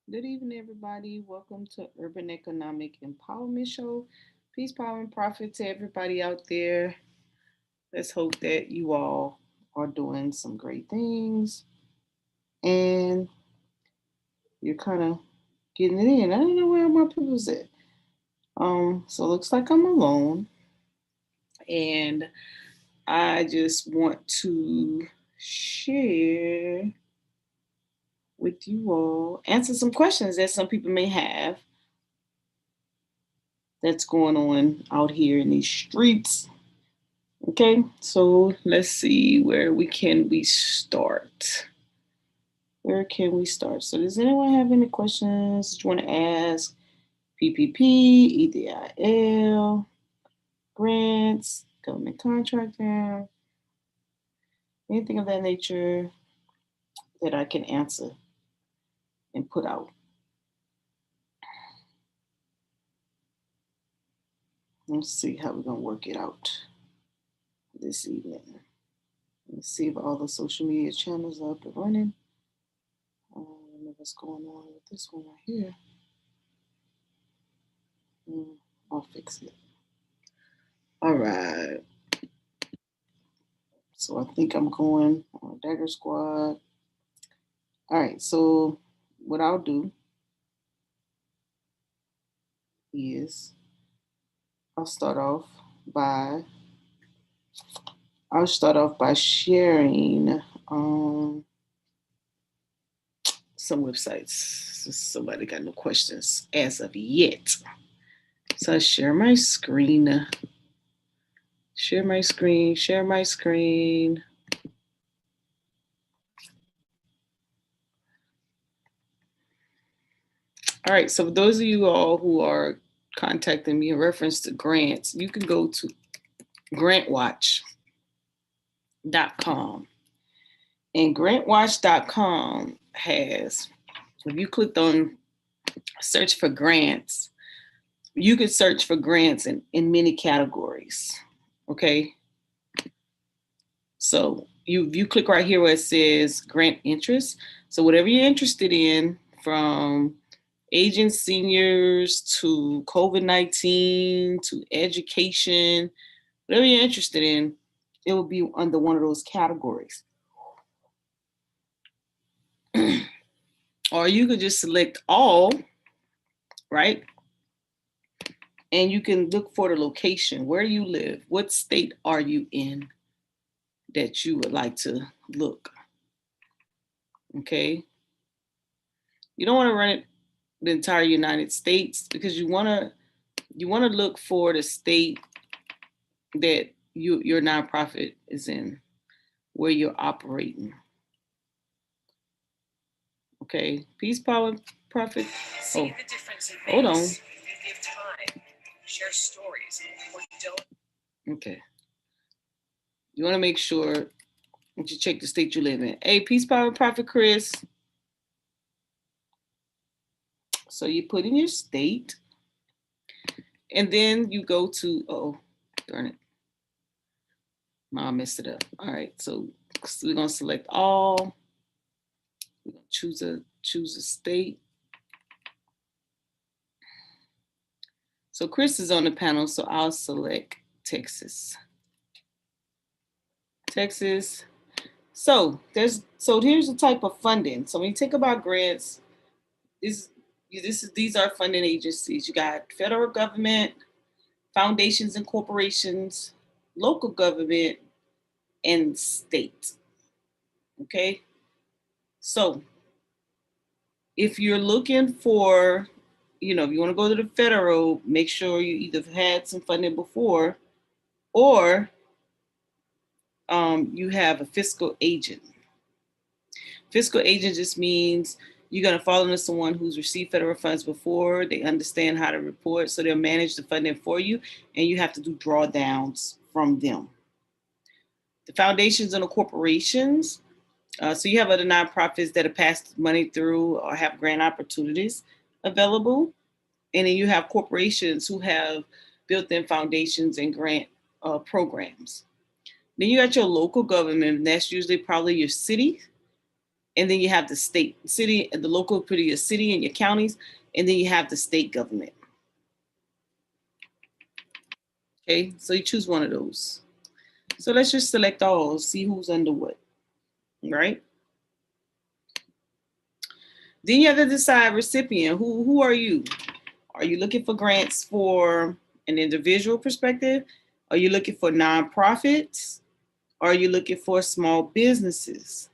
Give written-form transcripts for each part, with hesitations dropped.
Good evening, everybody. Welcome to Urban Economic Empowerment Show. Peace, power, and profit to everybody out there. Let's hope that you all are doing some great things and you're kind of getting it in. I don't know where my people's at. So it looks like I'm alone, and I just want to share with you all, answer some questions that some people may have that's going on out here in these streets. Okay, so let's see where we start. Where can we start? So does anyone have any questions that you want to ask? PPP, EDIL, grants, government contracting, anything of that nature that I can answer and put out. Let's see how we're gonna work it out this evening. Let's see if all the social media channels are up and running. I don't know what's going on with this one right here. I'll fix it. All right. So I think I'm going on Dagger Squad. All right. So what I'll do is I'll start off by I'll start off by sharing some websites. So somebody got no questions as of yet. So I share my screen. Share my screen. Share my screen. All right. So for those of you all who are contacting me in reference to grants, you can go to grantwatch.com. And grantwatch.com has, if you clicked on search for grants, you could search for grants in many categories. Okay. So you click right here where it says grant interest. So whatever you're interested in, from aging seniors to COVID-19 to education, whatever you're interested in, it will be under one of those categories. Or you could just select all, right? And you can look for the location, where you live, what state are you in that you would like to look. Okay. You don't want to run it the entire United States, because you want to look for the state that your nonprofit is in, where you're operating. Okay. Peace, power, profit. Oh, hold on. Give time, share stories, or don't. Okay. You want to make sure that you check the state you live in. Hey, peace, power, profit, Chris. So you put in your state, and then you go to, oh, darn it. I messed it up. All right, so we're gonna select all. We're gonna choose a state. So Chris is on the panel, so I'll select Texas. Texas. So here's the type of funding. So when you think about grants, these are funding agencies. You got federal government, foundations and corporations, local government, and state. Okay. So if you're looking for, if you want to go to the federal, make sure you either had some funding before, or you have a fiscal agent. Fiscal agent just means you're going to fall under someone who's received federal funds before. They understand how to report, so they'll manage the funding for you, and you have to do drawdowns from them. The foundations and the corporations, so you have other nonprofits that have passed money through or have grant opportunities available. And then you have corporations who have built-in foundations and grant programs. Then you got your local government, and that's usually probably your city And then you have the state, city, the local for your city and your counties, and then you have the state government. Okay, so you choose one of those. So let's just select all, see who's under what, right? Then you have to decide recipient. Who are you? Are you looking for grants for an individual perspective? Are you looking for nonprofits? Are you looking for small businesses?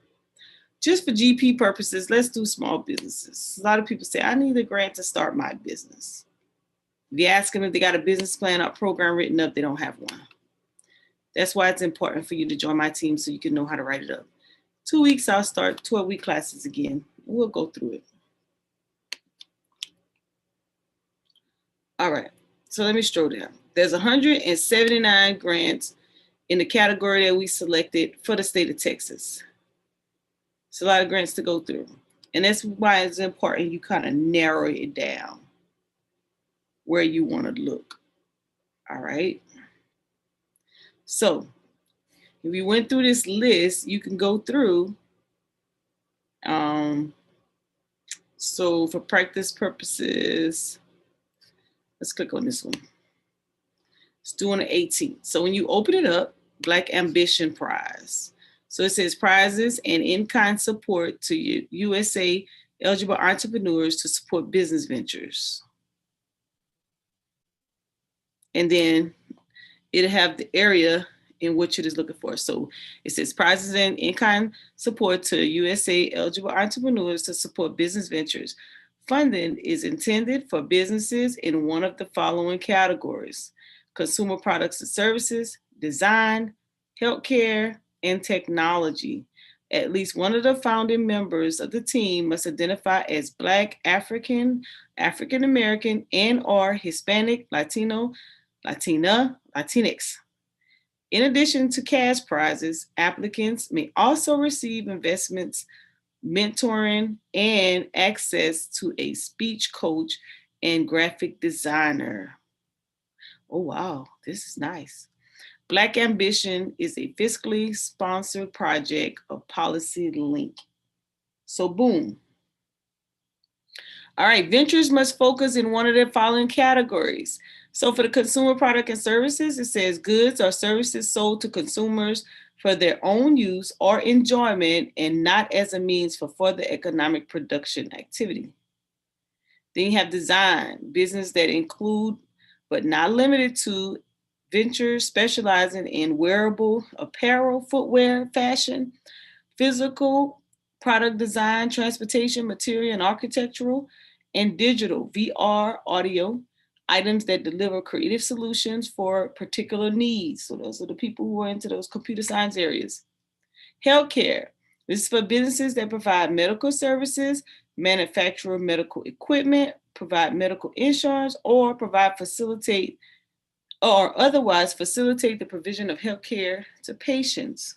Just for GP purposes, let's do small businesses. A lot of people say, I need a grant to start my business. If you ask them if they got a business plan or program written up, they don't have one. That's why it's important for you to join my team so you can know how to write it up. 2 weeks, I'll start 12-week classes again. We'll go through it. All right, so let me scroll down. There's 179 grants in the category that we selected for the state of Texas. It's a lot of grants to go through. And that's why it's important you kind of narrow it down where you want to look. All right. So if we went through this list, you can go through. So for practice purposes, let's click on this one. It's due on the 18th. So when you open it up, Black Ambition Prize. So it says prizes and in-kind support to USA eligible entrepreneurs to support business ventures. And then it'll have the area in which it is looking for. So it says prizes and in-kind support to USA eligible entrepreneurs to support business ventures. Funding is intended for businesses in one of the following categories: consumer products and services, design, healthcare, and technology. At least one of the founding members of the team must identify as Black, African, African American, and or Hispanic, Latino, Latina, Latinx. In addition to cash prizes, applicants may also receive investments, mentoring, and access to a speech coach and graphic designer. Oh, wow, this is nice. Black Ambition is a fiscally sponsored project of Policy Link. So boom. All right, ventures must focus in one of the following categories. So for the consumer product and services, it says goods or services sold to consumers for their own use or enjoyment and not as a means for further economic production activity. Then you have design, business that include but not limited to ventures specializing in wearable apparel, footwear, fashion, physical product design, transportation, material, and architectural, and digital, VR, audio, items that deliver creative solutions for particular needs. So those are the people who are into those computer science areas. Healthcare. This is for businesses that provide medical services, manufacture medical equipment, provide medical insurance, or facilitate or otherwise facilitate the provision of healthcare to patients.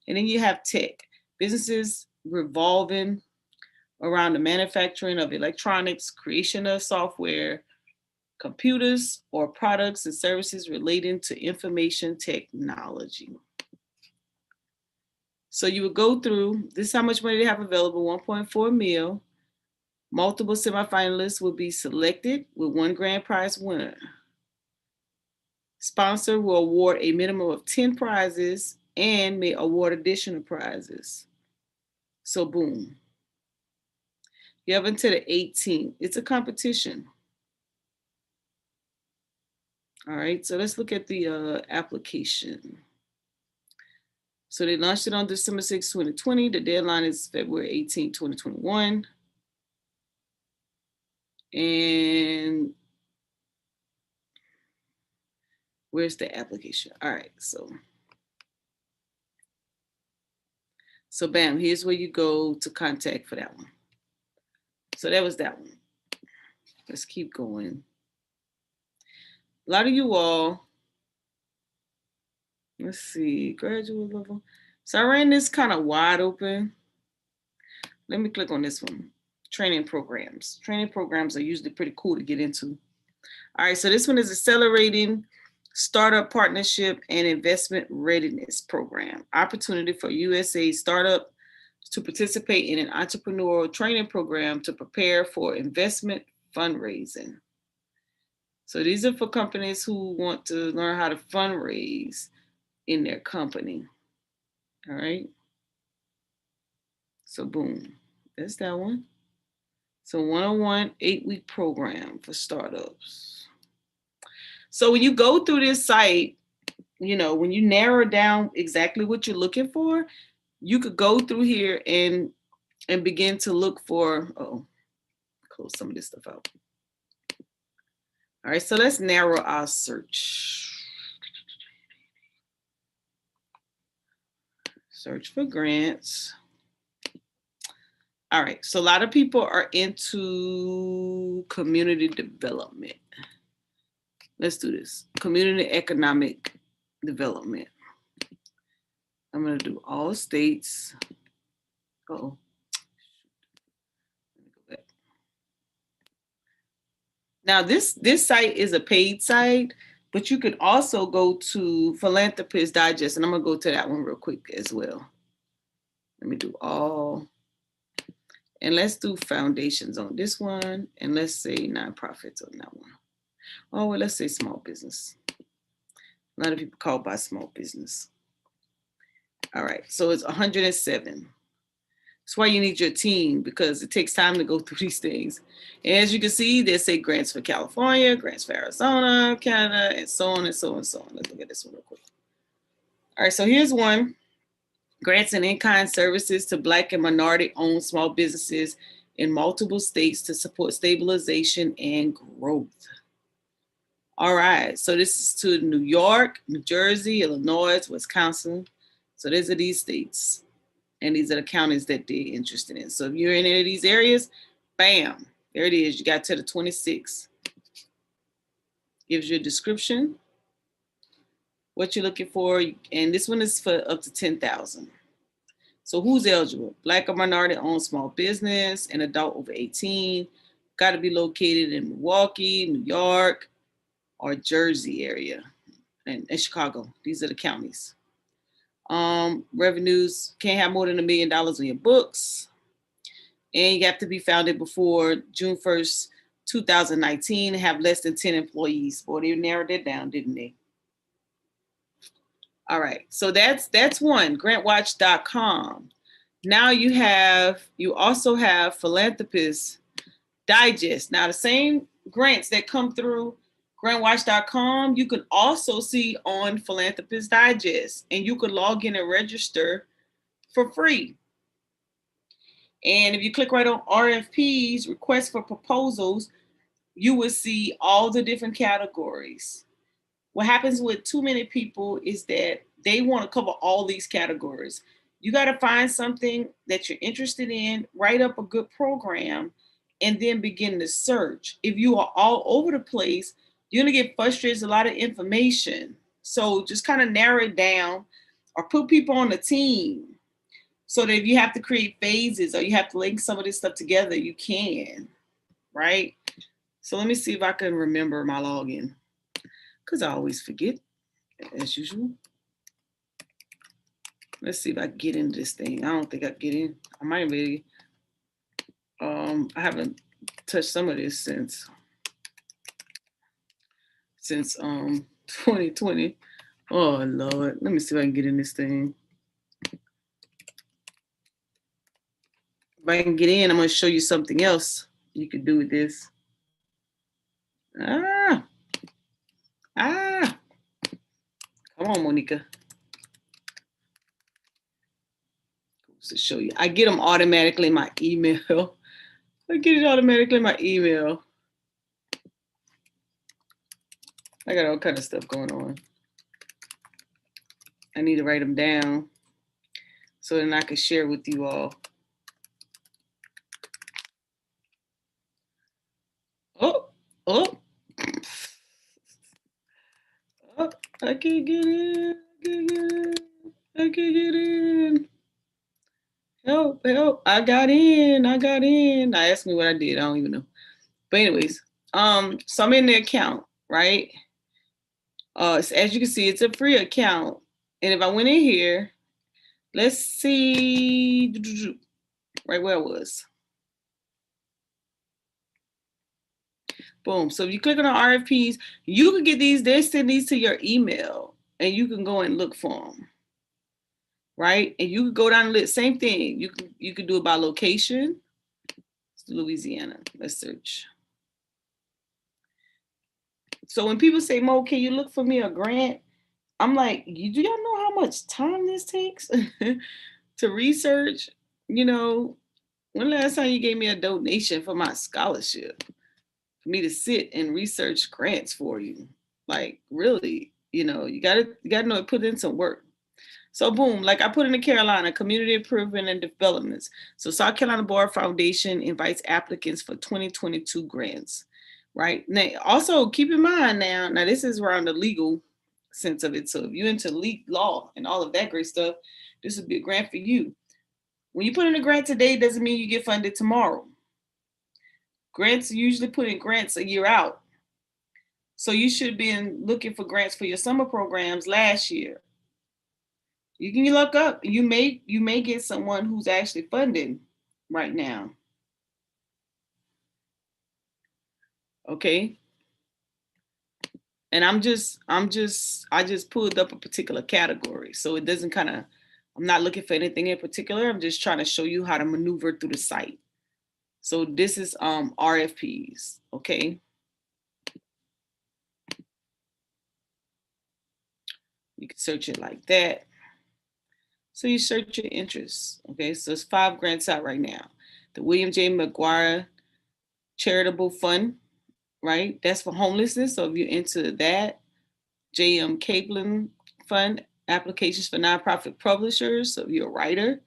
And then you have tech, businesses revolving around the manufacturing of electronics, creation of software, computers, or products and services relating to information technology. So you would go through, this is how much money they have available, 1.4 mil. Multiple semifinalists will be selected with one grand prize winner. Sponsor will award a minimum of 10 prizes and may award additional prizes. So boom. You have until the 18th. It's a competition. All right, so let's look at the application. So they launched it on December 6, 2020. The deadline is February 18, 2021. And where's the application? All right, so bam, here's where you go to contact for that one. So that was that one. Let's keep going. A lot of you all, let's see, graduate level. So I ran this kind of wide open. Let me click on this one. Training programs. Training programs are usually pretty cool to get into. All right, so this one is Accelerating Startup Partnership and Investment Readiness Program. Opportunity for USA startups to participate in an entrepreneurial training program to prepare for investment fundraising. So these are for companies who want to learn how to fundraise in their company. All right. So boom, that's that one. So 101 8-week program for startups. So when you go through this site, you know, when you narrow down exactly what you're looking for, you could go through here and begin to look for, close some of this stuff out. All right, so let's narrow our search. Search for grants. All right, so a lot of people are into community development. Let's do this. Community economic development. I'm gonna do all states. Oh, let me go back. Now this site is a paid site, but you could also go to Philanthropist Digest, and I'm gonna go to that one real quick as well. Let me do all, and let's do foundations on this one, and let's say nonprofits on that one. Oh, well, let's say small business. A lot of people call by small business. All right, so it's 107. That's why you need your team, because it takes time to go through these things. And as you can see, they say grants for California, grants for Arizona, Canada, and so on and so on and so on. Let's look at this one real quick. All right, so here's one. Grants and in-kind services to Black and minority-owned small businesses in multiple states to support stabilization and growth. All right, so this is to New York, New Jersey, Illinois, Wisconsin. So these are these states, and these are the counties that they're interested in. So if you're in any of these areas, bam, there it is. You got to the 26. Gives you a description, what you're looking for, and this one is for up to 10,000. So who's eligible? Black or minority-owned small business, an adult over 18, got to be located in Milwaukee, New York, or Jersey area, and Chicago. These are the counties. Revenues can't have more than $1 million on your books, and you have to be founded before June 1st, 2019, and have less than 10 employees. Boy, they narrowed it down, didn't they? All right, so that's one, grantwatch.com. Now you also have Philanthropist Digest. Now the same grants that come through grantwatch.com, you can also see on Philanthropist Digest, and you can log in and register for free. And if you click right on RFPs, requests for proposals, you will see all the different categories. What happens with too many people is that they want to cover all these categories. You got to find something that you're interested in, write up a good program, and then begin to search. If you are all over the place, you're going to get frustrated. There's a lot of information. So just kind of narrow it down, or put people on a team, so that if you have to create phases or you have to link some of this stuff together, you can, right? So let me see if I can remember my login, because I always forget, as usual. Let's see if I can get into this thing. I don't think I can get in. I might be. I haven't touched some of this since 2020. Oh Lord, let me see if I can get in this thing. If I can get in, I'm gonna show you something else you could do with this. Come on, Monica. To show you, I get them automatically in my email. I get it automatically in my email. I got all kind of stuff going on. I need to write them down so then I can share with you all. Oh, I can't get in. I can't get in. Help. I got in. I asked me what I did. I don't even know. But anyways, so I'm in the account, right? So as you can see, it's a free account. And if I went in here, Let's see, right where I was. Boom. So if you click on the RFPs, you can get these, they send these to your email and you can go and look for them. Right? And you can go down and look, same thing. You can do it by location. It's Louisiana. Let's search. So when people say, Mo, can you look for me a grant? I'm like, do y'all know how much time this takes to research? You know, when last time you gave me a donation for my scholarship? For me to sit and research grants for you? Like, really, you gotta know it, put in some work. So boom, like I put in the Carolina Community Improvement and Developments. So South Carolina Board Foundation invites applicants for 2022 grants, right? Now, also keep in mind now this is around the legal sense of it. So if you're into law and all of that great stuff, this would be a grant for you. When you put in a grant today, doesn't mean you get funded tomorrow. Grants usually put in grants a year out. So you should be looking for grants for your summer programs last year. You can look up. You may get someone who's actually funding right now. Okay. And I just pulled up a particular category. So it doesn't I'm not looking for anything in particular. I'm just trying to show you how to maneuver through the site. So this is RFPs, okay? You can search it like that. So you search your interests, okay? So it's 5 grants out right now. The William J. McGuire Charitable Fund, right? That's for homelessness. So if you're into that, J.M. Kaplan Fund, applications for nonprofit publishers. So if you're a writer,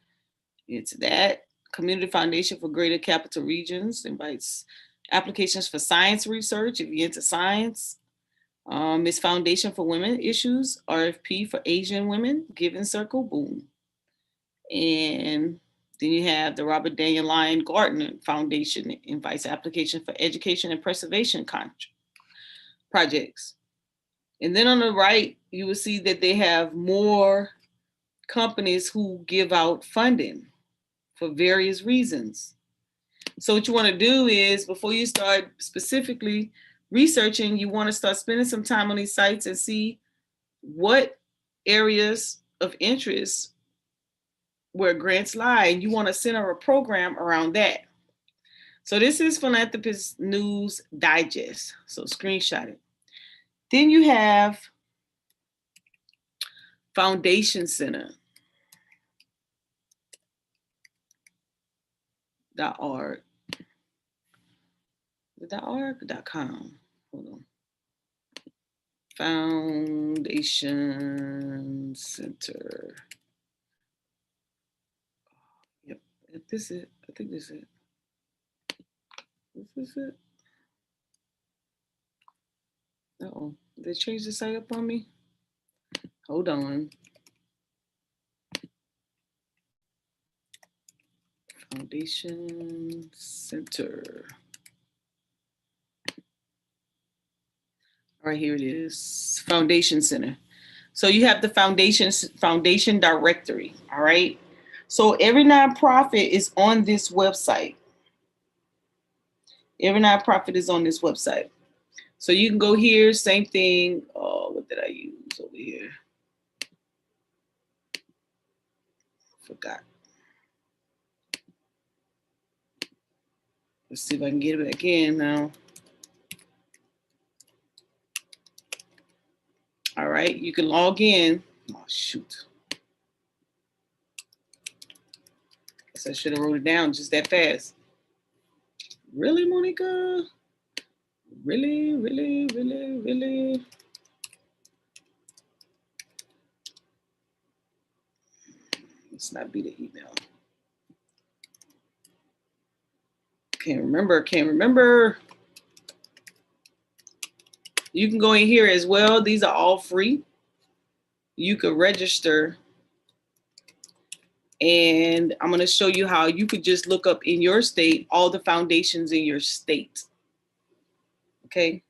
it's that. Community Foundation for Greater Capital Regions invites applications for science research if you're into science. Miss Foundation for Women Issues, RFP for Asian Women, Giving Circle, boom. And then you have the Robert Daniel Lyon Gardner Foundation invites application for education and preservation projects. And then on the right, you will see that they have more companies who give out funding for various reasons. So what you want to do is, before you start specifically researching, you want to start spending some time on these sites and see what areas of interest where grants lie, and you want to center a program around that. So this is Philanthropist News Digest. So screenshot it. Then you have Foundation Center. .org. .org.com. Hold on. Foundation Center. Yep. This is it. I think this is it. This is it. Uh-oh. Did they change the site up on me? Hold on. Foundation Center. All right, here it is. Foundation Center. So you have the foundation directory. All right. So every nonprofit is on this website. Every nonprofit is on this website. So you can go here, same thing. Oh, what did I use over here? Forgot. Let's see if I can get it back in now. All right, you can log in. Oh, shoot. Guess I should have wrote it down just that fast. Really, Monica? Really, really, really, really? Let's not be the email. Can't remember. You can go in here as well. These are all free. You could register. And I'm going to show you how you could just look up in your state all the foundations in your state. Okay.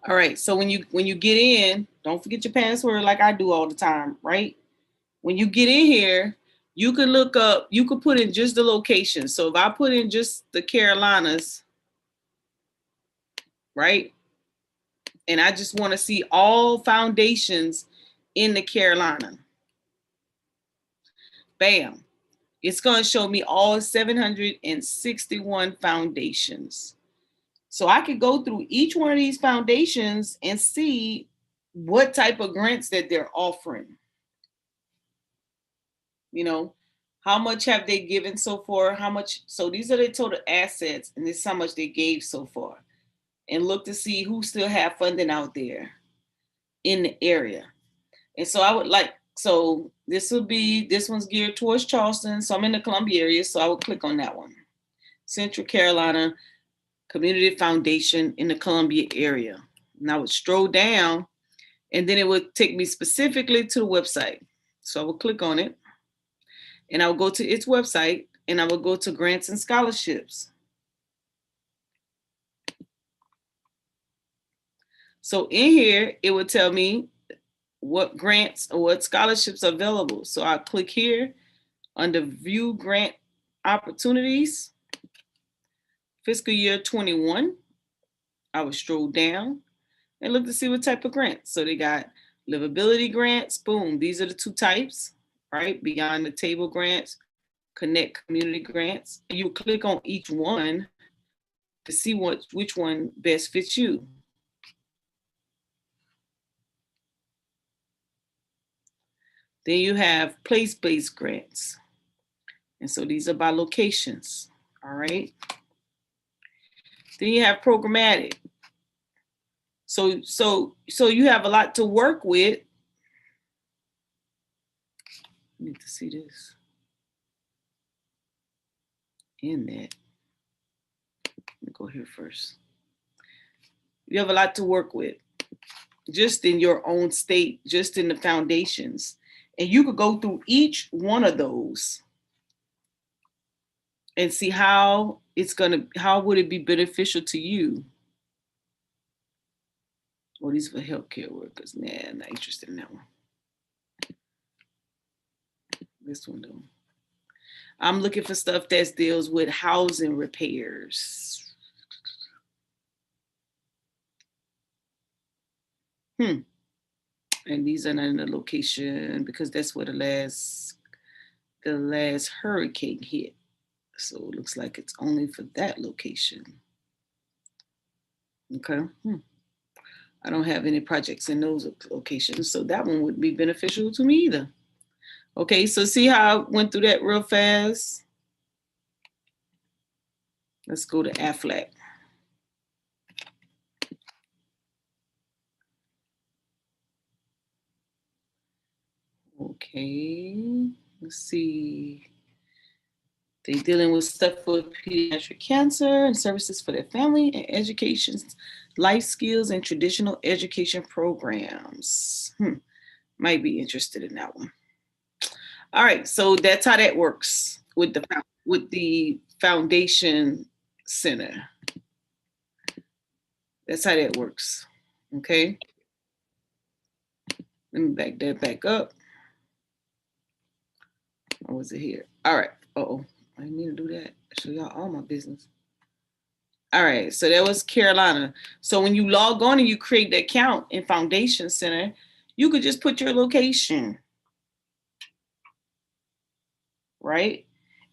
All right. So when you get in, don't forget your password like I do all the time, right? when you get in here, you can look up, you could put in just the location. So if I put in just the Carolinas, right? And I just want to see all foundations in the Carolina. Bam. It's going to show me all 761 foundations. So I could go through each one of these foundations and see what type of grants that they're offering. You know, how much have they given so far? How much? So these are the total assets, and this is how much they gave so far. And look to see who still have funding out there in the area. And so I would like, so this one's geared towards Charleston. So I'm in the Columbia area, so I would click on that one. Central Carolina Community Foundation in the Columbia area. And I would stroll down, and then it would take me specifically to the website. So I would click on it, and I would go to its website, and I would go to grants and scholarships. So in here, it would tell me what grants or what scholarships are available. So I click here under view grant opportunities, fiscal year 21. I would stroll down and look to see what type of grants. So they got livability grants, boom. These are the two types, right? Beyond the table grants, connect community grants. You click on each one to see which one best fits you. Then you have place-based grants. And so these are by locations, all right? Then you have programmatic. So you have a lot to work with. I need to see this in that. Let me go here first. You have a lot to work with, just in your own state, just in the foundations. And you could go through each one of those and see how would it be beneficial to you? Well, these are for healthcare workers. Nah, I'm not interested in that one. This one though. I'm looking for stuff that deals with housing repairs. And these are not in the location because that's where the last hurricane hit. So it looks like it's only for that location. Okay. I don't have any projects in those locations, so that one wouldn't be beneficial to me either. Okay, so see how I went through that real fast? Let's go to Aflac. Okay, let's see. They're dealing with stuff with pediatric cancer and services for their family and education, life skills, and traditional education programs. Might be interested in that one. All right, so that's how that works with the foundation center. That's how that works. Okay. Let me back that back up. Or was it here? All right. Uh-oh. I didn't mean to do that. Show y'all all my business. All right. So that was Carolina. So when you log on and you create the account in Foundation Center, you could just put your location. Right?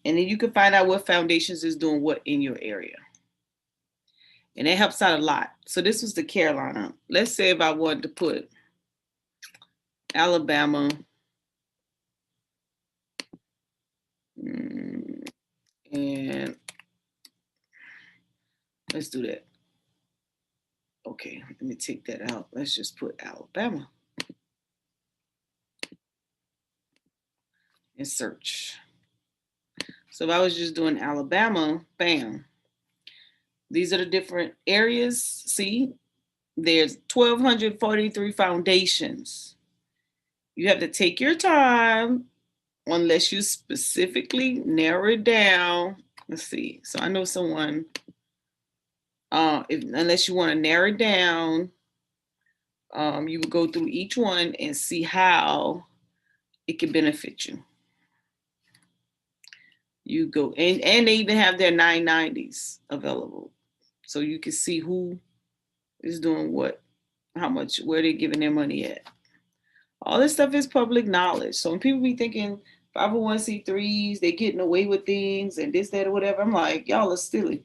And then you can find out what foundations is doing what in your area. And it helps out a lot. So this was the Carolina. Let's say if I wanted to put Alabama. And let's do that. Okay, let me take that out. Let's just put Alabama. And search. So if I was just doing Alabama, bam. These are the different areas. See, there's 1,243 foundations. You have to take your time unless you specifically narrow it down. Let's see. So I know someone, unless you want to narrow it down, you would go through each one and see how it can benefit you. You go, and they even have their 990s available. So you can see who is doing what, how much, where they're giving their money at. All this stuff is public knowledge. So when people be thinking 501c3s, they're getting away with things and this, that, or whatever, I'm like, y'all are silly.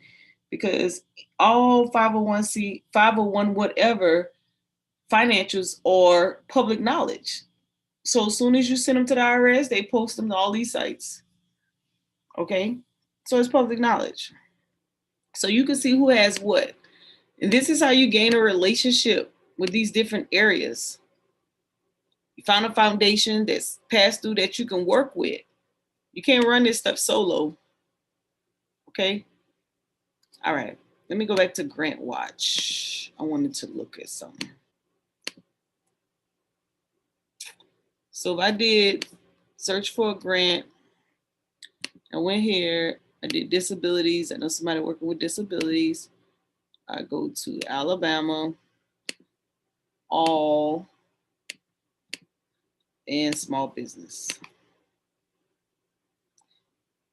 Because all 501 whatever financials are public knowledge. So as soon as you send them to the IRS, they post them to all these sites. Okay? So it's public knowledge. So you can see who has what. And this is how you gain a relationship with these different areas. You find a foundation that's passed through that you can work with. You can't run this stuff solo. Okay? All right. Let me go back to Grant Watch. I wanted to look at something. So if I did search for a grant, I went here, I did disabilities. I know somebody working with disabilities. I go to Alabama, all, and small business.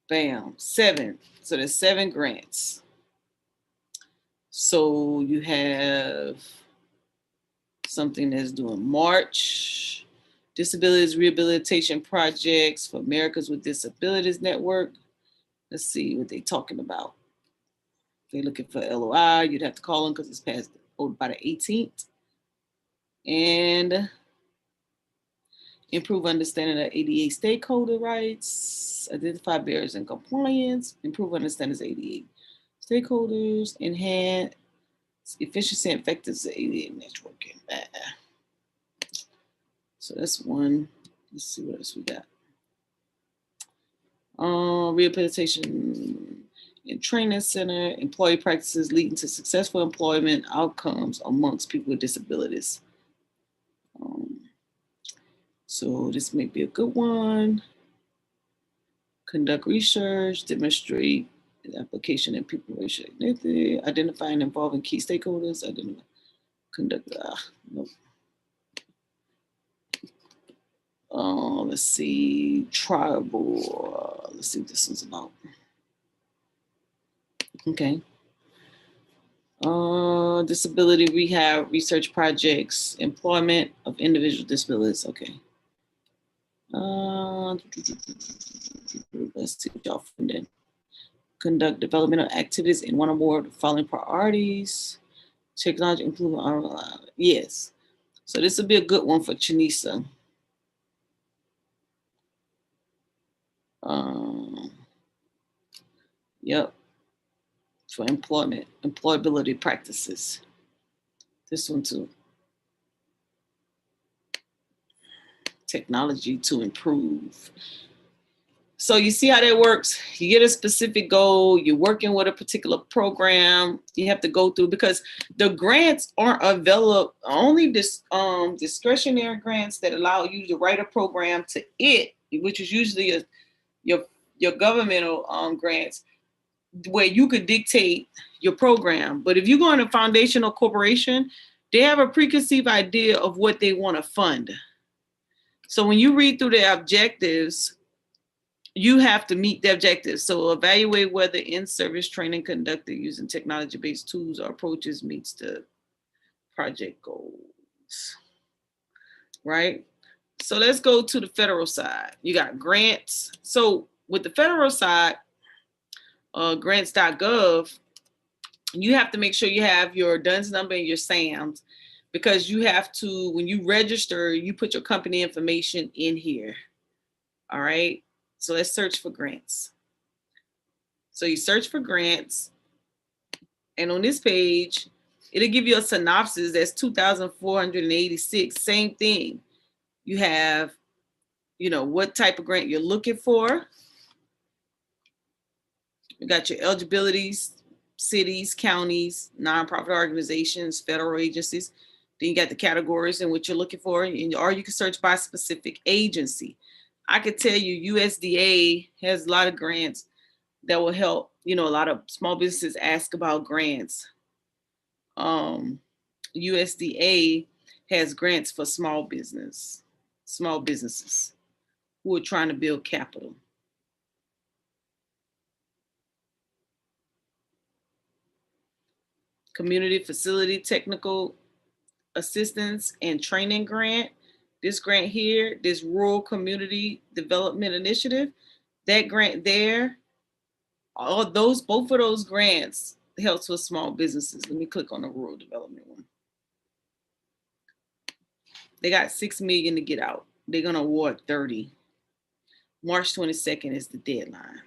Bam, 7. So there's 7 grants. So you have something that's doing March, Disabilities Rehabilitation Projects for Americans with Disabilities Network. Let's see what they're talking about. If they're looking for LOI, you'd have to call them because it's passed by the 18th. And improve understanding of ADA stakeholder rights, identify barriers in compliance, improve understanding of ADA stakeholders, enhance efficiency and effectiveness of ADA networking. So that's one. Let's see what else we got. Rehabilitation and training center, employee practices leading to successful employment outcomes amongst people with disabilities. So this may be a good one. Conduct research, demonstrate application and people racial identity, identify and involving key stakeholders, conduct, nope. Let's see, tribal, let's see what this one's about. Okay. Disability rehab research projects, employment of individual disabilities, okay. Let's see what y'all funding. Conduct developmental activities in one or more of the following priorities. Technology improvement, yes. So this will be a good one for Chanisa. Yep. For employability practices. This one too. Technology to improve. So you see how that works. You get a specific goal, you're working with a particular program, you have to go through, because the grants aren't available, only this discretionary grants that allow you to write a program to it, which is usually your governmental grants, where you could dictate your program. But if you go in a foundational corporation, they have a preconceived idea of what they want to fund. So when you read through the objectives, you have to meet the objectives. So evaluate whether in-service training conducted using technology-based tools or approaches meets the project goals, right? So let's go to the federal side. You got grants. So with the federal side, grants.gov, you have to make sure you have your DUNS number and your SAMs, because you have to, when you register, you put your company information in here. All right. So let's search for grants. So you search for grants, and on this page, it'll give you a synopsis. That's 2,486. Same thing. You have, what type of grant you're looking for. You got your eligibilities, cities, counties, nonprofit organizations, federal agencies. Then you got the categories and what you're looking for, or you can search by specific agency. I could tell you USDA has a lot of grants that will help. A lot of small businesses ask about grants. USDA has grants for small businesses. who are trying to build capital. Community facility technical assistance and training grant. This grant here, this rural community development initiative, that grant there, all those, both of those grants helps with small businesses. Let me click on the rural development one. They got 6 million to get out. They're gonna award 30. March 22nd is the deadline.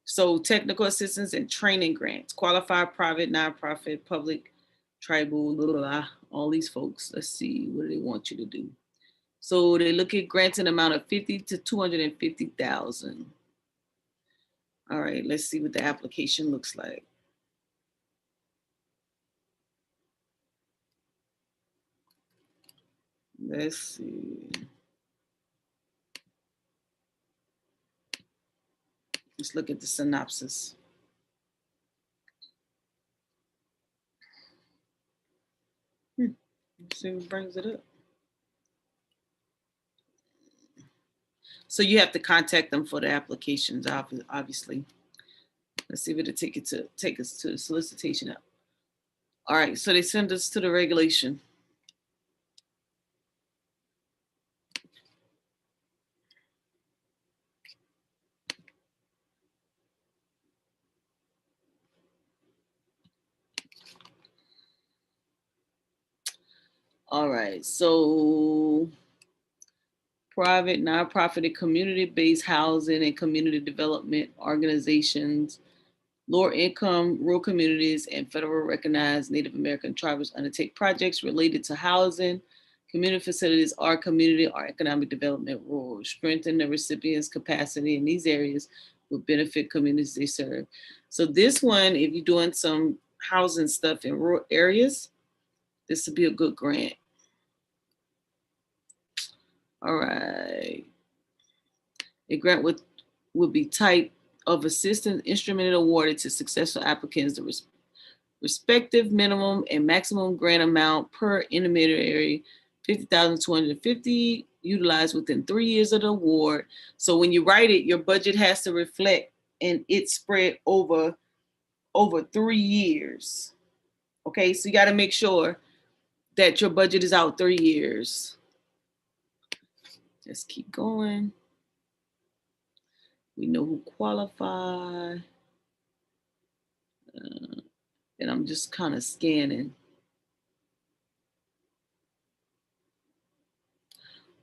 So technical assistance and training grants, qualified private, nonprofit, public, tribal, blah, blah, blah, all these folks. Let's see, what do they want you to do? So they look at grants in amount of 50 to 250,000. All right, let's see what the application looks like. Let's see. Let's look at the synopsis. Let's see what brings it up. So you have to contact them for the applications, obviously. Let's see what it take us to the solicitation up. All right, so they send us to the regulation. All right, so private, nonprofit, and community-based housing and community development organizations, lower income rural communities, and federal recognized Native American tribes undertake projects related to housing, community facilities, or community or economic development roles, strengthen the recipient's capacity in these areas will benefit communities they serve. So this one, if you're doing some housing stuff in rural areas, this would be a good grant. All right. A grant would be type of assistance instrument awarded to successful applicants. The respective minimum and maximum grant amount per intermediary, 50,250, utilized within 3 years of the award. So when you write it, your budget has to reflect, and it's spread over 3 years. Okay, so you got to make sure that your budget is out 3 years. Just keep going. We know who qualify. And I'm just kind of scanning.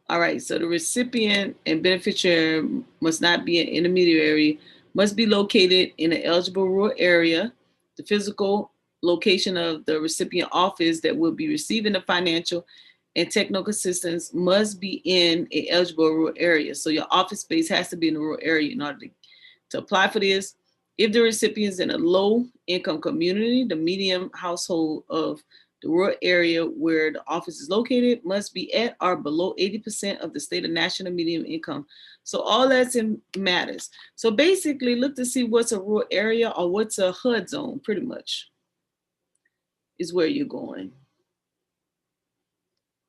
All right, so the recipient and beneficiary must not be an intermediary, must be located in an eligible rural area. The physical location of the recipient office that will be receiving the financial and technical assistance must be in an eligible rural area. So your office space has to be in a rural area in order to apply for this. If the recipient is in a low income community, the median household of the rural area where the office is located must be at or below 80% of the state of national median income. So all that's in matters. So basically look to see what's a rural area or what's a HUD zone, pretty much is where you're going.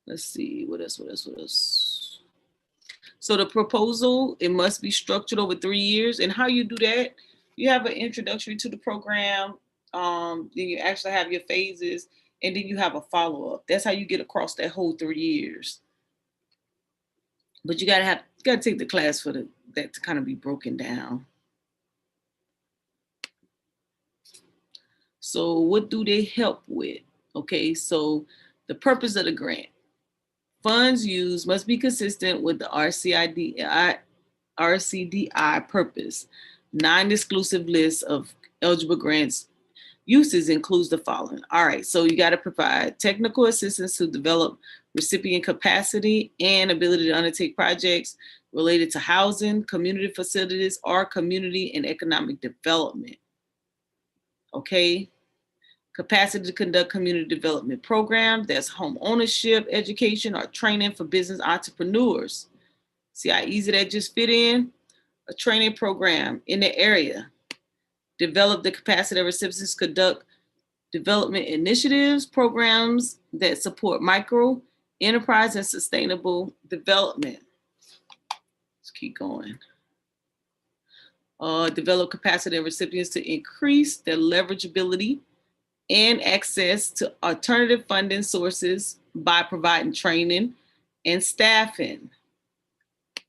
Let's see, what else? So the proposal, it must be structured over 3 years. And how you do that, you have an introductory to the program, then you actually have your phases, and then you have a follow-up. That's how you get across that whole 3 years. But you gotta take the class for that to kind of be broken down. So what do they help with? Okay, so the purpose of the grant. Funds used must be consistent with the RCDI purpose. Non-exclusive list of eligible grants uses includes the following. All right, so you got to provide technical assistance to develop recipient capacity and ability to undertake projects related to housing, community facilities, or community and economic development. Okay. Capacity to conduct community development programs, that's home ownership, education, or training for business entrepreneurs. See how easy that just fit in? A training program in the area. Develop the capacity of recipients to conduct development initiatives, programs that support micro enterprise and sustainable development. Let's keep going. Develop capacity of recipients to increase their leverageability and access to alternative funding sources by providing training and staffing,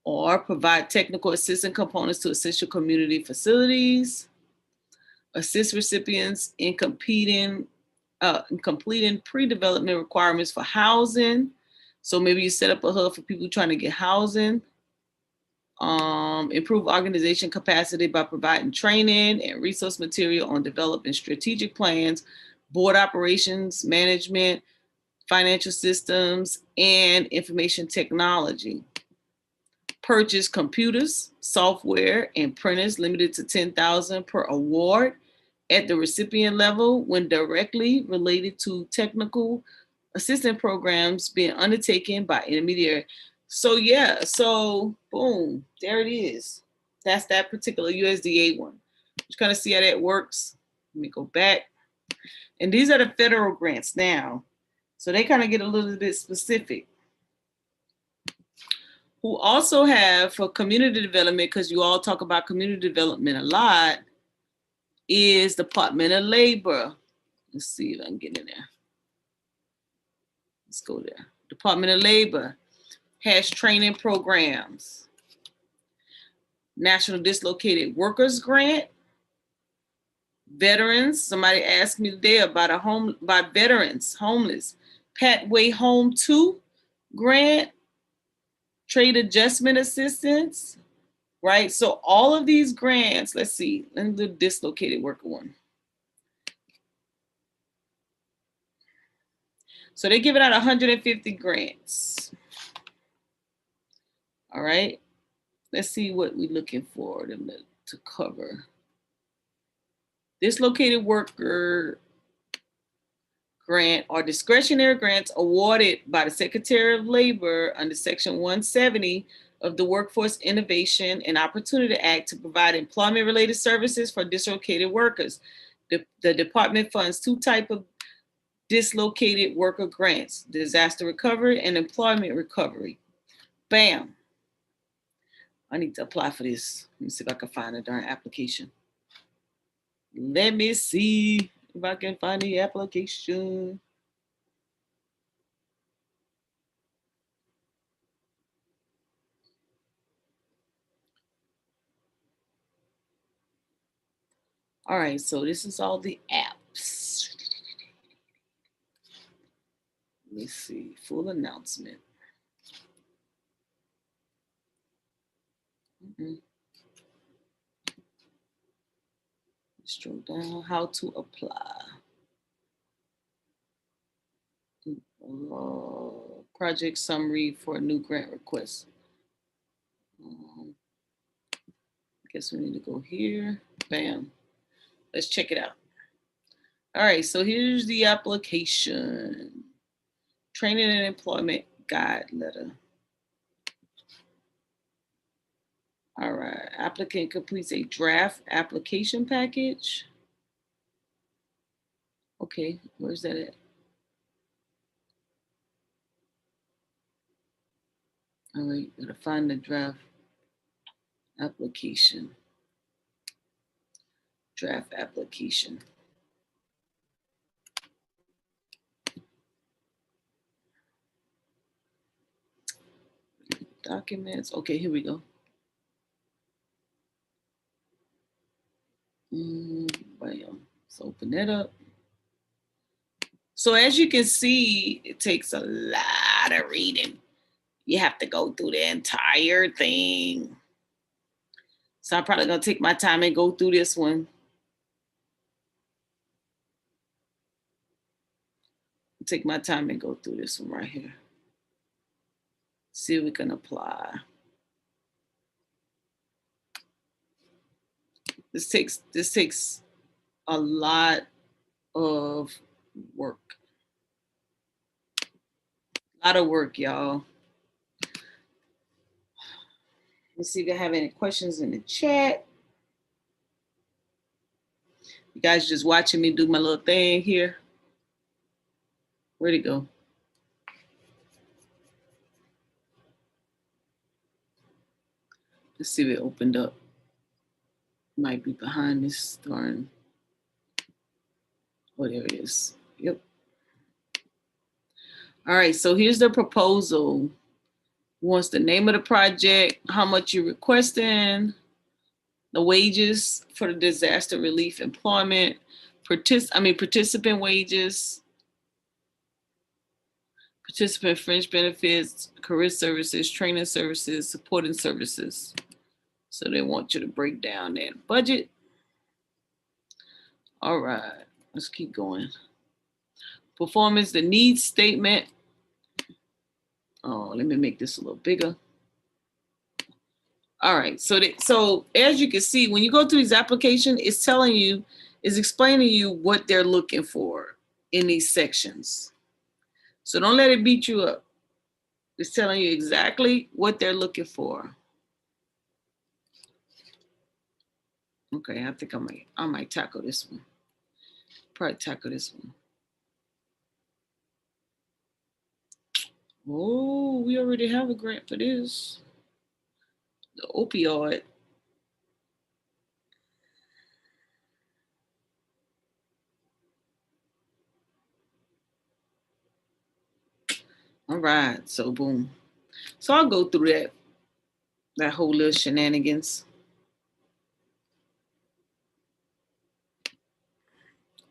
or provide technical assistance components to essential community facilities, assist recipients in completing pre-development requirements for housing. So maybe you set up a hub for people trying to get housing. Improve organization capacity by providing training and resource material on developing strategic plans, board operations, management, financial systems, and information technology. Purchase computers, software, and printers limited to $10,000 per award at the recipient level when directly related to technical assistance programs being undertaken by intermediary. So yeah, so boom, there it is. That's that particular USDA one. Just kind of see how that works. Let me go back. And these are the federal grants now. So they kind of get a little bit specific. Who also have for community development, because you all talk about community development a lot, is Department of Labor. Let's see if I can get in there. Let's go there. Department of Labor has training programs. National Dislocated Workers Grant. Veterans, somebody asked me today about veterans, homeless. Pathway Home 2 grant. Trade adjustment assistance, right? So all of these grants, let's see, let me do the dislocated worker one. So they give it out 150 grants. All right, let's see what we're looking for them to cover. Dislocated worker grant are discretionary grants awarded by the Secretary of Labor under Section 170 of the Workforce Innovation and Opportunity Act to provide employment-related services for dislocated workers. The department funds two types of dislocated worker grants: disaster recovery and employment recovery. Bam. I need to apply for this. Let me see if I can find a darn application. Let me see if I can find the application. All right, so this is all the apps. Let me see, full announcement. Scroll down, how to apply. Project summary for a new grant request. I guess we need to go here. Bam. Let's check it out. All right, so here's the application. Training and employment guide letter. All right, applicant completes a draft application package. Okay, where's that at? All right, gotta find the draft application. Draft application. Documents. Okay, here we go. Bam. Let's open that up. So as you can see, it takes a lot of reading. You have to go through the entire thing. So I'm probably gonna take my time and go through this one. Take my time and go through this one right here. See if we can apply. This takes a lot of work. A lot of work, y'all. Let's see if I have any questions in the chat. You guys just watching me do my little thing here. Where'd it go? Let's see if it opened up. Might be behind this darn. Oh, there it is. Yep. All right, so here's the proposal. Wants the name of the project, how much you're requesting, the wages for the disaster relief employment, participant wages, participant fringe benefits, career services, training services, supporting services. So they want you to break down that budget. All right, let's keep going. Performance, the needs statement. Oh, let me make this a little bigger. All right, so as you can see, when you go through these applications, it's telling you, it's explaining you what they're looking for in these sections. So don't let it beat you up. It's telling you exactly what they're looking for. Okay, I think I might tackle this one. Probably tackle this one. Oh, we already have a grant for this. The opioid. All right, so boom. So I'll go through that whole little shenanigans.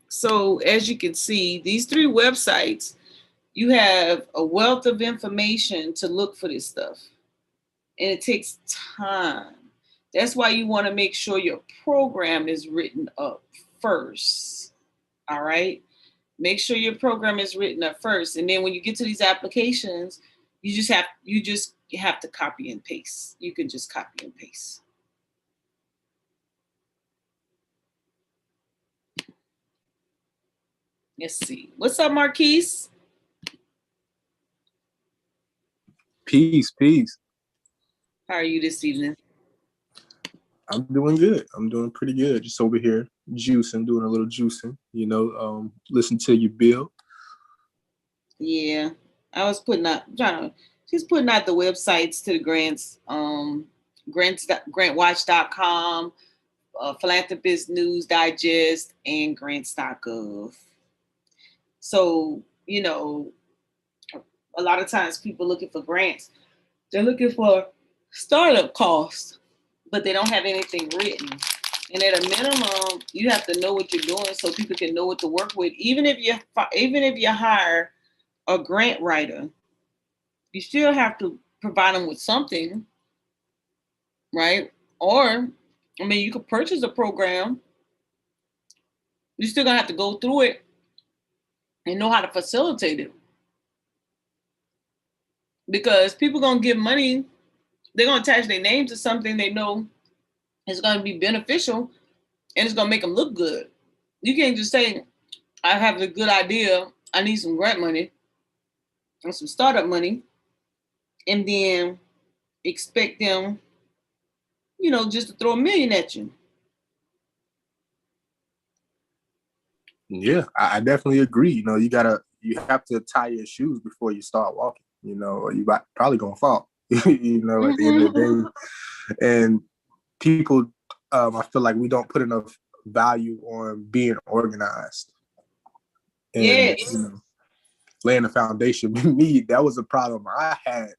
So as you can see, these 3 websites, you have a wealth of information to look for this stuff. And it takes time. That's why you want to make sure your program is written up first. All right. Make sure your program is written up first. And then when you get to these applications, you just have to copy and paste. You can just copy and paste. Let's see. What's up, Marquise? Peace. How are you this evening? I'm doing good. I'm doing pretty good. Just over here juicing, doing a little juicing, listen to you, Bill. Yeah. I was she's putting out the websites to the grants, grantwatch.com, Philanthropist News Digest, and grants.gov. So, a lot of times people looking for grants, they're looking for startup costs, but they don't have anything written. And at a minimum, you have to know what you're doing so people can know what to work with. Even if you hire a grant writer, you still have to provide them with something, right? Or, you could purchase a program. You're still gonna have to go through it and know how to facilitate it. Because people gonna give money, they're gonna attach their name to something they know is gonna be beneficial and it's gonna make them look good. You can't just say, I have a good idea, I need some grant money and some startup money, and then expect them, just to throw $1 million at you. Yeah, I definitely agree. You have to tie your shoes before you start walking, or you probably gonna fall, at the end of the day. And people, I feel like we don't put enough value on being organized. And, yes. Laying the foundation. Me, that was a problem I had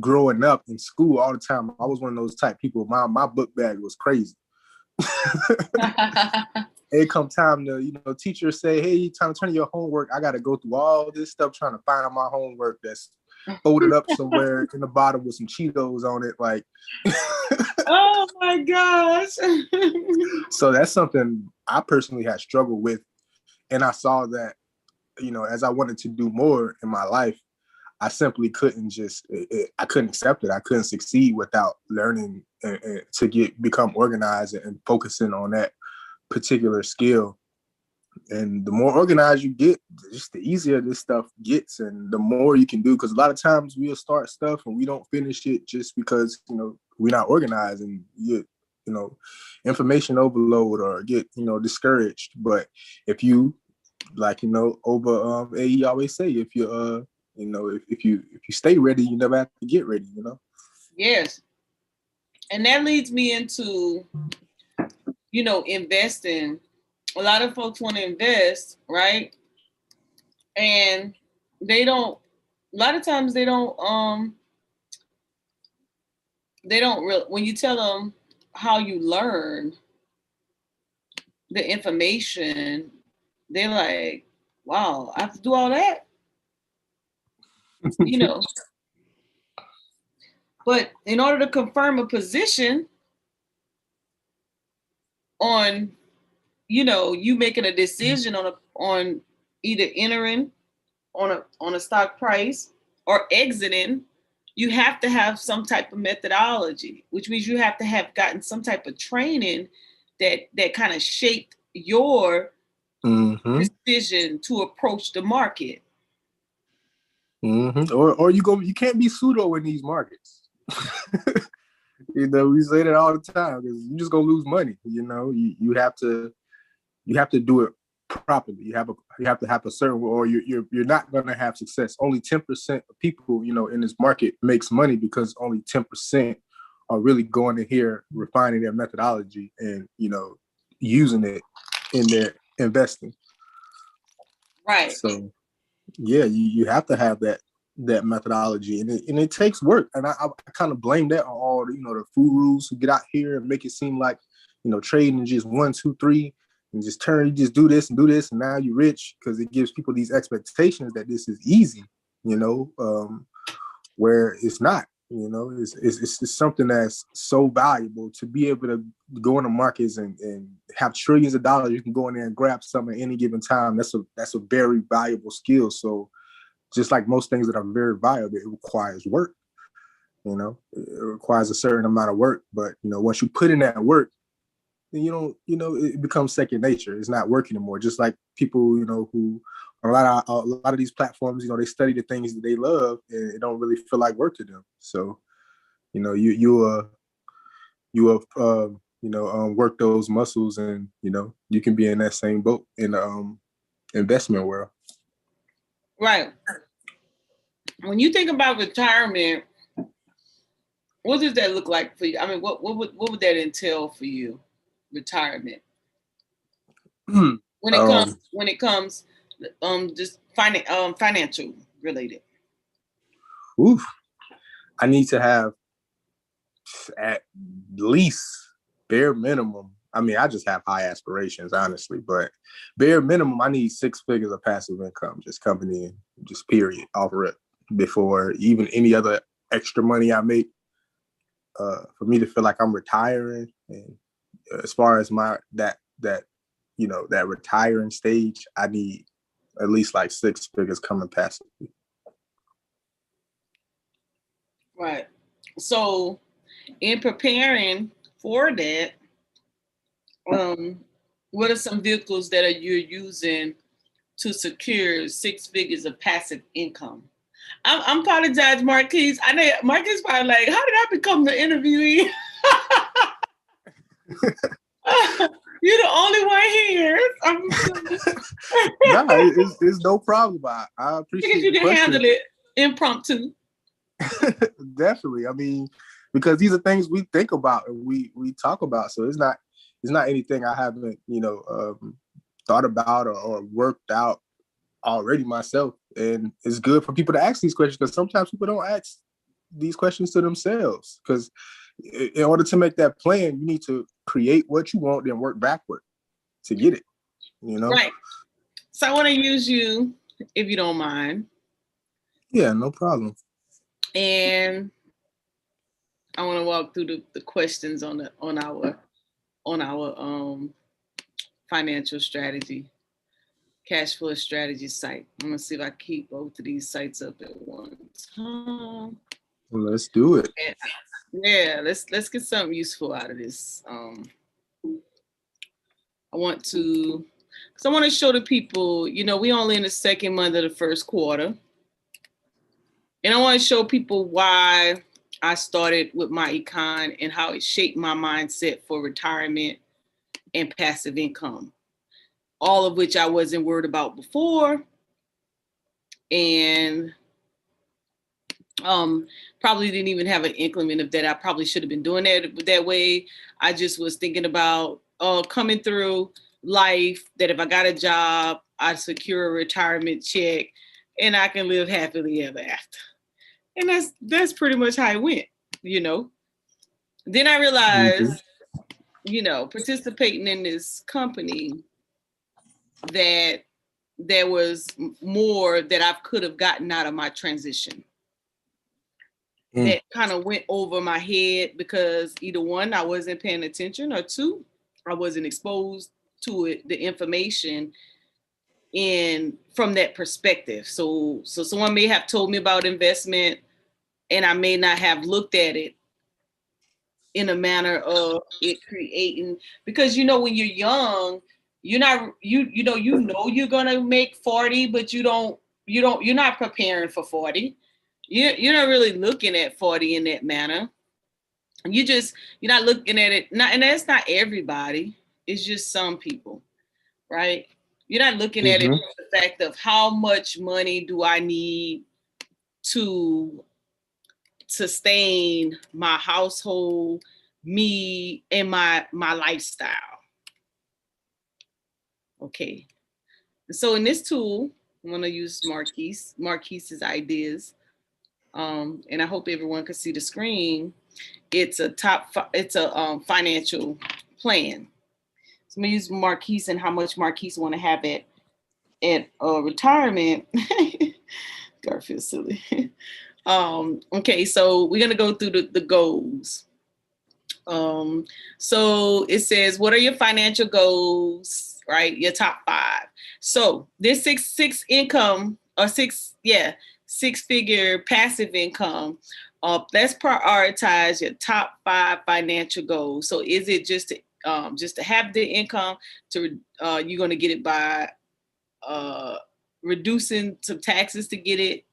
growing up in school all the time. I was one of those type people. My book bag was crazy. It come time to, teachers say, hey, time to turn your homework. I got to go through all this stuff trying to find my homework that's folded up somewhere in the bottom with some Cheetos on it. Like, oh my gosh. So that's something I personally had struggled with. And I saw that, as I wanted to do more in my life, I simply couldn't I couldn't accept it. I couldn't succeed without learning to become organized and focusing on that particular skill. And the more organized you get, just the easier this stuff gets and the more you can do. Because a lot of times we'll start stuff and we don't finish it just because, we're not organized and information overload or get, discouraged. But if you, over AE always say, if you if you stay ready, you never have to get ready, Yes. And that leads me into, investing. A lot of folks want to invest, right? And they don't, a lot of times they don't really, when you tell them how you learn the information, they're like, wow, I have to do all that, you know. But in order to confirm a position on, you making a decision on either entering on a stock price or exiting, you have to have some type of methodology, which means you have to have gotten some type of training that kind of shaped your decision to approach the market. Or you can't be pseudo in these markets. We say that all the time because you just gonna lose money. You have to do it properly. You have to have a certain, or you're not gonna have success. Only 10% of people in this market makes money because only 10% are really going in here refining their methodology and using it in their investing. Right. So yeah, you have to have that methodology, and it takes work. And I kind of blame that on all the the gurus who get out here and make it seem like trading is just 1, 2, 3, and you just do this and now you're rich, because it gives people these expectations that this is easy, where it's not. It's something that's so valuable to be able to go in the markets and have trillions of dollars. You can go in there and grab some at any given time. That's a very valuable skill. So just like most things that are very valuable, it requires work. It requires a certain amount of work. But once you put in that work, then it becomes second nature. It's not work anymore. Just like people, who a lot of these platforms, they study the things that they love, and it don't really feel like work to them. So, work those muscles, and you can be in that same boat in the investment world. Right. When you think about retirement, what does that look like for you? I mean, what would that entail for you? Retirement. When it comes, just financial related. Oof. I need to have at least bare minimum. I mean, I just have high aspirations, honestly, but bare minimum, I need 6 figures of passive income just coming in, just period, off rip, before even any other extra money I make. For me to feel like I'm retiring, and as far as that retiring stage, I need at least like 6 figures coming passively. Right. So, in preparing for that, what are some vehicles that you're using to secure 6 figures of passive income? I'm apologize, Marquise. I know Marquise probably like, how did I become the interviewee? You're the only one here. No, it's no problem. I appreciate you can handle it impromptu. Definitely. I mean, because these are things we think about and we talk about. So it's not anything I haven't thought about or worked out already myself. And it's good for people to ask these questions, because sometimes people don't ask these questions to themselves. Because in order to make that plan, you need to create what you want, then work backward to get it. Right. So I want to use you, if you don't mind. Yeah, no problem. And I want to walk through the questions on our financial strategy, cash flow strategy site. I'm gonna see if I keep both of these sites up at one time. Well, let's do it. Yeah, let's get something useful out of this. I want to show the people, we only in the second month of the first quarter. And I want to show people why I started with my econ and how it shaped my mindset for retirement and passive income, all of which I wasn't worried about before. And Probably didn't even have an inkling of that. I probably should have been doing that way. I just was thinking about coming through life, that if I got a job, I'd secure a retirement check and I can live happily ever after. And that's pretty much how it went, you know. Then I Mhm. realized, participating in this company, that there was more that I could have gotten out of my transition. Mm. That kind of went over my head because either one, I wasn't paying attention, or two, I wasn't exposed to it, the information in from that perspective. So someone may have told me about investment and I may not have looked at it in a manner of it creating, because when you're young, you're not you're gonna make 40, but you're not preparing for 40. You're not really looking at 40 in that manner. You're not looking at it, not, and that's not everybody, it's just some people, right? You're not looking at it Mhm. from the fact of how much money do I need to sustain my household, me, and my lifestyle. Okay. So in this tool, I'm gonna use Marquise's ideas. And I hope everyone can see the screen. It's a financial plan. So I'm gonna use Marquise and how much Marquise want to have at retirement. Garfield silly. Okay, so we're gonna go through the goals. Um, so it says, what are your financial goals? Right, your top five. So this six income, or six figure passive income. Let's prioritize your top five financial goals. So is it just to have the income? To you're going to get it by uh, reducing some taxes to get it.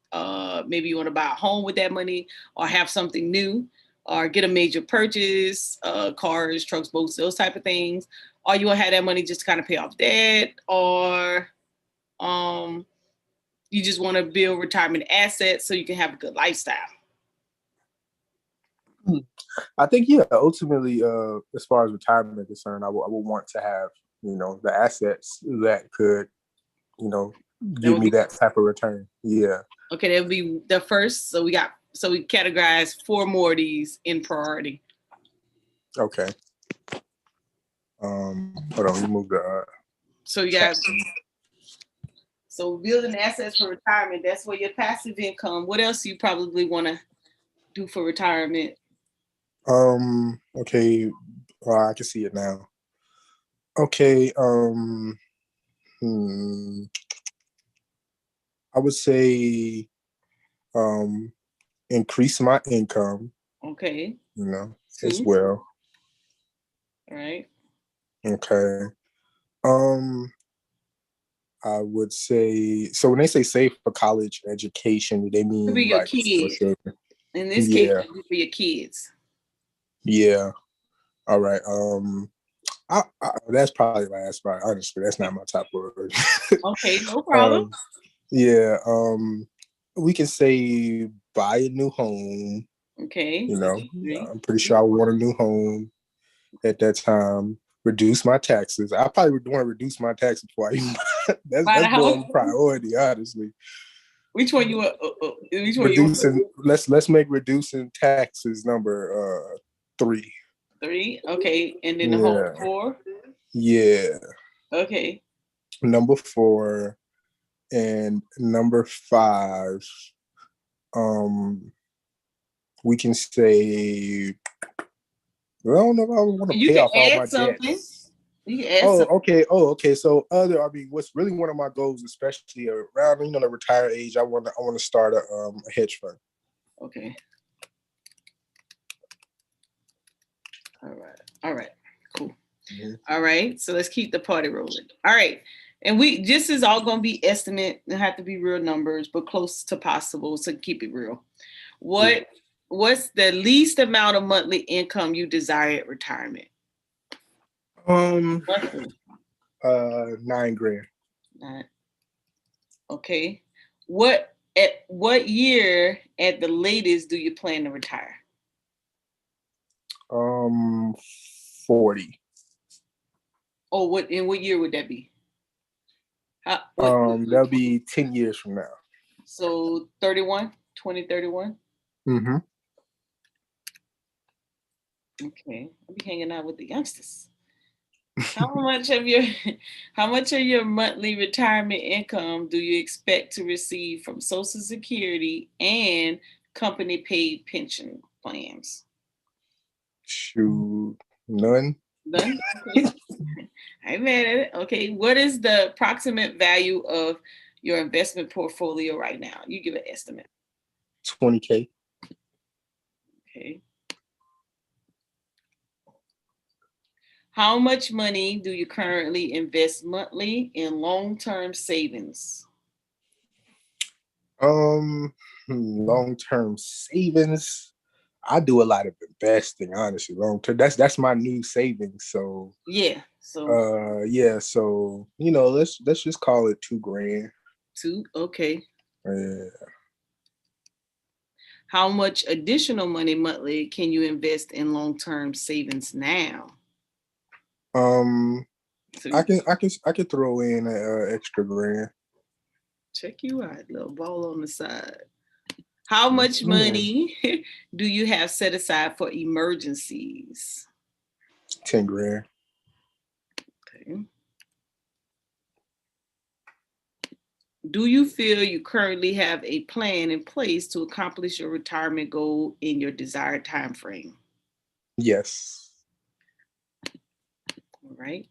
Maybe you want to buy a home with that money, or have something new, or get a major purchase, cars, trucks, boats, those type of things. Or you want to have that money just to kind of pay off debt, or um, you just want to build retirement assets so you can have a good lifestyle. I think, yeah, ultimately, as far as retirement is concerned, I would want to have, the assets that could, give me that type of return. Yeah. Okay, that would be the first. So we categorize four more of these in priority. Okay. Hold on, we move the. So you got. So building assets for retirement, that's where your passive income. What else you probably want to do for retirement? Okay. Well, I can see it now. Okay. I would say, increase my income. Okay. As well. All right. Okay. Um, I would say, so when they say save for college education, they mean Could be your like for kids. sure. In this case, Yeah. it would be your kids. Yeah. All right. That's probably last spot. Honestly, that's not my top word. Okay, no problem. Yeah. We can say buy a new home. Okay. I'm pretty sure I would want a new home at that time. Reduce my taxes. I probably would want to reduce my taxes before I even. That's more of a priority, honestly. Which one you want? Which one reducing? Let's make reducing taxes number 3. 3. Okay, and then the whole 4. Yeah. Okay. Number 4 and number 5. We can say. I don't know if I want to pay off all my debts. You can add something. Okay. So what's really one of my goals, especially around the retire age, I want to start a hedge fund. Okay. All right. Cool. Mm-hmm. All right. So let's keep the party rolling. All right. And this is all going to be estimate. It have to be real numbers, but close to possible. So keep it real. What's the least amount of monthly income you desire at retirement? $9,000. Okay. What At what year at the latest do you plan to retire? 40. What year would that be? What That'll be 10 years from now. So 2031. Mm-hmm. Okay, I'll be hanging out with the youngsters. How much of your monthly retirement income do you expect to receive from Social Security and company paid pension plans? Shoot, none. None? Okay. I mad at it. Okay. What is the approximate value of your investment portfolio right now? You give an estimate. 20K. Okay. How much money do you currently invest monthly in long-term savings? Long-term savings. I do a lot of investing, honestly. Long term. That's my new savings. So yeah. So So let's just call it $2,000. Okay. Yeah. How much additional money monthly can you invest in long-term savings now? I can throw in an extra grand. Check you out, little ball on the side. How much money do you have set aside for emergencies? 10 grand. Okay. Do you feel you currently have a plan in place to accomplish your retirement goal in your desired time frame? Yes. All right.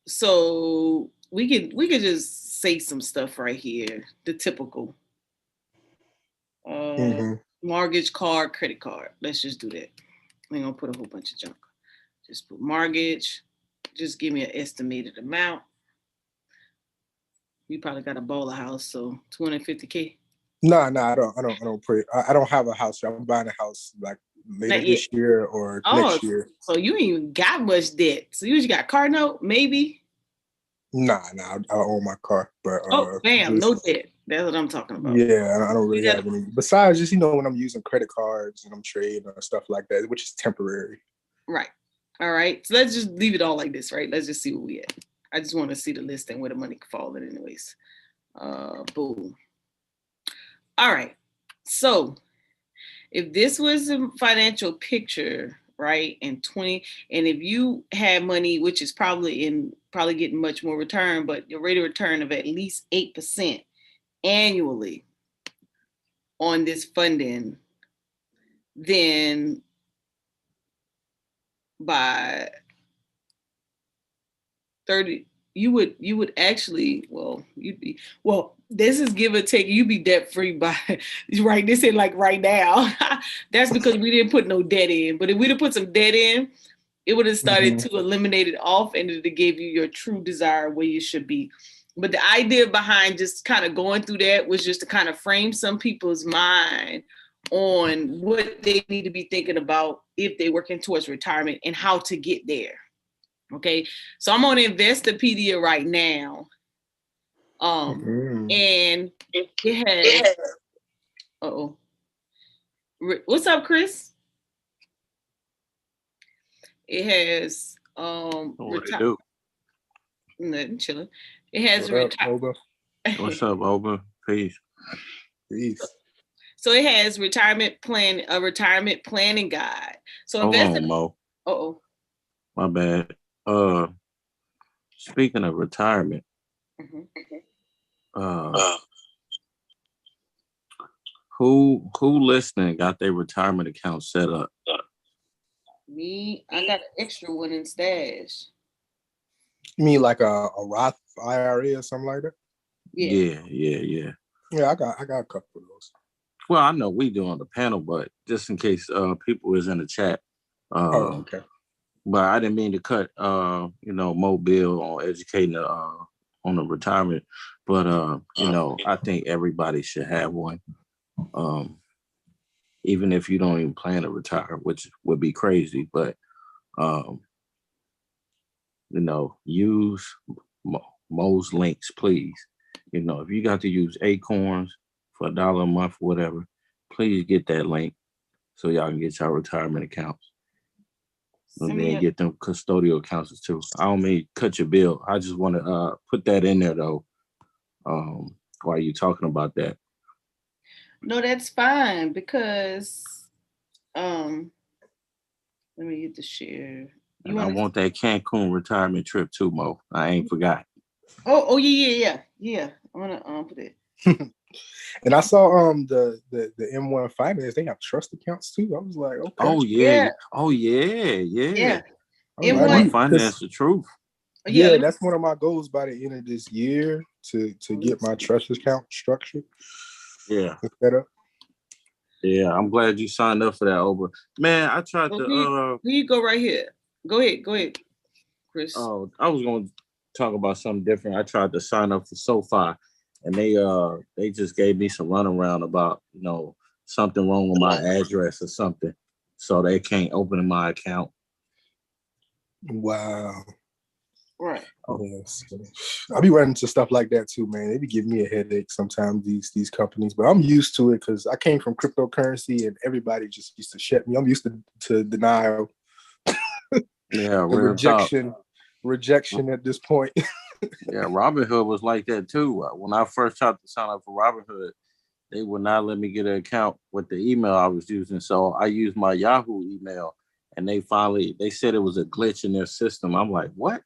So we could just say some stuff right here. The typical. Mortgage, card, credit card. Let's just do that. We ain't gonna put a whole bunch of junk. Just put mortgage. Just give me an estimated amount. You probably got a bowler house, so 250K. No, I don't put. I don't have a house. I'm buying a house like later this year or next year. So you ain't even got much debt. So you just got car note, maybe? Nah, I own my car, but bam, no debt. That's what I'm talking about. Yeah, I don't really have any. Besides, just when I'm using credit cards and I'm trading or stuff like that, which is temporary. Right. All right. So let's just leave it all like this, right? Let's just see where we at. I just want to see the list and where the money can fall in, anyways. Boom. All right. So if this was a financial picture, right, and if you had money, which is probably getting much more return, but your rate of return of at least 8% annually on this funding, then by 30, you would actually, this is give or take, you'd be debt free by right. This ain't like right now. That's because we didn't put no debt in. But if we'd have put some debt in, it would have started to eliminate it off, and it gave you your true desire where you should be. But the idea behind just kind of going through that was just to kind of frame some people's mind on what they need to be thinking about if they're working towards retirement and how to get there. Okay, so I'm on Investopedia right now. And it has, what's up, Chris? It has, what it do? Nothing, chilling. It has What's up, Oba? Peace. So it has a retirement planning guide. So hold on, Mo. My bad. Speaking of retirement, who listening got their retirement account set up? Me, I got an extra one in stash. You mean like a Roth IRA or something like that? Yeah. Yeah, I got a couple of those. Well, I know we do on the panel, but just in case people is in the chat. Okay. But I didn't mean to cut Mobile on educating on the retirement. But I think everybody should have one. Even if you don't even plan to retire, which would be crazy, but use Mo's links, please. You know, if you got to use Acorns for $1 a month, whatever, please get that link so y'all can get y'all retirement accounts. And Send me then a get them custodial accounts too. I don't mean cut your bill. I just want to put that in there though. While you talking about that. no, that's fine because let me get the share. You And I want to want that Cancun retirement trip too, Mo. I ain't forgot. oh yeah. I wanna put it. And I saw the M1 Finance, they have trust accounts too. I was like, okay. Oh yeah. Yeah. Oh yeah. Yeah. All You right, want M1 to finance the truth. yeah, yeah, that's one of my goals by the end of this year to get my trust account structured Yeah. and set up. Yeah. I'm glad you signed up for that, Oba. Man, I tried well, to here you go right here. Go ahead, Chris. I was gonna talk about something different. I tried to sign up for SoFi and they just gave me some runaround about, you know, something wrong with my address or something. So they can't open my account. Wow. Right. Yes. I'll be running into stuff like that too, man. They be giving me a headache sometimes, these companies, but I'm used to it because I came from cryptocurrency and everybody just used to shut me. I'm used to denial, Yeah, the real talk. rejection at this point. Yeah, Robinhood was like that too. When I first tried to sign up for Robinhood, they would not let me get an account with the email I was using. So I used my Yahoo email, and they said it was a glitch in their system. I'm like, what?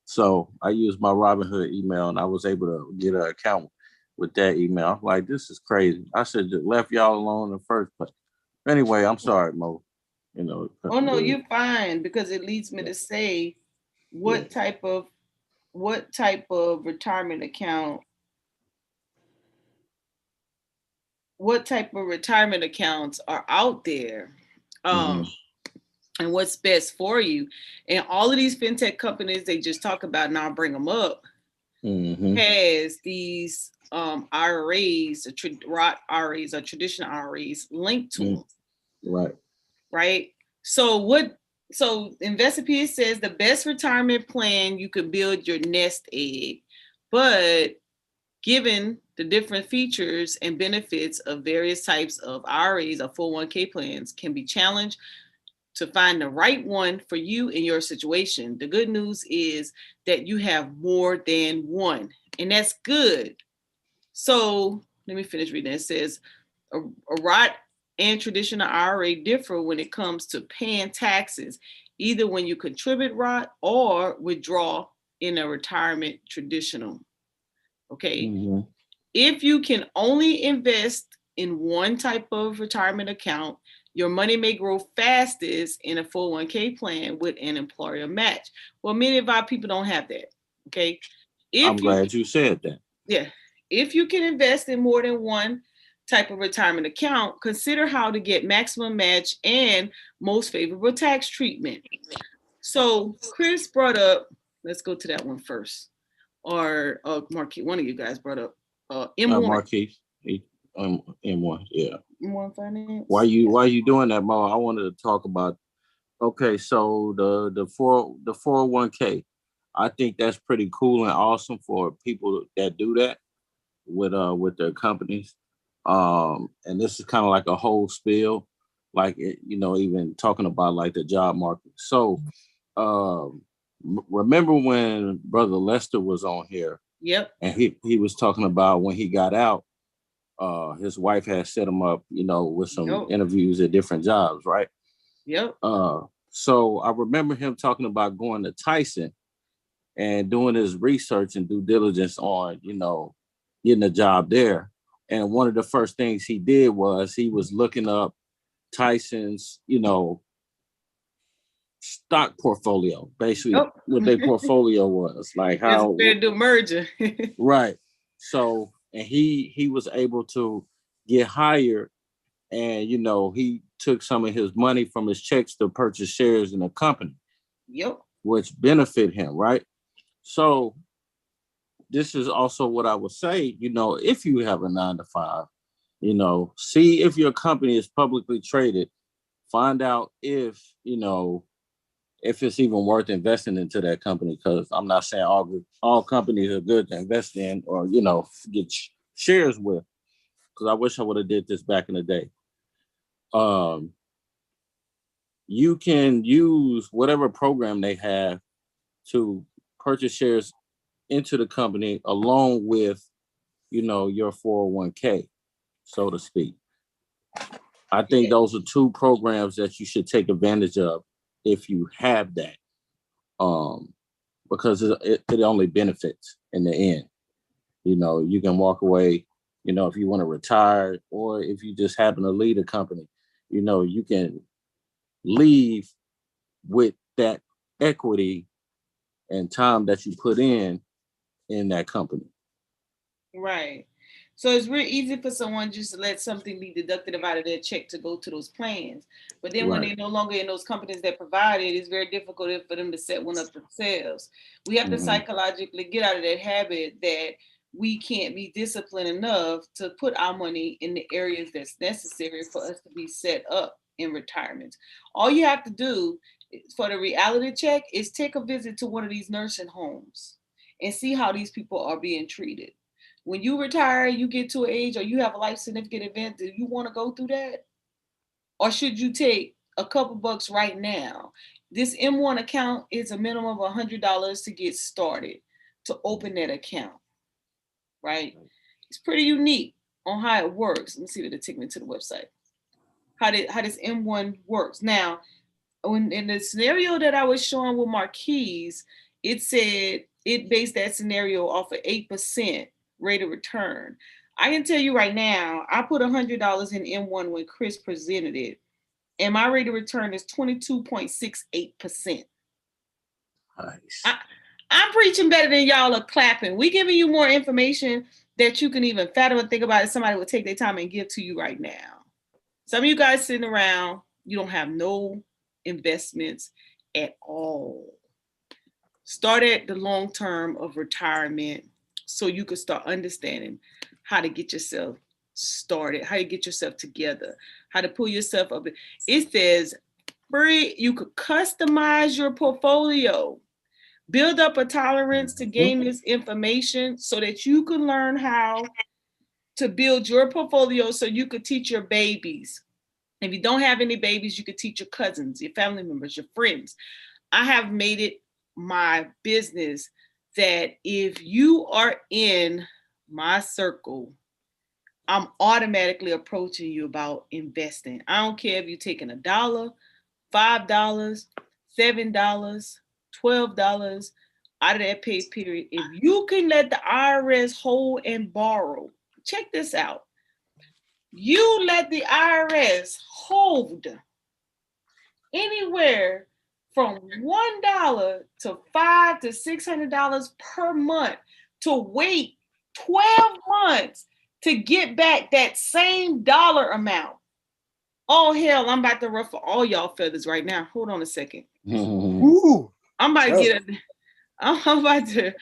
So I used my Robinhood email, and I was able to get an account with that email. I'm like, this is crazy. I should have left y'all alone in the first place. Anyway, I'm sorry, Mo. You know. Oh no, you're fine because it leads me to say what type of retirement account what type of retirement accounts are out there, and what's best for you. And all of these fintech companies they just talk about, and I'll bring them up, has these IRAs, Roth IRAs or traditional IRAs linked to them. Right. Right. So Investopedia says the best retirement plan you could build your nest egg, but given the different features and benefits of various types of IRAs or 401k plans can be challenged to find the right one for you in your situation. The good news is that you have more than one, and that's good. So let me finish reading. It says a Roth and traditional IRA differ when it comes to paying taxes, either when you contribute Roth or withdraw in a retirement traditional. Okay. If you can only invest in one type of retirement account, your money may grow fastest in a 401k plan with an employer match. Well, many of our people don't have that. Okay. I'm glad you said that. Yeah. If you can invest in more than one type of retirement account, consider how to get maximum match and most favorable tax treatment. So Chris brought up, let's go to that one first. Or Marquis, one of you guys brought up M1. Marquis, M1, yeah. M1 Finance. Why you doing that, Mo? I wanted to talk about. Okay, so the 401k, I think that's pretty cool and awesome for people that do that with their companies. And this is kind of like a whole spiel, like even talking about like the job market. So, remember when Brother Lester was on here? Yep. And he was talking about when he got out, his wife had set him up, with some interviews at different jobs, right? Yep. So I remember him talking about going to Tyson and doing his research and due diligence on, getting a job there. And one of the first things he did was he was looking up Tyson's, stock portfolio, basically what their portfolio was, like how they do merger. Right. So, and he was able to get hired, and he took some of his money from his checks to purchase shares in the company. Yep. Which benefit him, right? So this is also what I would say, if you have a 9-to-5, see if your company is publicly traded, find out if, if it's even worth investing into that company, because I'm not saying all companies are good to invest in or get shares with. Because I wish I would have did this back in the day. You can use whatever program they have to purchase shares into the company along with your 401k, so to speak. I think those are two programs that you should take advantage of if you have that, because it only benefits in the end. You can walk away, if you want to retire or if you just happen to lead a company, you can leave with that equity and time that you put in that company. Right. So it's real easy for someone just to let something be deducted out of their check to go to those plans. But then when they're no longer in those companies that provide it, it's very difficult for them to set one up themselves. We have to psychologically get out of that habit that we can't be disciplined enough to put our money in the areas that's necessary for us to be set up in retirement. All you have to do for the reality check is take a visit to one of these nursing homes and see how these people are being treated. When you retire, you get to an age or you have a life significant event, do you want to go through that? Or should you take a couple bucks right now? This M1 account is a minimum of $100 to get started, to open that account, right? It's pretty unique on how it works. Let me see if it'll take me to the website. How this M1 works. Now, in the scenario that I was showing with Marquise, it said it based that scenario off of 8% rate of return. I can tell you right now, I put $100 in M1 when Chris presented it, and my rate of return is 22.68%. Nice. I'm preaching better than y'all are clapping. We giving you more information that you can even fathom and think about it. Somebody would take their time and give to you right now. Some of you guys sitting around, you don't have no investments at all. Start at the long term of retirement so you can start understanding how to get yourself started, how to get yourself together, how to pull yourself up. It says free, you could customize your portfolio, build up a tolerance to gain this information so that you can learn how to build your portfolio so you could teach your babies. If you don't have any babies, you could teach your cousins, your family members, your friends. I have made it my business that if you are in my circle, I'm automatically approaching you about investing. I don't care if you're taking $1, $5, $7, $12 out of that pay period. If you can let the IRS hold and borrow, check this out. You let the IRS hold anywhere from $1 to $500 to $600 per month to wait 12 months to get back that same dollar amount. Oh hell, I'm about to ruffle all y'all feathers right now. Hold on a second. Ooh, I'm about to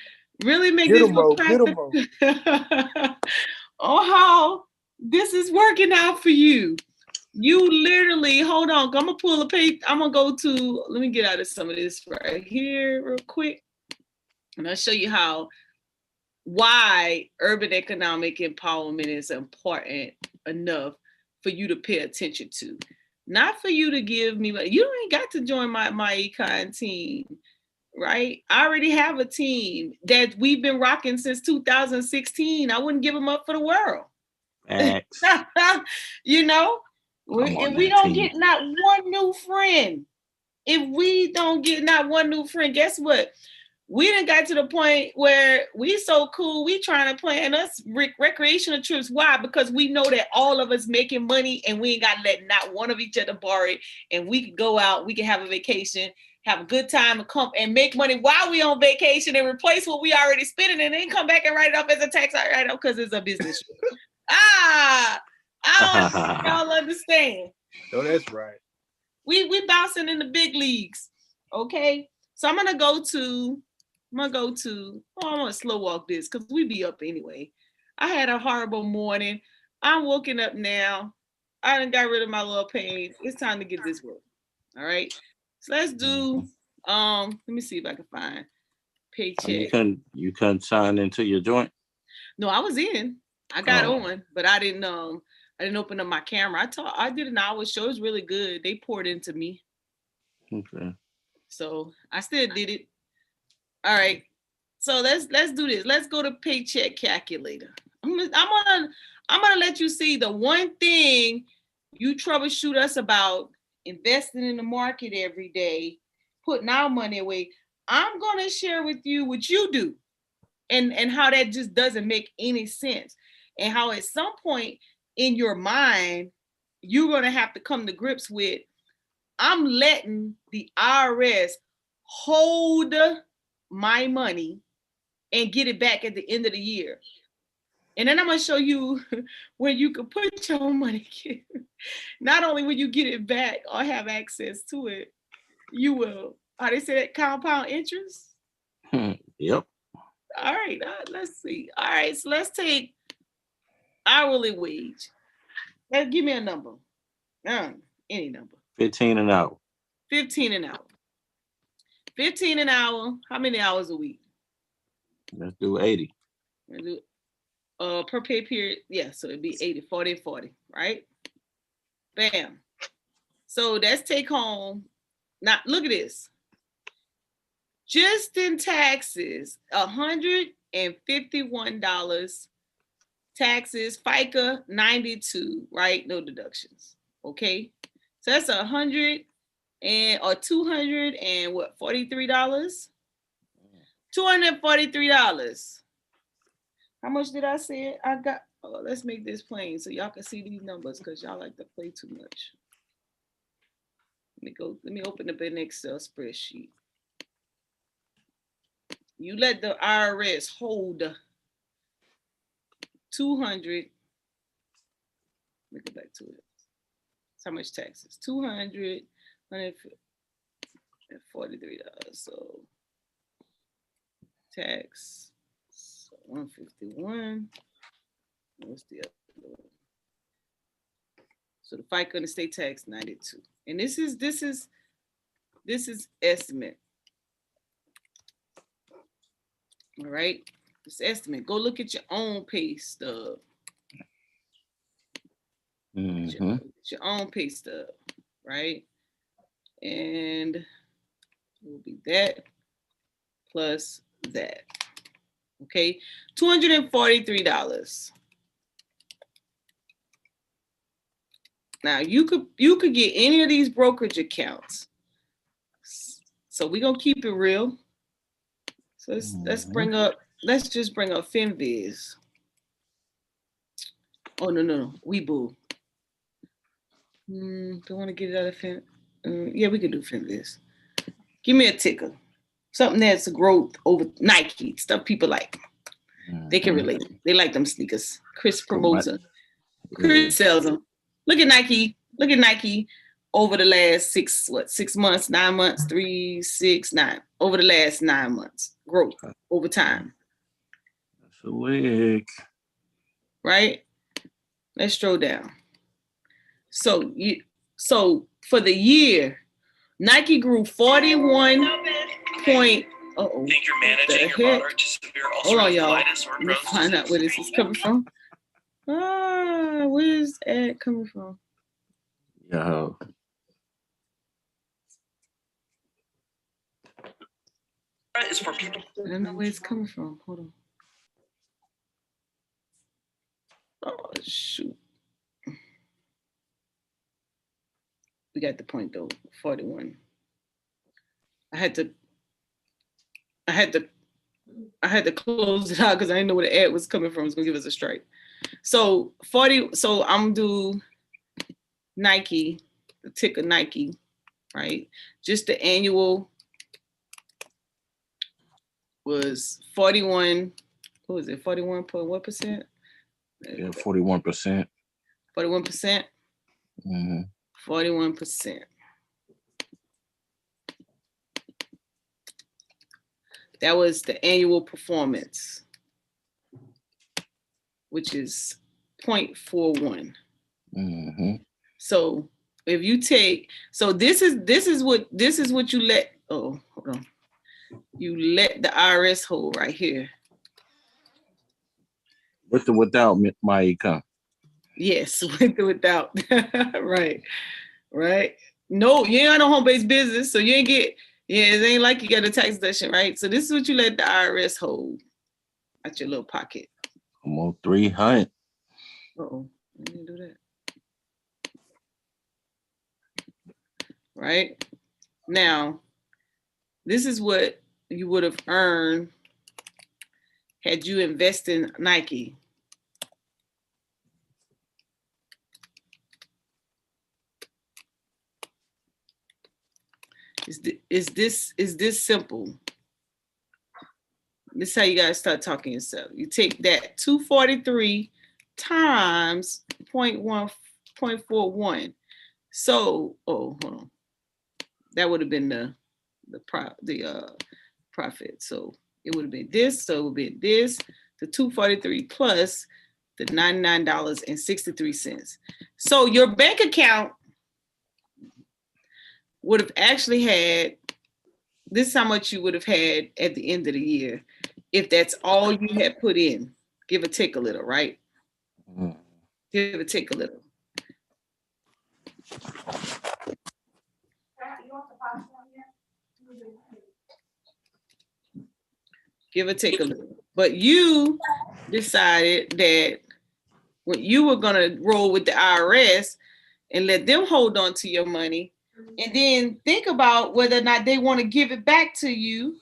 really make this look practical on how this is working out for you. You literally, hold on, I'm gonna pull a page. I'm gonna go to, let me get out of some of this right here real quick. And I'll show you why urban economic empowerment is important enough for you to pay attention to. Not for you to give me, you ain't got to join my econ team, right? I already have a team that we've been rocking since 2016. I wouldn't give them up for the world. You know? If we don't get not one new friend, guess what? We done got to the point where we so cool, we trying to plan us recreational trips. Why? Because we know that all of us making money and we ain't got to let not one of each other borrow it. And we can go out, we can have a vacation, have a good time and come and make money while we on vacation and replace what we already spending and then come back and write it off as a tax write-off because it's a business trip. I don't y'all understand. No, that's right. We bouncing in the big leagues. Okay. So I'm gonna go to I'm gonna slow walk this because we be up anyway. I had a horrible morning. I'm woken up now. I done got rid of my little pain. It's time to get this work. All right. So let's do Let me see if I can find paycheck. You couldn't sign into your joint? No, I was in. I got on, but I didn't open up my camera. I did an hour show. It was really good. They poured into me. Okay. So I still did it. All right. So let's do this. Let's go to paycheck calculator. I'm gonna let you see the one thing you troubleshoot us about investing in the market every day, putting our money away. I'm gonna share with you what you do and how that just doesn't make any sense. And how at some point in your mind, you're gonna have to come to grips with, I'm letting the IRS hold my money and get it back at the end of the year. And then I'm gonna show you where you can put your money. Not only will you get it back or have access to it, you will, how they say that, compound interest? Yep. All right, let's see. All right, so let's take hourly wage. Give me a number. Any number. 15 an hour. 15 an hour. 15 an hour. How many hours a week? Let's do 80. Per pay period. Yeah, so it'd be 80, 40, 40, right? Bam. So that's take home. Now look at this. Just in taxes, $151. Taxes, FICA 92, right? No deductions. Okay. So that's $200 and what, $43? $243. How much did I say I got? Oh, let's make this plain so y'all can see these numbers because y'all like to play too much. Let me open up an Excel spreadsheet. You let the IRS hold 200. Let me get back to it. How much taxes? $243. So tax 151. What's the other one? So the FICA and the state tax 92. And this is estimate. All right, this estimate. Go look at your own pay stub. Mm-hmm. Your own pay stub, right? And it will be that plus that. Okay, $243. Now you could get any of these brokerage accounts. So we're gonna keep it real. So let's just bring up FinViz. Oh no, Webull. Don't want to get it out of Fin. Yeah, we could do FinViz. Give me a ticker. Something that's a growth over Nike, stuff people like. They can relate. They like them sneakers. Chris promotes them. Chris sells them. Look at Nike. Look at Nike over the last 6 months, 9 months, 3, 6, 9. Over the last 9 months. Growth over time. That's a lick. Right? Let's scroll down. So for the year, Nike grew 41 point. Think you're managing your moderate to severe ulcerative colitis or Let me find out where this is coming from. Where's the ad coming from? Yeah. Is for people. I don't know where it's coming from. Hold on. Oh shoot. We got the point though. 41. I had to close it out because I didn't know where the ad was coming from. It's gonna give us a strike. So 40. So I'm do Nike, the ticker Nike, right? Just the annual was 41. What was it? 41.1%? Yeah, 41%. 41%. 41%. That was the annual performance, which is 0.41. So if you take, so this is what you let Oh, hold on. You let the IRS hold right here. With or without my income. Yes, with or without. Right. No, you ain't got no home-based business, so you ain't get, it ain't like you got a tax deduction, right? So this is what you let the IRS hold at your little pocket. I'm on 300. Uh-oh, I didn't do that. Right? Now, this is what you would have earned had you invested in Nike. Is this simple? This is how you gotta start talking yourself. You take that 243 times 0.41. So, oh, hold on. That would have been the profit. So it would have been this. So it would be this, the 243 plus the $99.63. So your bank account would have actually had, this is how much you would have had at the end of the year if that's all you had put in, give or take a little, right? Mm. Give or take a little. Give or take a little. But you decided that when you were gonna roll with the IRS and let them hold on to your money, and then think about whether or not they want to give it back to you.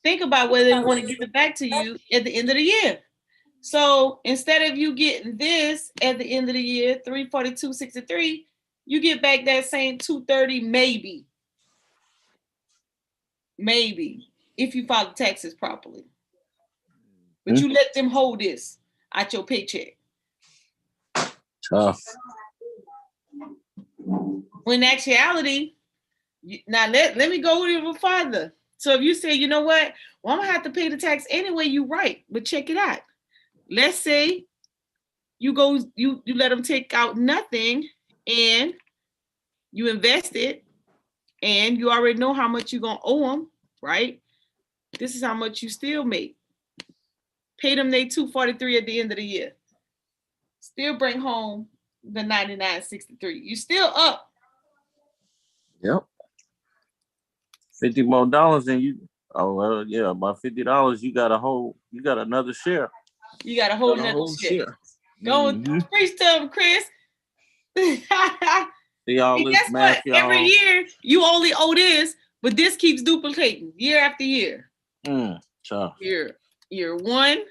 Think about whether they want to give it back to you at the end of the year. So instead of you getting this at the end of the year, 342.63, you get back that same 230, maybe. Maybe, if you file the taxes properly. But you let them hold this at your paycheck. Tough. When in actuality, now let me go even farther. So if you say, you know what, well, I'm gonna have to pay the tax anyway, you're right. But check it out. Let's say you let them take out nothing and you invest it and you already know how much you're gonna owe them, right? This is how much you still make. Pay them they 243 at the end of the year. Still bring home the 99.63. You still up. Yep. $50 more and you, oh well, yeah, about $50. You got another share. You got a whole nother share. Go preach to them, Chris. See all and this guess math, what? Every year you only owe this, but this keeps duplicating year after year. Tough. Year one,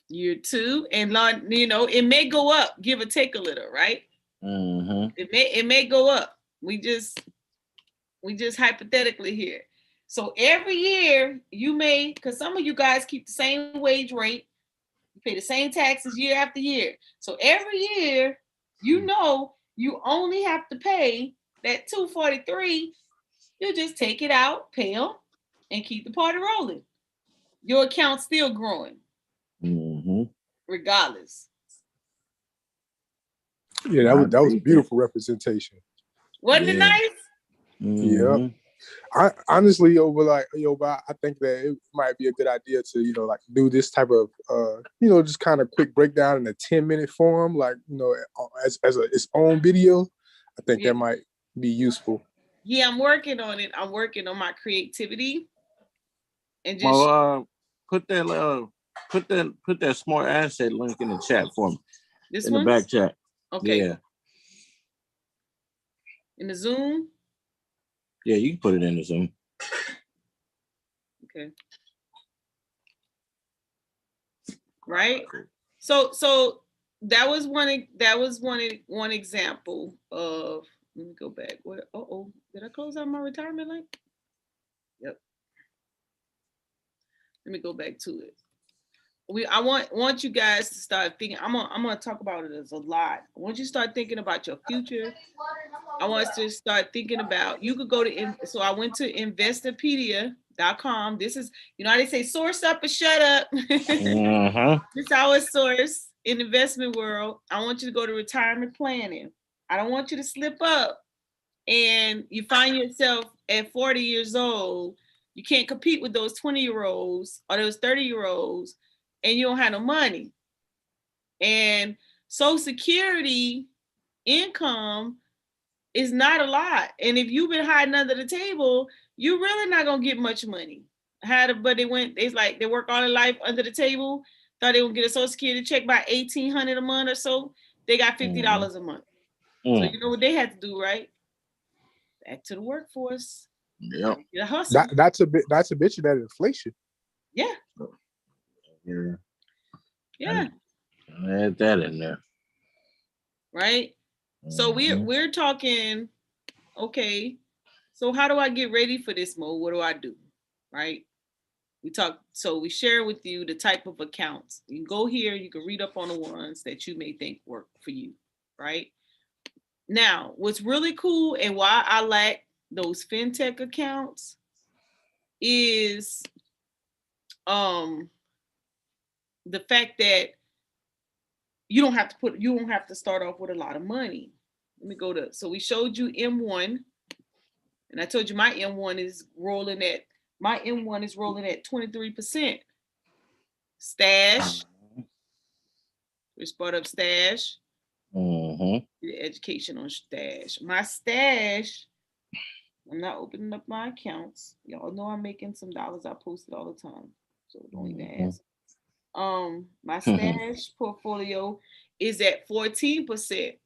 year two, and it may go up, give or take a little, right? Mm-hmm. It may go up. We just hypothetically here. So every year you may, because some of you guys keep the same wage rate, you pay the same taxes year after year. So every year, you only have to pay that 243. You just take it out, pay them, and keep the party rolling. Your account's still growing, regardless. Yeah, that was beautiful representation. Wasn't it nice? Yeah. I honestly, but I think that it might be a good idea to, do this type of, just kind of quick breakdown in a 10-minute form, as its own video. I think that might be useful. Yeah, I'm working on it. I'm working on my creativity, and just put that smart asset link in the chat for me. This in one? The back chat. Okay. Yeah. In the Zoom? Yeah, you can put it in the Zoom. Okay. Right? So that was one example of, let me go back. Did I close out my retirement link? Yep. Let me go back to it. I want you guys to start thinking. I'm gonna talk about it as a lot. I want you to start thinking about your future. I want us to start thinking about, you could go to, so I went to Investopedia.com. This is, they say source up or shut up. This is our source in the investment world. I want you to go to retirement planning. I don't want you to slip up and you find yourself at 40 years old, you can't compete with those 20-year-olds or those 30-year-olds, and you don't have no money. And Social Security income is not a lot. And if you've been hiding under the table, you're really not gonna get much money. But they work all their life under the table, thought they would get a Social Security check by $1,800 a month or so. They got $50 a month. So you know what they had to do, right? Back to the workforce. Yep. The hustle. That's a bitch of that inflation. Yeah. Yeah. Yeah. Add that in there. Right. So we're talking, okay, so how do I get ready for this, Mo? What do I do? Right. We share with you the type of accounts. You can go here, you can read up on the ones that you may think work for you. Right. Now, what's really cool and why I like those fintech accounts is the fact that you don't have to start off with a lot of money. Let me go to, so we showed you M1, and I told you my M1 is rolling at 23%. Stash. We start up Stash. The education on Stash. My Stash, I'm not opening up my accounts. Y'all know I'm making some dollars. I post it all the time. So don't even ask. My Stash portfolio is at 14%.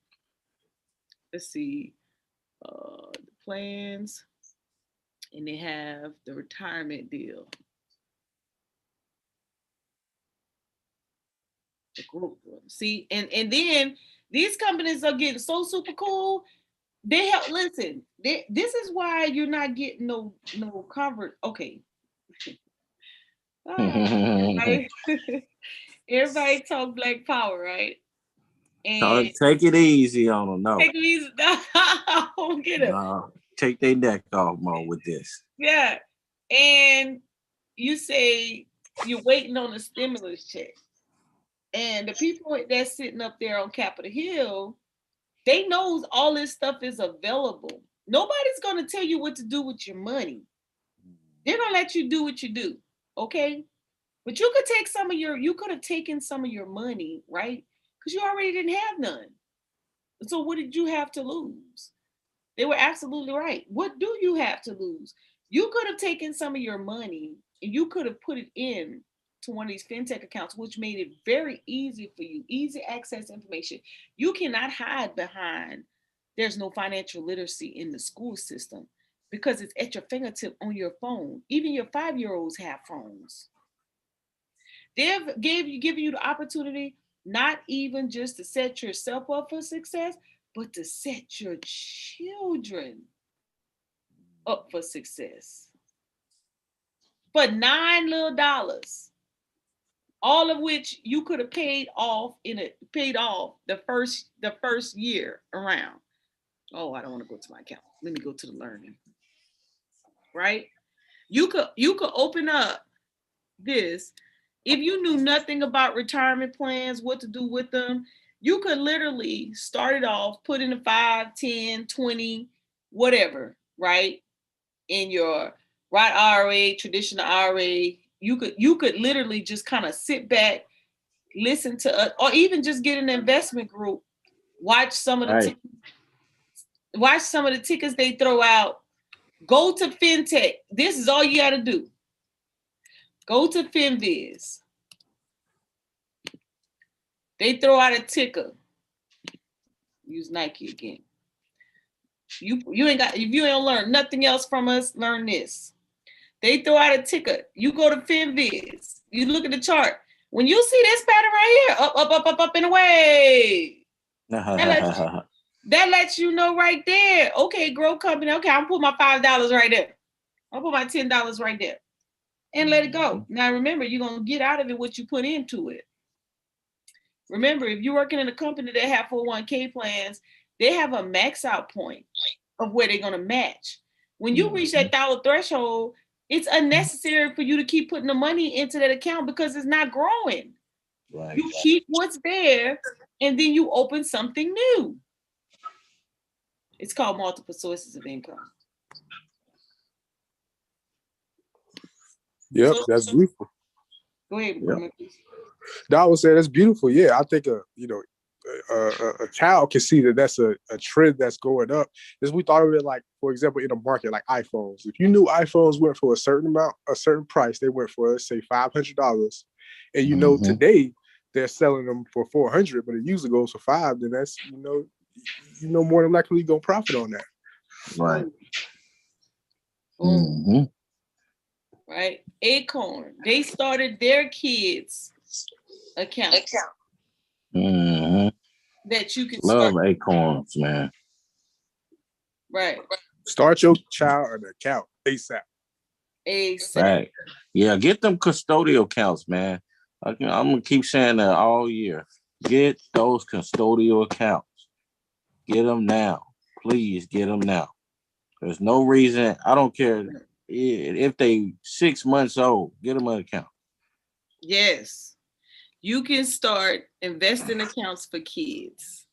Let's see. The plans. And they have the retirement deal. The group. See, and then these companies are getting so super cool. They help. Listen, this is why you're not getting no coverage. Okay. Everybody talk Black Power, right? And take it easy on them. No. Take it easy. I don't get it. Take their neck off more with this. Yeah. And you say you're waiting on a stimulus check. And the people that's sitting up there on Capitol Hill, they knows all this stuff is available. Nobody's going to tell you what to do with your money. They're going to let you do what you do. Okay. But you could have taken some of your money, right? Because you already didn't have none. So what did you have to lose? They were absolutely right. What do you have to lose? You could have taken some of your money and you could have put it in to one of these fintech accounts, which made it very easy for you, easy access information. You cannot hide behind there's no financial literacy in the school system because it's at your fingertip on your phone. Even your 5-year-olds have phones. They've given you the opportunity not even just to set yourself up for success, but to set your children up for success. For $9 little, all of which you could have paid off the first year around. Oh, I don't want to go to my account. Let me go to the learning. Right? You could open up this. If you knew nothing about retirement plans, what to do with them, you could literally start it off, put in a 5, 10, 20, whatever, right? In your Roth IRA, traditional IRA, you could literally just kind of sit back, listen to, or even just get an investment group, watch some of the tickets they throw out. Go to FinTech. This is all you got to do. Go to FinViz. They throw out a ticker. Use Nike again. You ain't got, if you ain't learned nothing else from us, learn this. They throw out a ticker. You go to FinViz. You look at the chart. When you see this pattern right here, up and away. That lets you know right there. Okay, grow company. Okay, I'm put my $5 right there. I'll put my $10 right there. And let it go. Now remember, you're gonna get out of it what you put into it. Remember, if you're working in a company that have 401k plans, they have a max out point of where they're gonna match. When you reach that $1 threshold, it's unnecessary for you to keep putting the money into that account because it's not growing. Right. You keep what's there, and then you open something new. It's called multiple sources of income. Yep, that's beautiful. Go ahead, Yep. I would say that's beautiful. Yeah, I think a child can see that that's a trend that's going up. As we thought of it, like, for example, in a market like iPhones. If you knew iPhones went for a certain amount, a certain price, they went for, let's say, $500, and you know today they're selling them for $400, but it usually goes for $5. Then that's more than likely you're gonna profit on that. Right. Right. Acorn. They started their kids' accounts that you can love start. Acorns, man. Right. Start your child an account ASAP. ASAP. Yeah, get them custodial accounts, man. I'm gonna keep saying that all year. Get those custodial accounts. Get them now. Please get them now. There's no reason. I don't care if they 6 months old. Get them an account. Yes. You can start investing accounts for kids.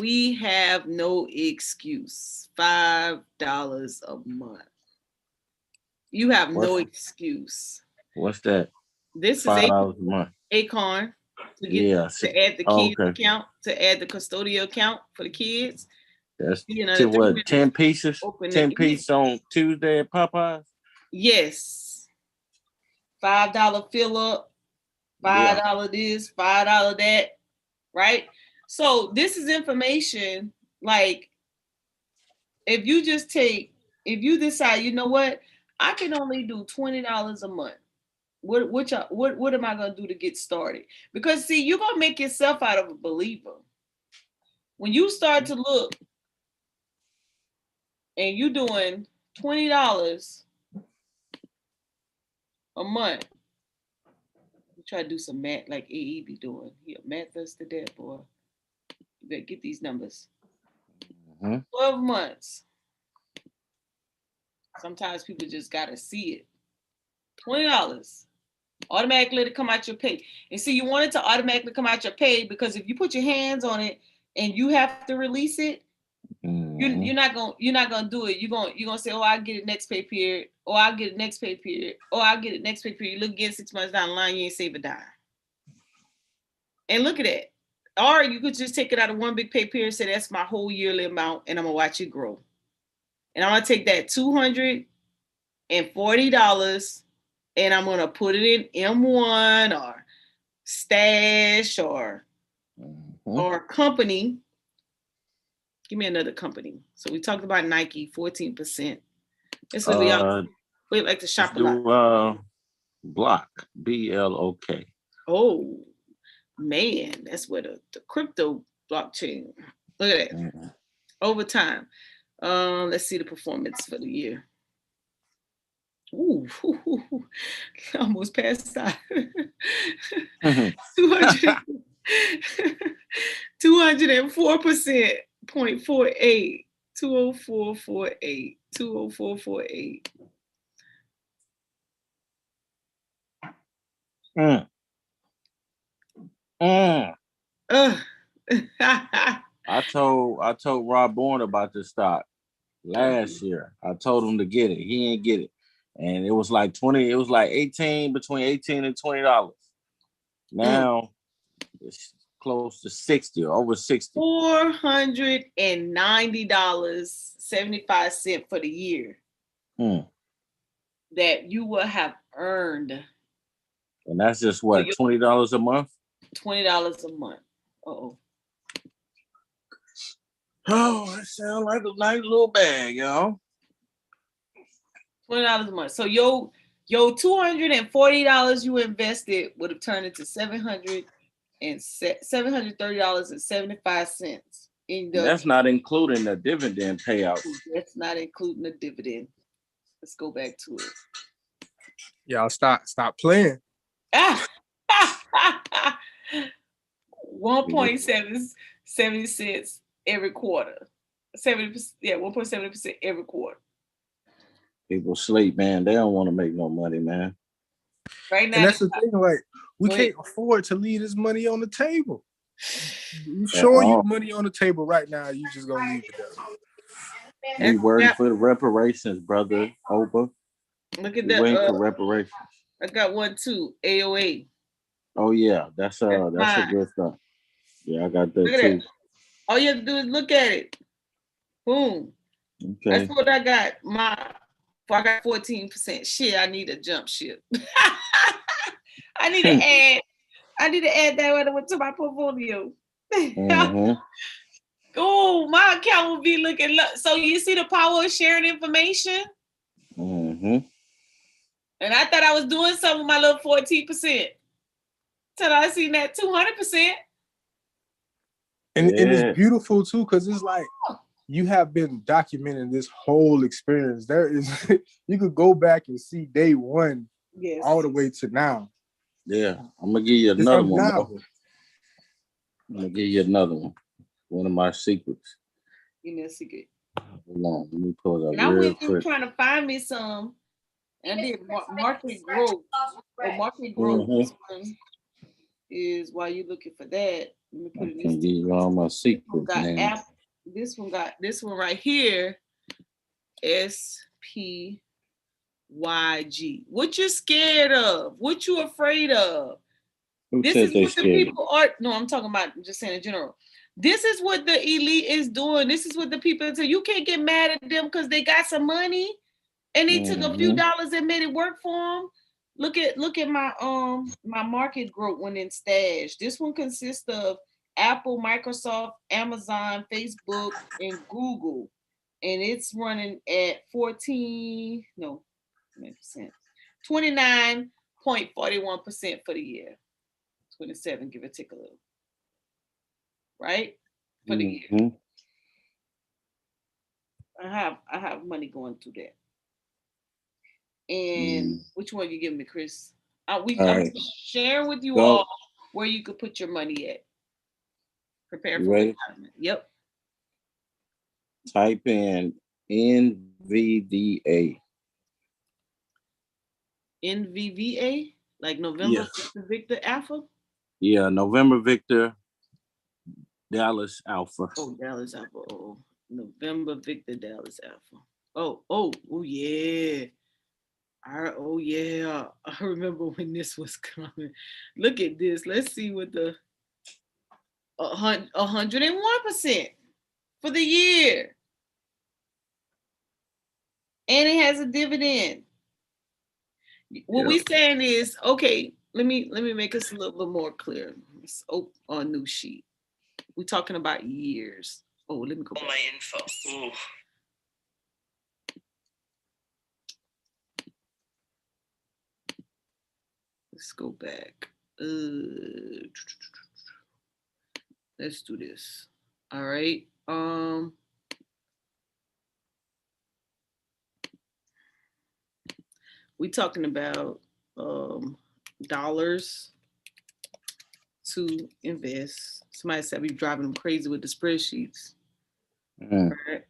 We have no excuse. $5 a month. You have no excuse. What's that? This is $5 a month. Acorn to add the kids account, to add the custodial account for the kids. That's to what? 10 pieces? 10 pieces on Tuesday at Popeyes? Yes. $5 fill up, $5 this, $5 that, right? So this is information, like, if you decide, you know what, I can only do $20 a month. What am I gonna do to get started? Because see, you're gonna make yourself out of a believer. When you start to look and you doing $20 a month, you try to do some math like AE be doing. He'll math us to death, boy. You better get these numbers. 12 months. Sometimes people just gotta see it. $20. Automatically to come out your pay. And see, you want it to automatically come out your pay because if you put your hands on it and you have to release it, you're not gonna do it. You're gonna say, oh, I'll get it next pay period, or I'll get it next pay period, or I'll get it next pay period. Look again 6 months down the line, you ain't save a dime. And look at that. Or you could just take it out of one big pay period and say that's my whole yearly amount, and I'm gonna watch it grow. And I'm gonna take that $240 and I'm gonna put it in M1 or Stash or company. Give me another company. So we talked about Nike, 14%. It's what we like to shop a lot. Block, BLOK. Oh man, that's where the crypto blockchain. Look at that. Over time. Let's see the performance for the year. Ooh, almost passed out. 204%, 0.48, 204.48, 204.48. I told Rob Bourne about this stock last year. I told him to get it. He ain't get it. And it was like 20, it was like 18, between $18 and $20. Now it's close to 60 or over 60. $490.75 for the year that you will have earned. And that's just what, $20 a month? $20 a month. Uh-oh. Oh, that sounds like a nice little bag, y'all. $20 a month. So your $240 you invested would have turned into $730.75. That's not including the dividend payout. That's not including the dividend. Let's go back to it. Y'all stop playing. 1.70 cents every quarter. 70%, 1.70% every quarter. People sleep, man. They don't want to make no money, man. Right now, and that's the thing. Like, we can't afford to leave this money on the table. showing you money on the table right now. You just gonna leave it there. We working for the reparations, brother. Oba. Look at We waiting for reparations. I got one too. AOA. Oh yeah, that's a good stuff. Yeah, I got that too. That. All you have to do is look at it. Boom. Okay. That's what I got. I got 14%. Shit, I need a jump ship. I need to add that to my portfolio. Mm-hmm. Oh, my account will be looking. So you see the power of sharing information? Mm-hmm. And I thought I was doing something with my little 14%. Till I seen that 200%. And it's beautiful too, because it's like you have been documenting this whole experience. There is you could go back and see day one all the way to now. Yeah, I'm gonna give you another one. I'm gonna give you another one. One of my secrets. Give me a secret. Hold on, let me pull it up. And I went through trying to find me some. And I did market growth. Market growth. Mm-hmm. This one is while you're looking for that. Let me put it in this. Give you all my secrets. This one right here. SPYG. What you scared of? What you afraid of? This is what the people are. No, I'm talking about just saying in general. This is what the elite is doing. This is what the people say. You can't get mad at them because they got some money and they took a few dollars and made it work for them. Look at my my market growth one in stash. This one consists of Apple, Microsoft, Amazon, Facebook, and Google. And it's running at 29.41% for the year. 27, give or take a little. Right? For the year. I have money going through that. And which one you giving me, Chris? I'm sharing with you all where you could put your money at. Prepare for retirement. Yep. Type in NVDA. NVVA? Like November Victor Alpha? Yeah, November Victor Dallas Alpha. Oh, Dallas Alpha. Oh, November Victor Dallas Alpha. Oh yeah. I remember when this was coming. Look at this. Let's see what the 101% for the year. And it has a dividend. What we saying is, okay, let me make this a little bit more clear. Let's open a new sheet. We're talking about years. Oh, let me go back. My info. Ooh. Let's go back. Let's do this. All right. We talking about dollars to invest. Somebody said we driving them crazy with the spreadsheets. Right.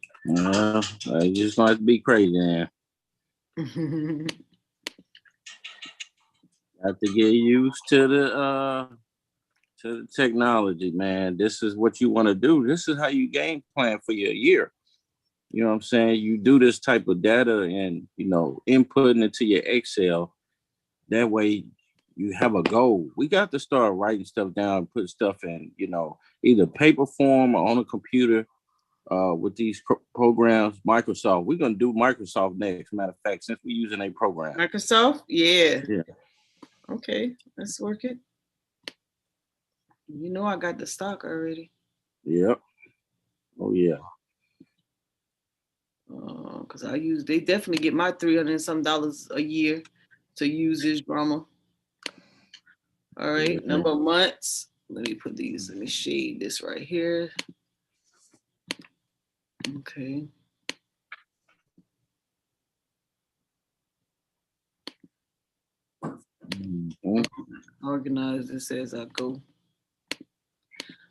I just like to be crazy, man. Have to get used to the technology, man. This is what you want to do. This is how you game plan for your year. You know what I'm saying? You do this type of data and, inputting it to your Excel. That way you have a goal. We got to start writing stuff down, put stuff in, either paper form or on a computer with these programs. Microsoft, we're going to do Microsoft next. Matter of fact, since we're using a program. Microsoft? Yeah. Okay, let's work it. I got the stock already. Yep. Oh, yeah. Because they definitely get my $300 and some a year to use this drama. All right, number of months. Let me shade this right here. Okay. Organize this as I go.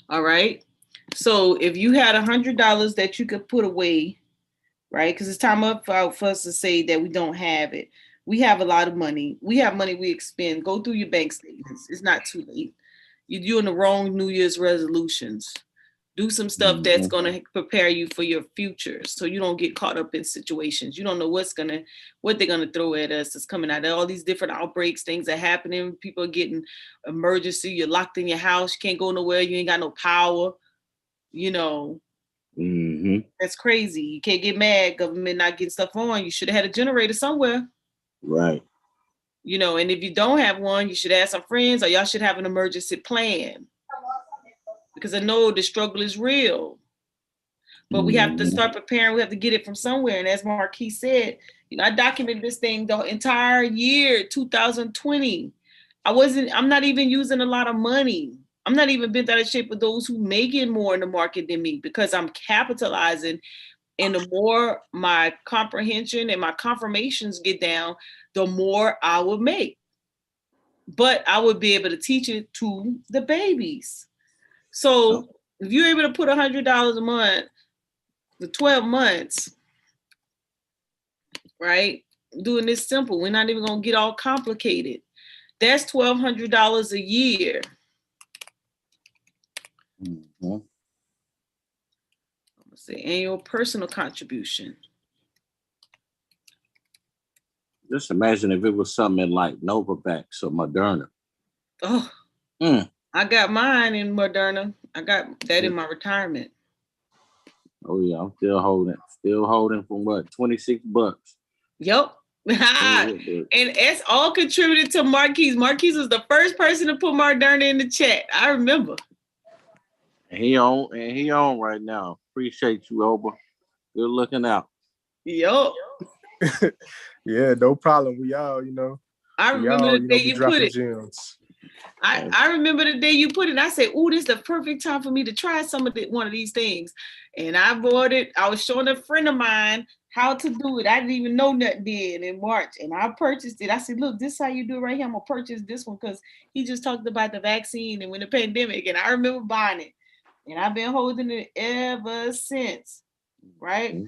All right. So if you had $100 that you could put away, right? Because it's time up for us to say that we don't have it. We have a lot of money. We have money we expend. Go through your bank statements. It's not too late. You're doing the wrong New Year's resolutions. Do some stuff that's going to prepare you for your future, so you don't get caught up in situations. You don't know what they're going to throw at us. It's coming out of all these different outbreaks. Things are happening. People are getting emergency. You're locked in your house. You can't go nowhere. You ain't got no power. You know, that's crazy. You can't get mad. Government not getting stuff on. You should have had a generator somewhere. Right. You know, and if you don't have one, you should ask some friends, or y'all should have an emergency plan. Because I know the struggle is real. But we have to start preparing. We have to get it from somewhere. And as Marquis said, you know, I documented this thing the entire year, 2020. I'm not even using a lot of money. I'm not even bent out of shape with those who making more in the market than me, because I'm capitalizing. And the more my comprehension and my confirmations get down, the more I will make. But I would be able to teach it to the babies. So if you're able to put $100 a month for 12 months, right? Doing this simple. We're not even going to get all complicated. That's $1,200 a year. I'm going to say annual personal contribution. Just imagine if it was something like Novavax or Moderna. Oh, I got mine in Moderna. I got that in my retirement. Oh yeah, I'm still holding from what, $26. Yep. And it's all contributed to Marquise. Marquise was the first person to put Moderna in the chat. I remember. And he on right now. Appreciate you, Oba. Good looking out. Yep. Yeah, no problem. We all, you know. I remember the day you put it. Gems. I remember the day you put it. I said, "Ooh, this is the perfect time for me to try one of these things." And I bought it. I was showing a friend of mine how to do it. I didn't even know nothing then in March, and I purchased it. I said, "Look, this is how you do it right here. I'm gonna purchase this one," because he just talked about the vaccine and when the pandemic, and I remember buying it, and I've been holding it ever since. Right?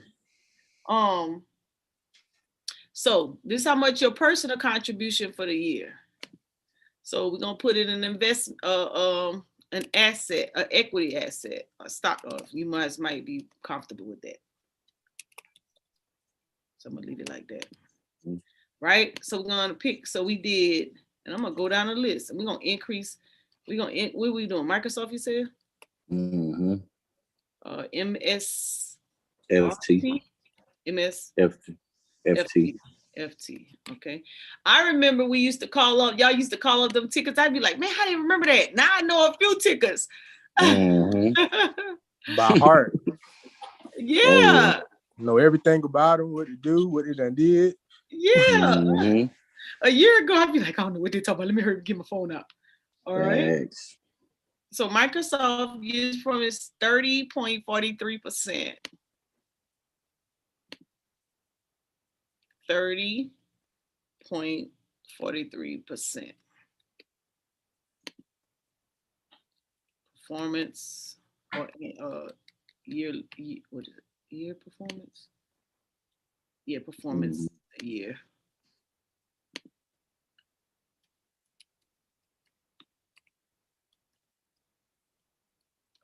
So this is how much your personal contribution for the year. So we're gonna put it in an asset, an equity asset, a stock. You might be comfortable with that. So I'm gonna leave it like that. Right? So we're gonna pick. So we did, and I'm gonna go down the list, and we're gonna increase. What are we doing? Microsoft, you said? MS. FT. MS. FT. FT. Okay. I remember we used to call up, y'all used to call up them tickets. I'd be like, man, how do you remember that? Now I know a few tickets. By heart. Yeah. Know everything about them, what to do, what they done did. Yeah. A year ago, I'd be like, I don't know what they're talking about. Let me hurry get my phone out. All right. Thanks. So Microsoft use from is 30.43%. 30.43%. Performance or year, what is it? Year performance? Yeah, performance year.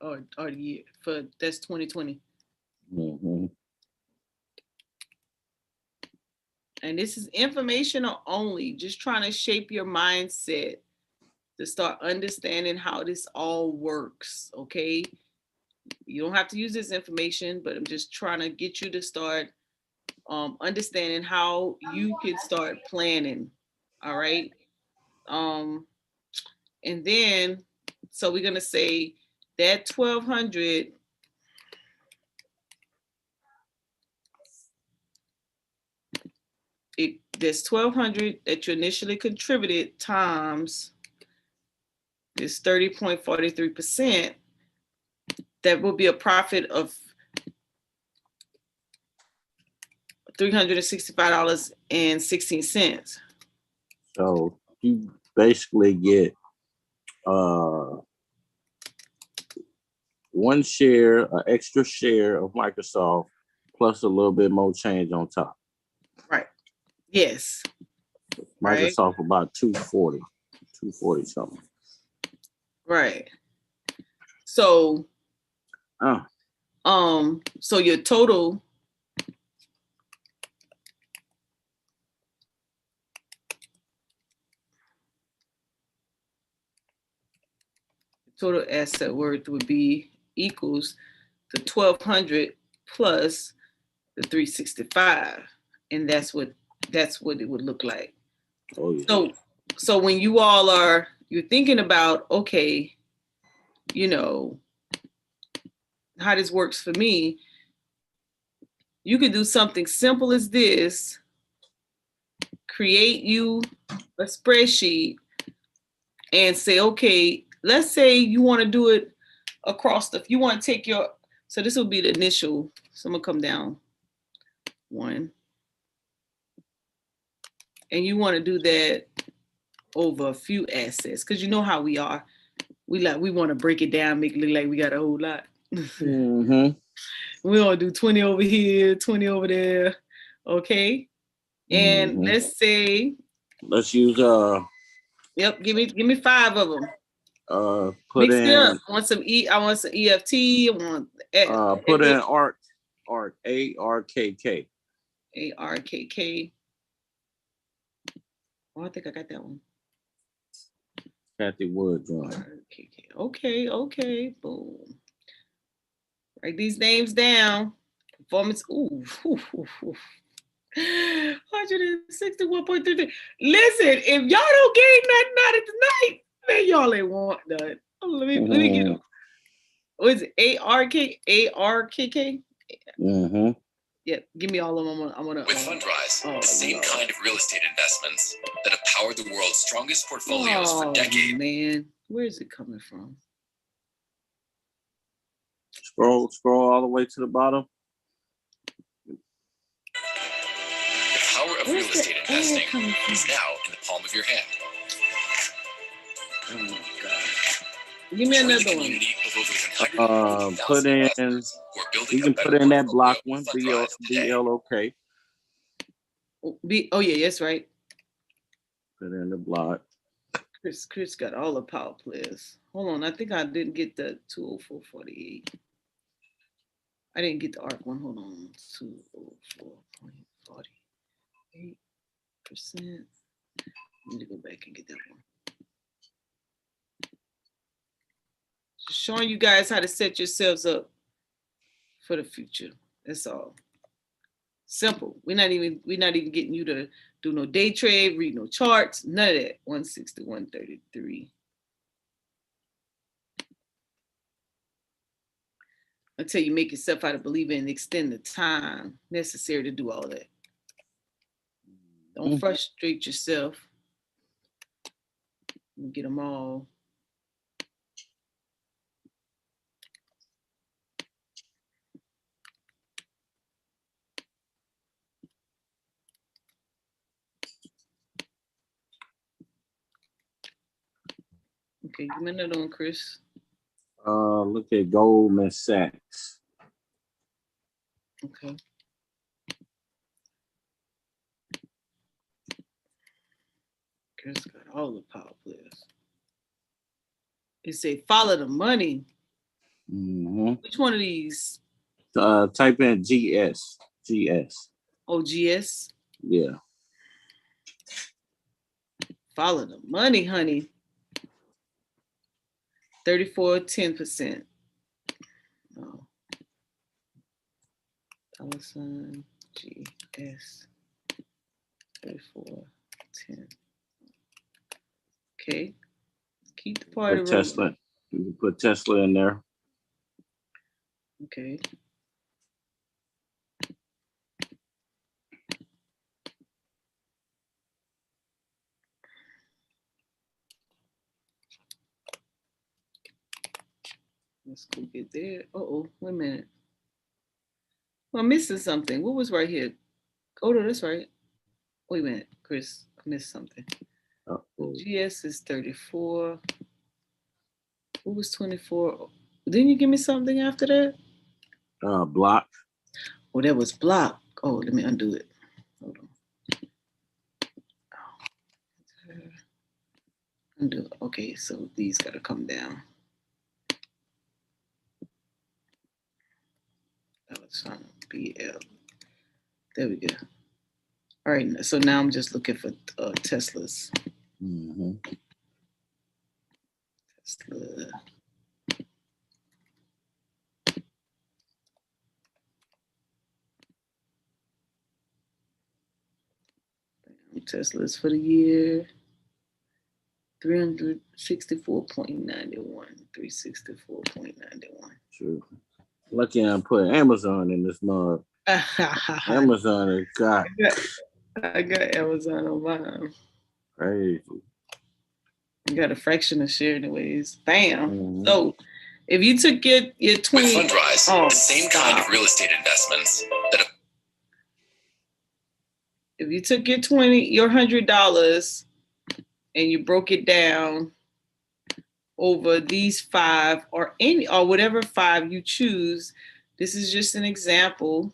Or year for that's 2020. And this is informational only, just trying to shape your mindset to start understanding how this all works, okay? You don't have to use this information, but I'm just trying to get you to start understanding how you can start planning, all right? And then, so we're gonna say that 1,200, there's 1,200 that you initially contributed times this 30.43%, that will be a profit of $365.16. So you basically get one share, an extra share of Microsoft, plus a little bit more change on top. Right. Yes. Microsoft right. About 240 something. Right. So, so your total asset worth would be equals the 1,200 plus the 365, and that's what it would look like. Oh yeah. So when you all you're thinking about, okay, you know, how this works for me, you could do something simple as this: create you a spreadsheet and say, okay, let's say you want to do it across you want to take so this will be the initial. So I'm gonna come down one, and you want to do that over a few assets, because you know how we are. We want to break it down, make it look like we got a whole lot. Mm-hmm. We want to do 20 over here, 20 over there. Okay. And let's say, let's use yep, give me 5 of them. Put Mix in. it up. I want some EFT. I want put in ARK, ARKK. ARKK. Oh, I think I got that one. Kathy Wood joint. Okay. Boom. Write these names down. Performance. Ooh. 161.33. Listen, if y'all don't gain nothing out of tonight, man, y'all ain't want none. Let me get them. What is it? ARKK? Mm-hmm. Yep, give me all of them. I'm gonna with Fundrise, the same kind of real estate investments that have powered the world's strongest portfolios for decades. Man, where is it coming from? Scroll all the way to the bottom. The power of real estate investing is now in the palm of your hand. Oh my God. Give me another one. Put in. You can put in that block one. BLOK. Oh yeah, that's right. Put in the block. Chris got all the power players. Hold on, I think I didn't get the 204.48. I didn't get the ARK one. Hold on, 204.48%. Need to go back and get that one. Just showing you guys how to set yourselves up for the future. That's all. Simple. We're not even getting you to do no day trade, read no charts, none of that. 161.33. Until you make yourself out to believe in and extend the time necessary to do all that. Don't frustrate yourself. Get them all. Okay, give me another one, Chris. Look at Goldman Sachs. Okay. Chris got all the power players. It say follow the money. Mm-hmm. Which one of these? Type in GS. Oh, GS? Yeah. Follow the money, honey. 34.10%. Oh. $sign GS 34.10. Okay. Keep the party rolling. Tesla. You can put Tesla in there. Okay. Let's go get there. Uh-oh, wait a minute. Well, I'm missing something. What was right here? Oh, no, that's right. Wait a minute, Chris. I missed something. Uh-oh. GS is 34. What was 24? Didn't you give me something after that? Block. Oh, that was block. Oh, let me undo it. Hold on. Undo. Okay, so these gotta come down. That was fine. BL. There we go. All right, so now I'm just looking for Teslas. Mm-hmm. Tesla. Teslas for the year. 364.91. 364.91. True. Lucky I put Amazon in this mug. Amazon has got. I got Amazon on mine. Crazy. You got a fraction of share anyways. Bam. Mm-hmm. So if you took your 20 With Fundrise, the same kind of real estate investments that if you took your $100 and you broke it down over these 5 or whatever 5 you choose, this is just an example.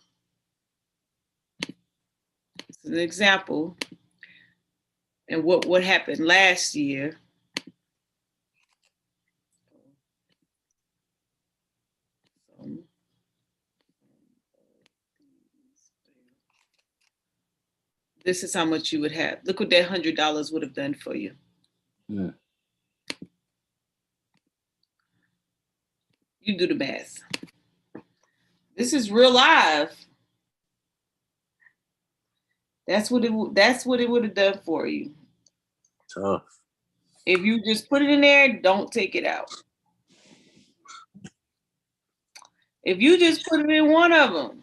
It's an example. And what happened last year. This is how much you would have. Look what that $100 would have done for you. Yeah. You do the math. This is real live. That's what it would have done for you. Tough. If you just put it in there, don't take it out. If you just put it in one of them,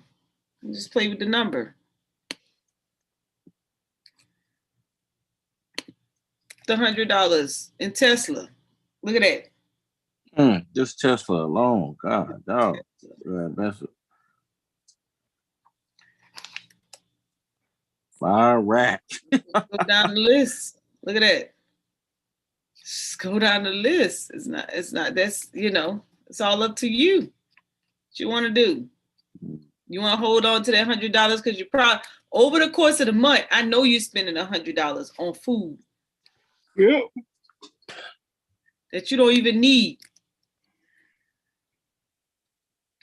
just play with the number. The $100 in Tesla. Look at that. Just Tesla alone. God, dog. That's it. Fire rack. Go down the list. Look at that. Just go down the list. It's not, that's, it's all up to you. What you want to do. You want to hold on to that $100 because you're probably, over the course of the month, I know you're spending $100 on food. Yeah. That you don't even need.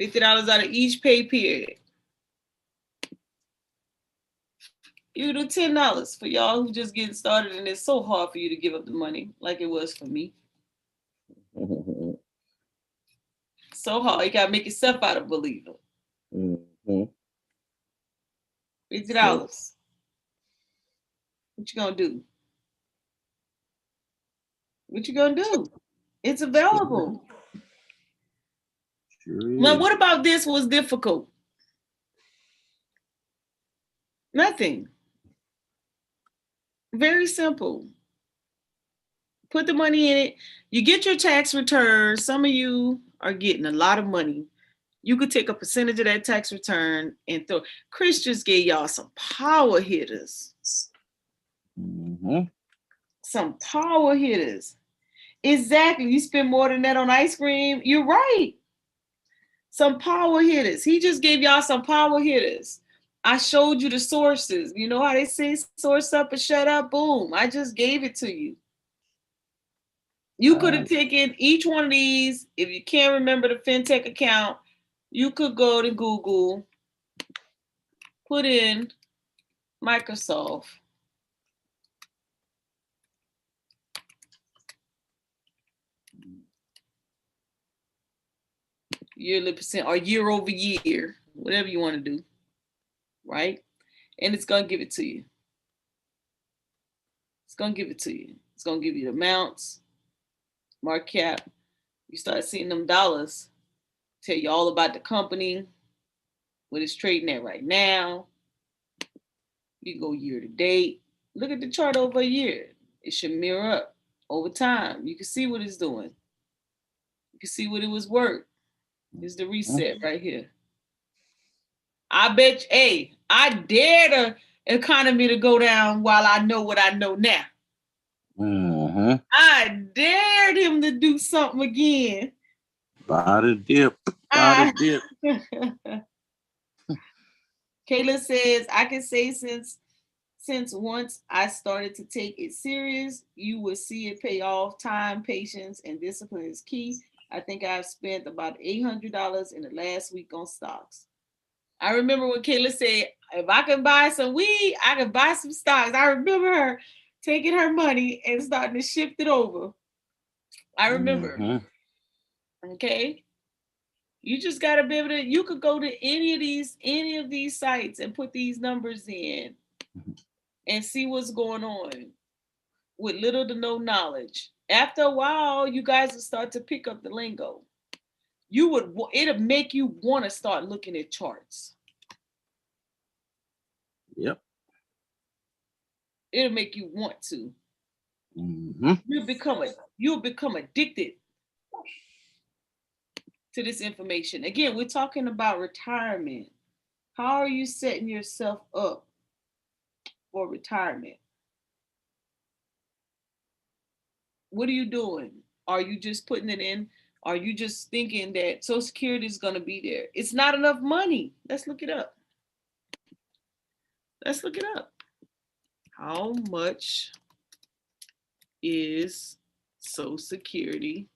$50 out of each pay period. You do $10 for y'all who just getting started, and it's so hard for you to give up the money like it was for me. So hard. You gotta make yourself out a believer. Mm-hmm. $50. What you gonna do? What you gonna do? It's available. Sure Now, what about this was difficult? Nothing. Very simple. Put the money in it. You get your tax return. Some of you are getting a lot of money. You could take a percentage of that tax return and throw. Chris just gave y'all some power hitters. Mm-hmm. Some power hitters. Exactly. You spend more than that on ice cream. You're right. Some power hitters. He just gave y'all some power hitters. I showed you the sources. You know how they say source up and shut up? Boom. I just gave it to you. You could have taken each one of these. If you can't remember the FinTech account, you could go to Google, put in Microsoft. Yearly percent or year over year, whatever you want to do, right? And it's going to give it to you. It's going to give it to you. It's going to give you the amounts, market cap. You start seeing them dollars, tell you all about the company, what it's trading at right now. You go year to date. Look at the chart over a year. It should mirror up over time. You can see what it's doing. You can see what it was worth. This is the reset right here. I bet you, hey, I dare the economy to go down while I know what I know now. Mm-hmm. I dared him to do something again. Buy the dip. Buy the dip. Kayla says, I can say since since once I started to take it serious, you will see it pay off. Time, patience, and discipline is key. I think I've spent about $800 in the last week on stocks. I remember when Kayla said, if I can buy some weed, I can buy some stocks. I remember her taking her money and starting to shift it over. I remember. Okay. You just gotta be able to, you could go to any of these sites and put these numbers in and see what's going on with little to no knowledge. After a while, you guys will start to pick up the lingo. It'll make you want to start looking at charts. Yep. It'll make you want to. Mm-hmm. You'll become addicted to this information. Again, we're talking about retirement. How are you setting yourself up for retirement? What are you doing? Are you just putting it in? Are you just thinking that Social Security is going to be there? It's not enough money. Let's look it up. Let's look it up. How much is Social Security?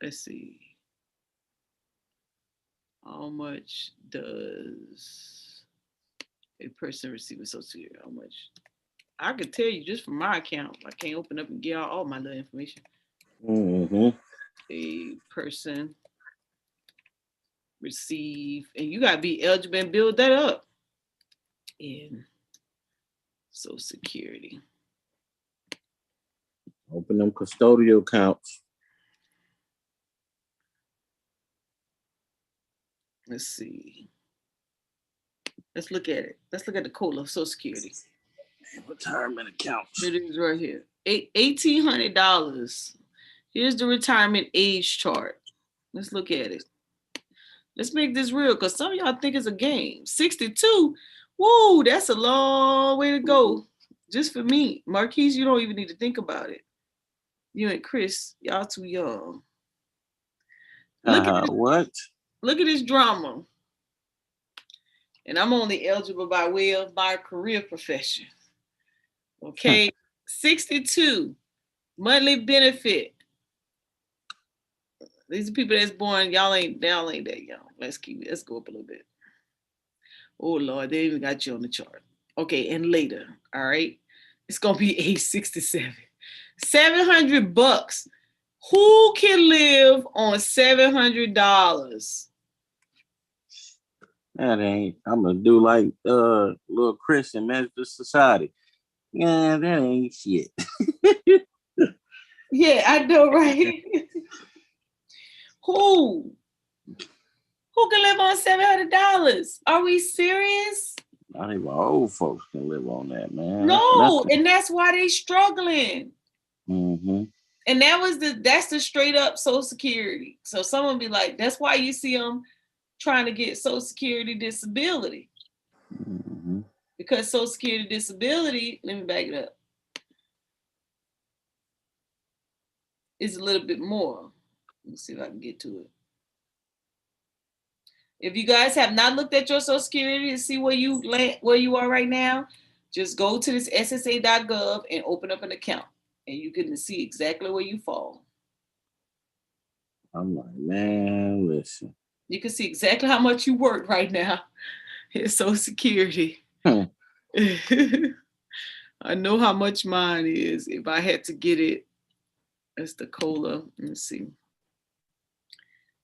Let's see. How much does a person receive a Social Security? How much? I could tell you just from my account. I can't open up and get all my little information. Mm-hmm. A person receive, and you gotta be eligible and build that up in Social Security. Open them custodial accounts. Let's see. Let's look at it. Let's look at the COLA of Social Security. Retirement accounts. It is right here. $1,800. Here's the retirement age chart. Let's look at it. Let's make this real, because some of y'all think it's a game. 62. Woo, that's a long way to go. Just for me. Marquise, you don't even need to think about it. You and Chris, y'all too young. What? Look at this drama. And I'm only eligible by way of my career profession. Okay. 62. Monthly benefit. These are people that's born, y'all ain't that young. Let's go up a little bit. Oh Lord, they even got you on the chart. Okay, and later, all right. It's gonna be age 67. $700. Who can live on $700? That ain't. I'm gonna do like little Chris in Measure Society. Yeah, that ain't shit. Yeah, I know, right? Who can live on $700? Are we serious? Not even old folks can live on that, man. No, and that's why they struggling. Mm-hmm. And that's the straight up Social Security. So someone be like, that's why you see them trying to get Social Security disability. Mm-hmm. Because Social Security disability, let me back it up, is a little bit more. Let's see if I can get to it. If you guys have not looked at your Social Security to see where you are right now, just go to this SSA.gov and open up an account, and you can see exactly where you fall. I'm like, man, listen. You can see exactly how much you work right now in Social Security. I know how much mine is if I had to get it. That's the COLA. Let's see.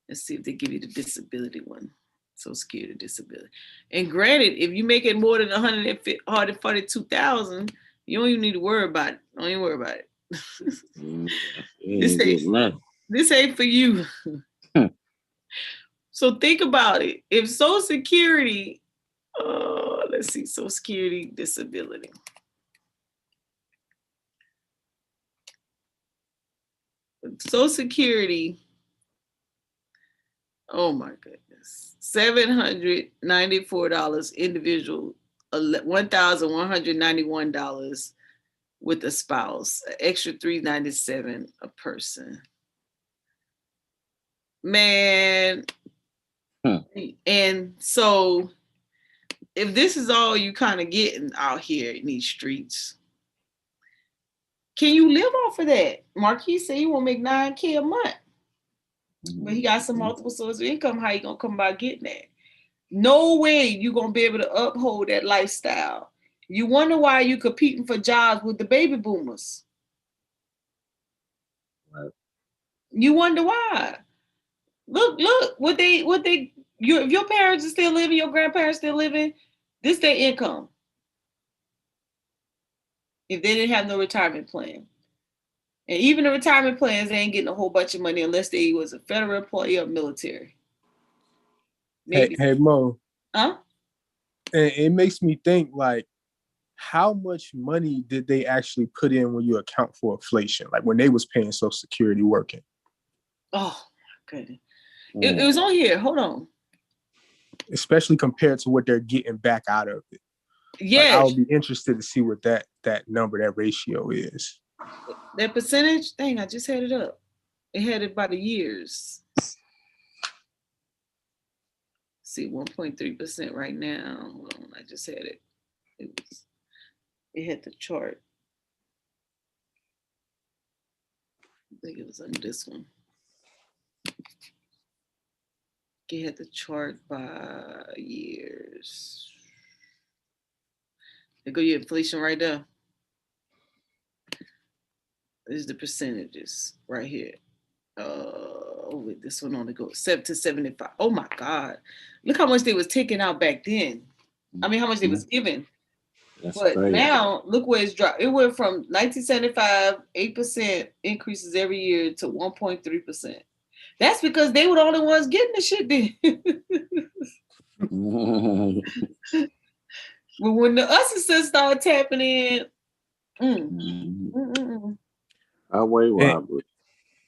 Let's see if they give you the disability one. Social Security disability. And granted, if you make it more than $142,000, you don't even need to worry about it. Don't even worry about it. This ain't for you. So think about it. If Social Security, let's see, Social Security disability. Social Security, oh my goodness, $794 individual, $1,191 with a spouse, extra $397 a person. Man. And so if this is all you kind of getting out here in these streets, can you live off of that? Marquis said he won't make $9,000 a month. But he got some multiple sources of income. How you gonna come about getting that? No way you gonna be able to uphold that lifestyle. You wonder why you competing for jobs with the baby boomers. Right. You wonder why. Look, if your parents are still living, your grandparents still living, this their income. If they didn't have no retirement plan. And even the retirement plans, they ain't getting a whole bunch of money unless they was a federal employee or military. Maybe. Hey Mo. Huh? And it makes me think, like, how much money did they actually put in when you account for inflation? Like when they was paying Social Security working. Oh my goodness. It was on here. Hold on. Especially compared to what they're getting back out of it. Yeah. Like, I would be interested to see what that number, that ratio is. That percentage? Dang, I just had it up. It had it by the years. See, 1.3% right now. Hold on, I just had it. It had the chart. I think it was on this one. It had the chart by years. There go your inflation right there. This is the percentages right here. With this one only goes 7 to 75. Oh my God. Look how much they was taking out back then. I mean, how much they was giving. That's but crazy. Now look where it's dropped. It went from 1975, 8% increases every year to 1.3%. That's because they were the only ones getting the shit then. But when the assistants started tapping in, Robert.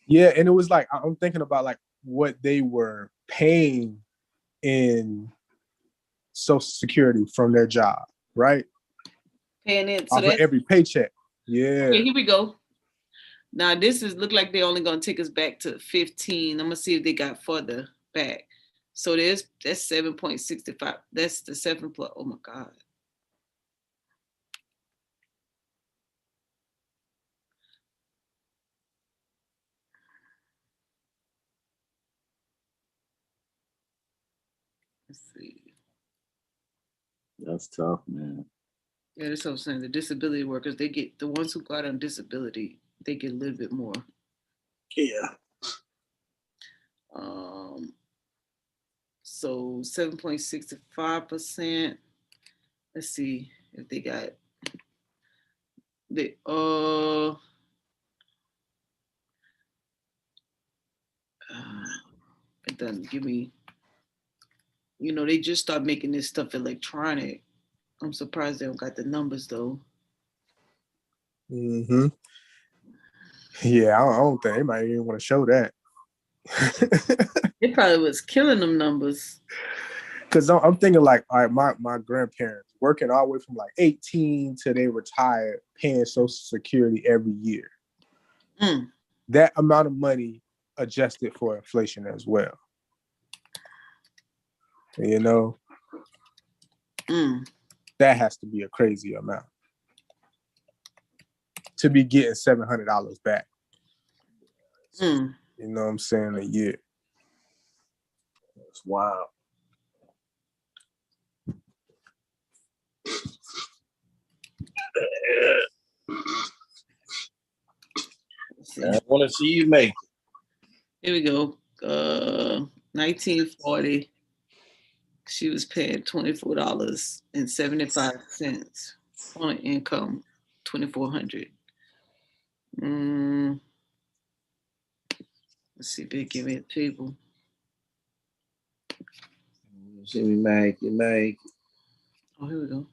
Yeah, and it was like, I'm thinking about like what they were paying in Social Security from their job, right? Paying in. So off of every paycheck. Yeah. Okay, here we go. Now this is look like they're only gonna take us back to 15. I'm gonna see if they got further back. So that's 7.65. That's the 7 plus. Oh my God. Let's see. That's tough, man. Yeah, that's what I'm saying. The disability workers, they get the ones who got on disability, they get a little bit more. Yeah. So 7.65%. Let's see if they got it doesn't give me, they just start making this stuff electronic. I'm surprised they don't got the numbers though. Mm-hmm. Yeah, I don't think they might even want to show that. It probably was killing them numbers. Because I'm thinking like, all right, my grandparents working all the way from like 18 till they retired, paying Social Security every year. That amount of money adjusted for inflation as well. That has to be a crazy amount to be getting $700 back. You know what I'm saying? A year. That's wild. I want to see you make it. Here we go. 1940. She was paying $24.75 on an income, $2,400. Let's see if they give me a table. See me make it. Oh, here we go.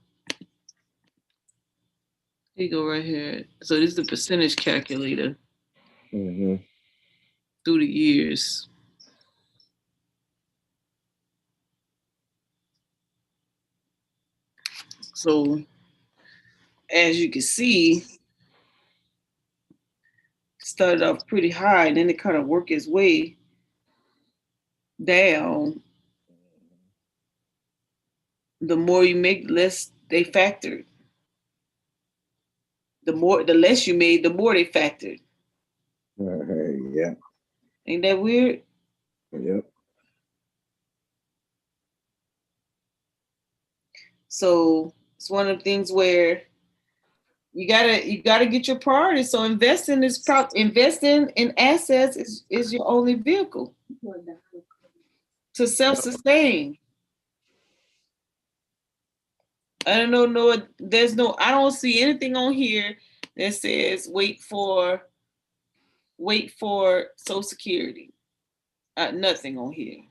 Here you go right here. So this is the percentage calculator through the years. So as you can see, started off pretty high and then it kind of worked its way down, the more you make, the less they factored. The less you made, the more they factored. Yeah. Ain't that weird? Yep. So it's one of the things where you gotta get your priorities. So investing in assets is your only vehicle to self-sustain. I don't know. I don't see anything on here that says wait for Social Security. Nothing on here.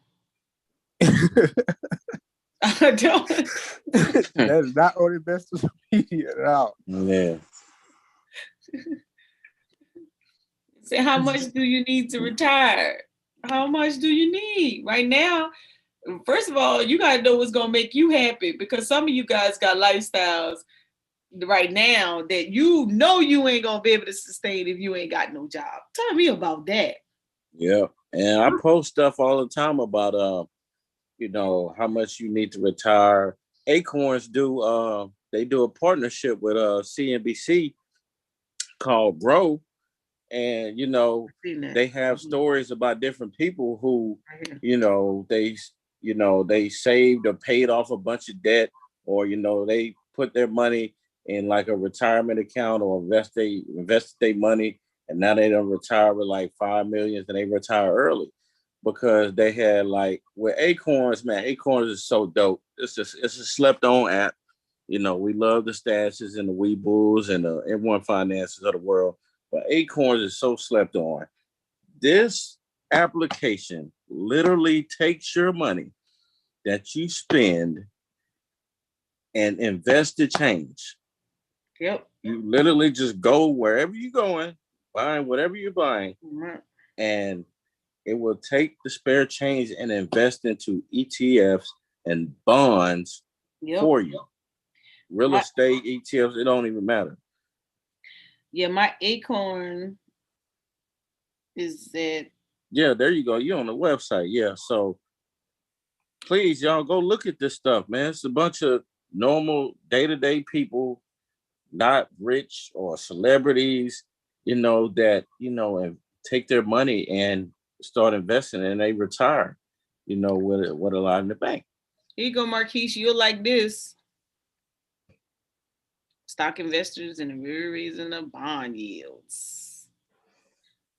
I don't. That is not on investors media at all. Yeah. Say, how much do you need to retire? How much do you need right now? First of all, you gotta know what's gonna make you happy, because some of you guys got lifestyles right now that you know you ain't gonna be able to sustain if you ain't got no job. Tell me about that. Yeah. And I post stuff all the time about how much you need to retire. Acorns they do a partnership with CNBC called Grow. And they have stories about different people who they saved or paid off a bunch of debt, or they put their money in like a retirement account, or invested their money, and now they don't retire with like 5 million, and they retire early because they had, like, with Acorns, man. Acorns is so dope. It's a slept on app. We love the Stashes and the Weebles and the Everyone Finances of the world. But Acorns is so slept on. This application literally takes your money that you spend and invest the change. Yep. You literally just go wherever you're going, buying whatever you're buying, and it will take the spare change and invest into ETFs and bonds for you. Real estate, ETFs, it don't even matter. Yeah, my Acorn is that. Yeah, there you go. You're on the website. Yeah, so please, y'all, go look at this stuff, man. It's a bunch of normal day-to-day people, not rich or celebrities, that, and take their money and start investing, and they retire, with a lot in the bank. Here you go, Marquise. You'll like this. Stock investors and the very reason of bond yields.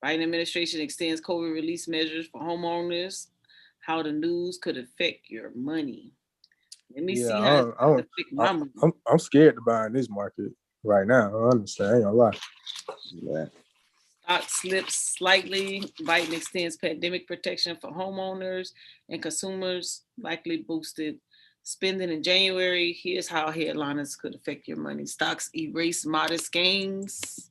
Biden administration extends COVID release measures for homeowners. How the news could affect your money. Let me see how it affect my money. I'm scared to buy in this market right now. I understand. I ain't gonna lie. Yeah. Stock slips slightly. Biden extends pandemic protection for homeowners and consumers, likely boosted spending in January. Here's how headliners could affect your money. Stocks erase modest gains.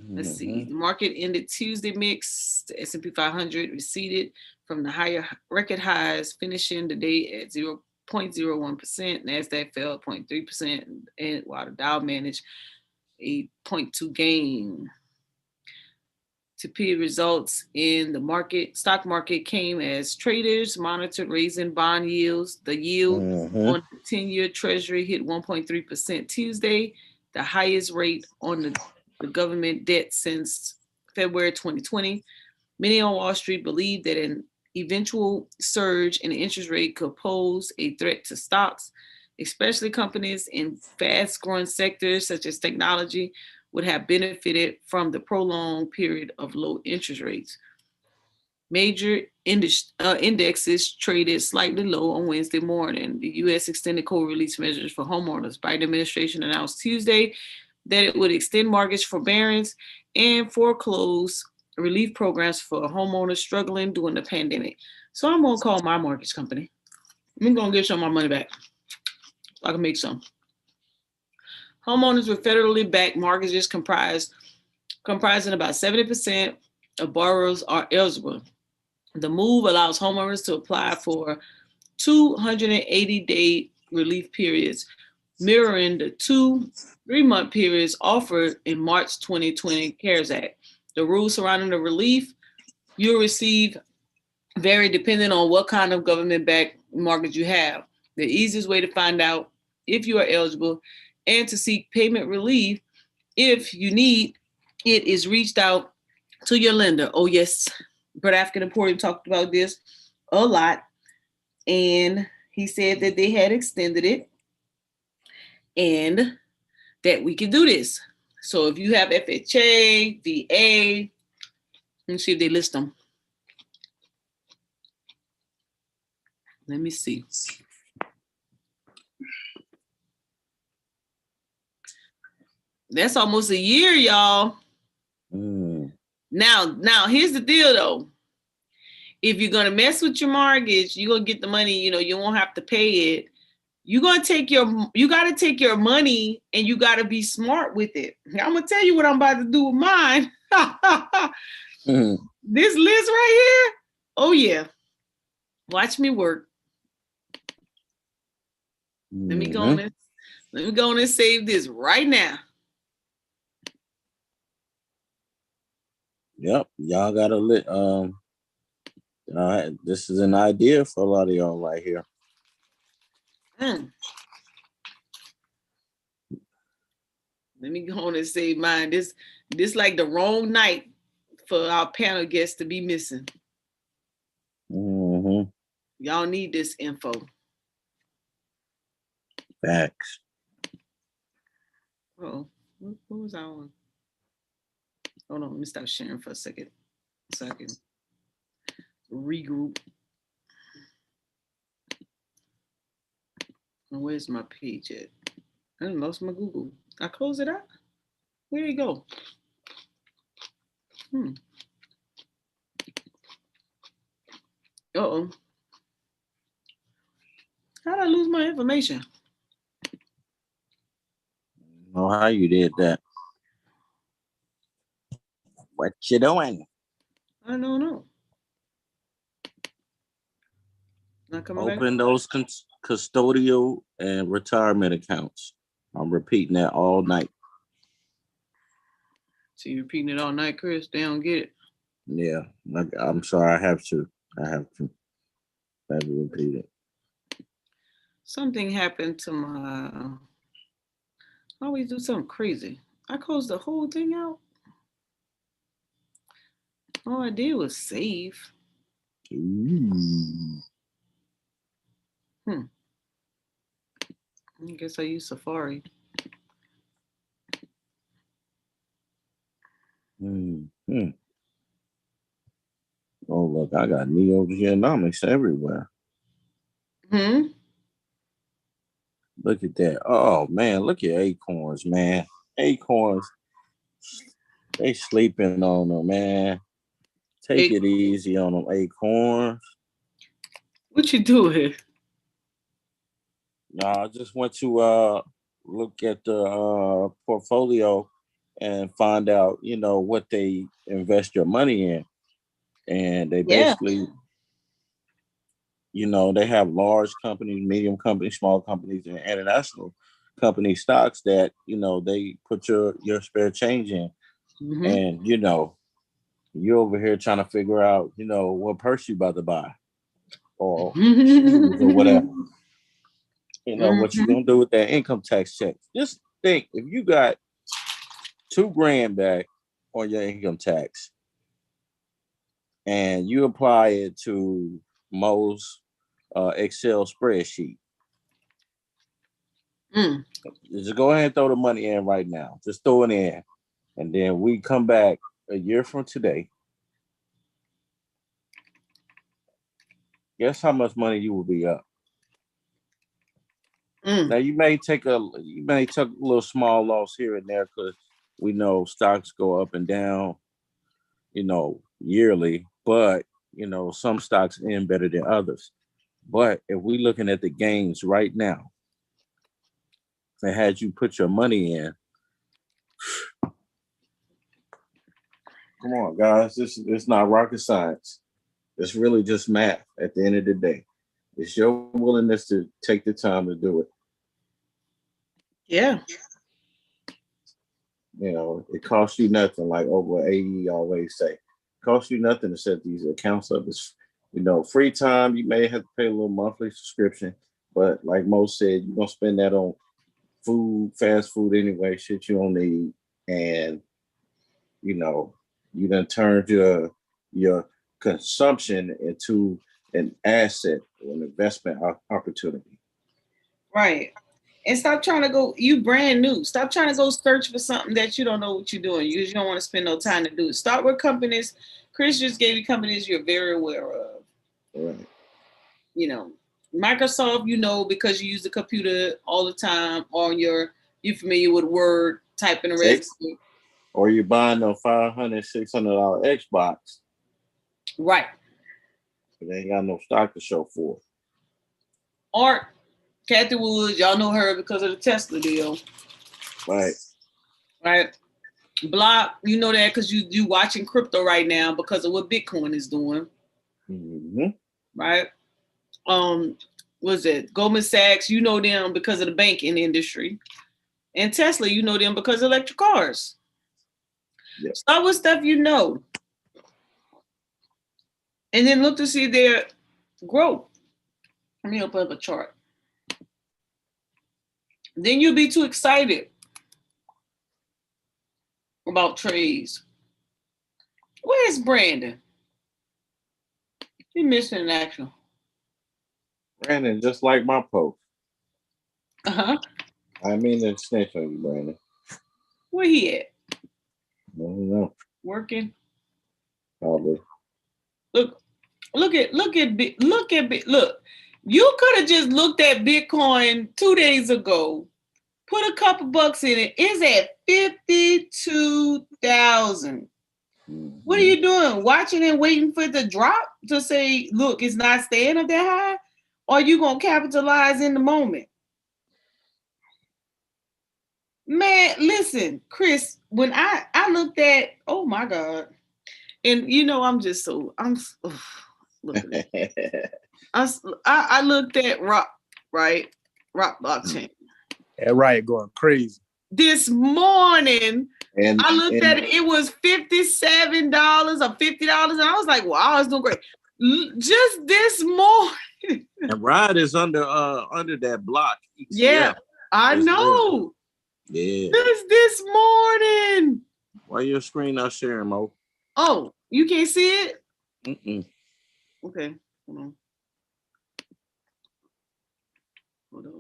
Let's see. The market ended Tuesday mixed. The S&P 500 receded from the higher record highs, finishing the day at 0.01%. NASDAQ fell 0.3%, and while the Dow managed a 0.2 gain. To results in the stock market came as traders monitored raising bond yields. The yield on the 10-year Treasury hit 1.3% Tuesday, the highest rate on the government debt since February 2020. Many on Wall Street believe that an eventual surge in the interest rate could pose a threat to stocks, especially companies in fast-growing sectors such as technology would have benefited from the prolonged period of low interest rates. Major indexes traded slightly low on Wednesday morning. The U.S. extended COVID release measures for homeowners. Biden administration announced Tuesday that it would extend mortgage forbearance and foreclose relief programs for homeowners struggling during the pandemic. So I'm going to call my mortgage company. I'm going to get some of my money back so I can make some. Homeowners with federally backed mortgages comprising about 70% of borrowers are eligible. The move allows homeowners to apply for 280-day relief periods, mirroring the 3-month periods offered in March 2020 CARES Act. The rules surrounding the relief: you'll receive vary depending on what kind of government-backed mortgage you have. The easiest way to find out if you are eligible and to seek payment relief if you need it is reached out to your lender. Oh yes, Brett African Emporium talked about this a lot, and he said that they had extended it and that we can do this. So if you have FHA, VA, let's see if they list them. Let me see. That's almost a year, y'all. Now here's the deal though. If you're gonna mess with your mortgage, you're gonna get the money, you won't have to pay it. You gotta take your money and you gotta be smart with it. I'm gonna tell you what I'm about to do with mine. This list right here. Oh yeah. Watch me work. Let me go on and save this right now. Yep, y'all gotta this is an idea for a lot of y'all right here. Let me go on and save mine. This like the wrong night for our panel guests to be missing. Y'all need this info. Facts. Oh, what was I on? Hold on, let me stop sharing for a second so I can regroup. Where's my page at? I lost my Google. I closed it out. Where'd it go? Uh-oh. How'd I lose my information? Know how you did that. What you doing? I don't know. Not coming back. Open those custodial and retirement accounts. I'm repeating that all night. So you're repeating it all night, Chris? They don't get it. Yeah, I'm sorry. I have to repeat it. Something happened to my. I always do something crazy. I closed the whole thing out. All I did was save. I guess I use Safari. Oh, look, I got neo-genomics everywhere. Look at that. Oh, man, look at Acorns, man. Acorns, they sleeping on them, man. Take it easy on them, Acorns. What you doing? No, I just went to look at the portfolio and find out, what they invest your money in. And they basically, they have large companies, medium companies, small companies, and international company stocks that, they put your spare change in. And, you're over here trying to figure out, what purse you about to buy or shoes or whatever. What you gonna do with that income tax check? Just think, if you got $2,000 back on your income tax and you apply it to Mo's Excel spreadsheet, just go ahead and throw the money in right now. Just throw it in. And then we come back a year from today. Guess how much money you will be up? Now you may take a little small loss here and there because we know stocks go up and down, yearly, but some stocks end better than others. But if we're looking at the gains right now, they had you put your money in. Come on, guys. It's not rocket science. It's really just math at the end of the day. It's your willingness to take the time to do it. Yeah. It costs you nothing, like over 80 always say. It costs you nothing to set these accounts up. Free time, you may have to pay a little monthly subscription, but like most said, you're gonna spend that on food, fast food anyway, shit you don't need. And you done turned your consumption into an asset or an investment opportunity. Right. And stop trying to go, you brand new. Stop trying to go search for something that you don't know what you're doing. You don't want to spend no time to do it. Start with companies. Chris just gave you companies you're very aware of. Right. Microsoft, because you use the computer all the time, or you're familiar with Word, typing a recipe. Or you're buying a $500, $600 Xbox. Right. But they ain't got no stock to show for it. Art, Kathy Woods, y'all know her because of the Tesla deal. Right. Right. Block, you know that because you watching crypto right now because of what Bitcoin is doing. Mm-hmm. Right. Was it Goldman Sachs? You know them because of the banking industry. And Tesla, you know them because of electric cars. Yep. Start with stuff you know. And then look to see their growth. Let me open up a chart. Then you'll be too excited about trades. Where's Brandon? He missing in action. Brandon, just like my post. Uh-huh. I mean to snitch on you, Brandon. Where he at? I don't know. Working? Probably. Look. You could have just looked at Bitcoin 2 days ago, put a couple bucks in it. It's at 52,000. Mm-hmm. What are you doing? Watching and waiting for it to drop to say, look, it's not staying up that high? Or are you going to capitalize in the moment? Man, listen, Chris, when I looked at, oh my God. And I'm look at it. I looked at Rock blockchain. Yeah, right, going crazy. This morning, I looked at it. It was $57 or $50, and I was like, "Wow, it's doing great." Just this morning. And Ride is under that block. ETL. Yeah, I know. Well. Yeah. Just this morning. Why your screen not sharing, Mo? Oh, you can't see it? Mm-mm. Okay, hold on. Hold on.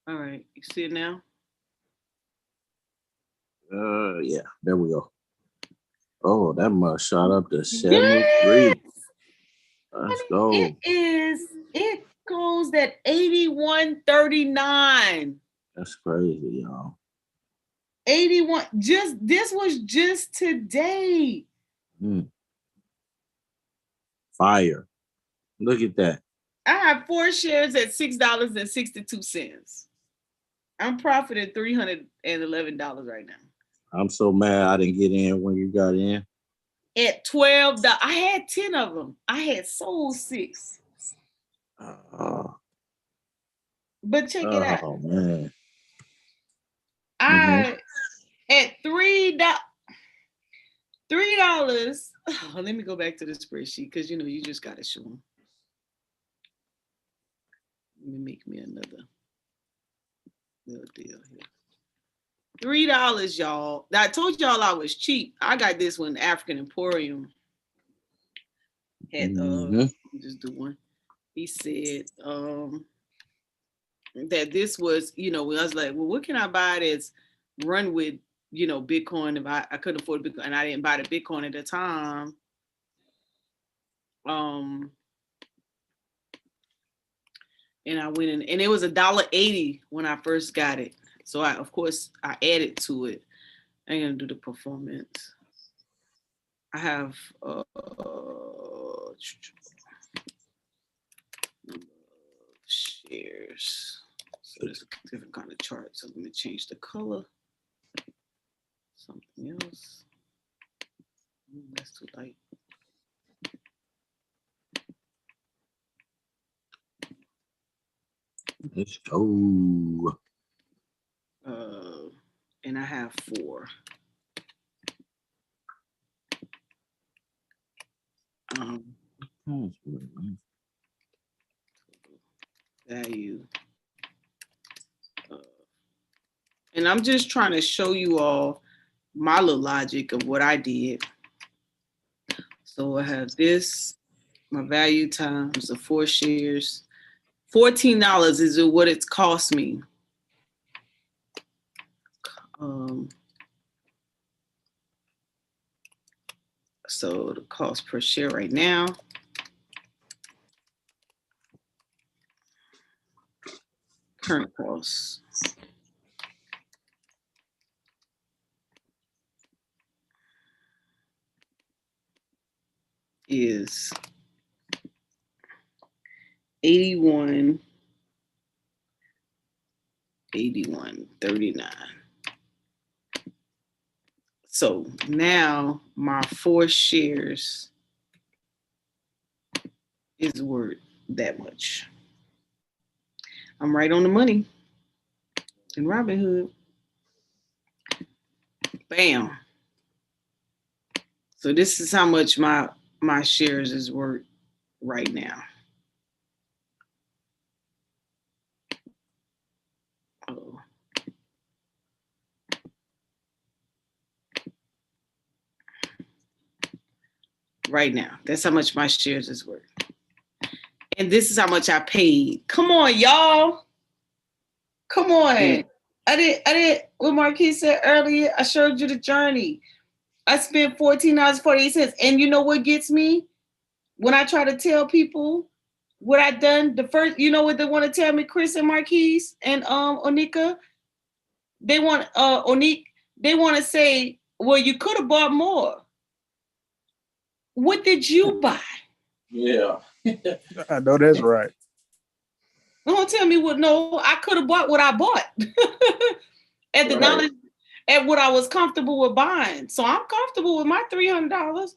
All right, you see it now? Yeah, there we go. Oh, that must shot up to 73. Yes! Let's go. It goes at 81.39. That's crazy, y'all. 81. This was just today. Fire. Look at that. I have 4 shares at $6.62. I'm profiting $311 right now. I'm so mad I didn't get in when you got in. At $12. I had 10 of them. I had sold 6. But check it out. Oh man. At $3. Oh, let me go back to the spreadsheet because you just gotta show them. Let me make me another little deal here. $3, y'all. I told y'all I was cheap. I got this one, African Emporium. Had just do one. He said that this was, when I was like, well, what can I buy that's run with, Bitcoin? If I couldn't afford Bitcoin, and I didn't buy the Bitcoin at the time. And I went in, and it was $1.80 when I first got it. So I added to it. I'm gonna do the performance. I have shares. So there's a different kind of chart. So let me change the color. Something else. That's too light. Let's go. and I have 4. Value. And I'm just trying to show you all my little logic of what I did. So I have this, my value times the 4 shares. $14 is what it's cost me. So the cost per share right now current cost is 81.39. So now my 4 shares is worth that much. I'm right on the money in Robinhood. Bam. So this is how much my shares is worth right now. Oh. Right now. That's how much my shares is worth. And this is how much I paid. Come on, y'all. Come on. I did what Marquise said earlier. I showed you the journey. I spent $14.48. And you know what gets me? When I try to tell people what I done, the first, you know what they want to tell me, Chris and Marquise and Onika? They want they want to say, well, you could have bought more. What did you buy? Yeah. I know that's right. Don't tell me what. No, I could have bought what I bought at the knowledge at what I was comfortable with buying. So I'm comfortable with my $300.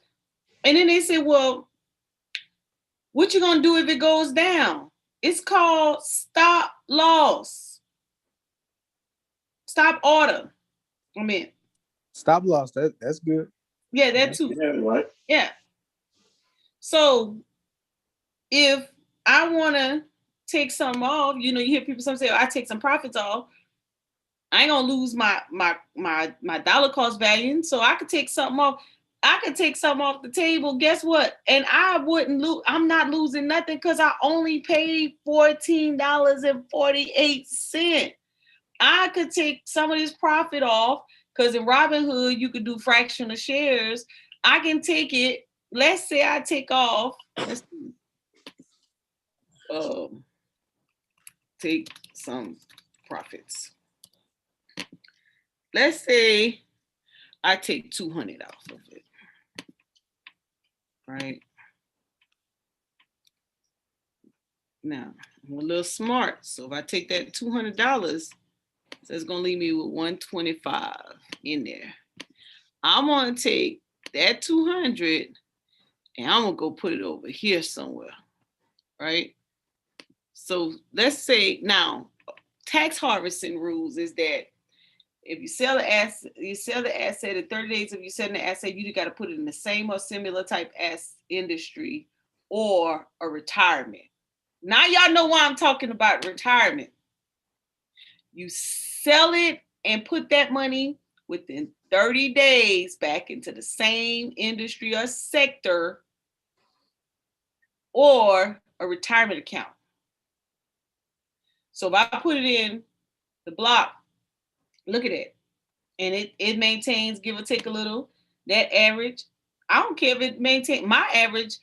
And then they said, well, what you gonna do if it goes down? It's called stop loss. Stop order. I mean, stop loss. That's good. Yeah, that too. Yeah, right. Yeah. So if I want to take some off, you know, you hear people say, I take some profits off. I ain't gonna lose my dollar cost value. So I could take something off. I could take something off the table. Guess what? And I wouldn't lose. I'm not losing nothing because I only paid $14.48. I could take some of this profit off because in Robinhood, you could do fractional shares. I can take it. Let's say I take off. Let's see. Take some profits. Let's say I take 200 off of it. Right? Now, I'm a little smart. So if I take that $200, so it's going to leave me with 125 in there. I'm going to take that 200 and I'm going to go put it over here somewhere. Right? So let's say now, tax harvesting rules is that if you sell the asset, in 30 days. If you're selling the asset, you got to put it in the same or similar type as industry or a retirement. Now y'all know why I'm talking about retirement. You sell it and put that money within 30 days back into the same industry or sector or a retirement account. So if I put it in the block, look at it. And it maintains, give or take a little, that average. I don't care if it maintains. My average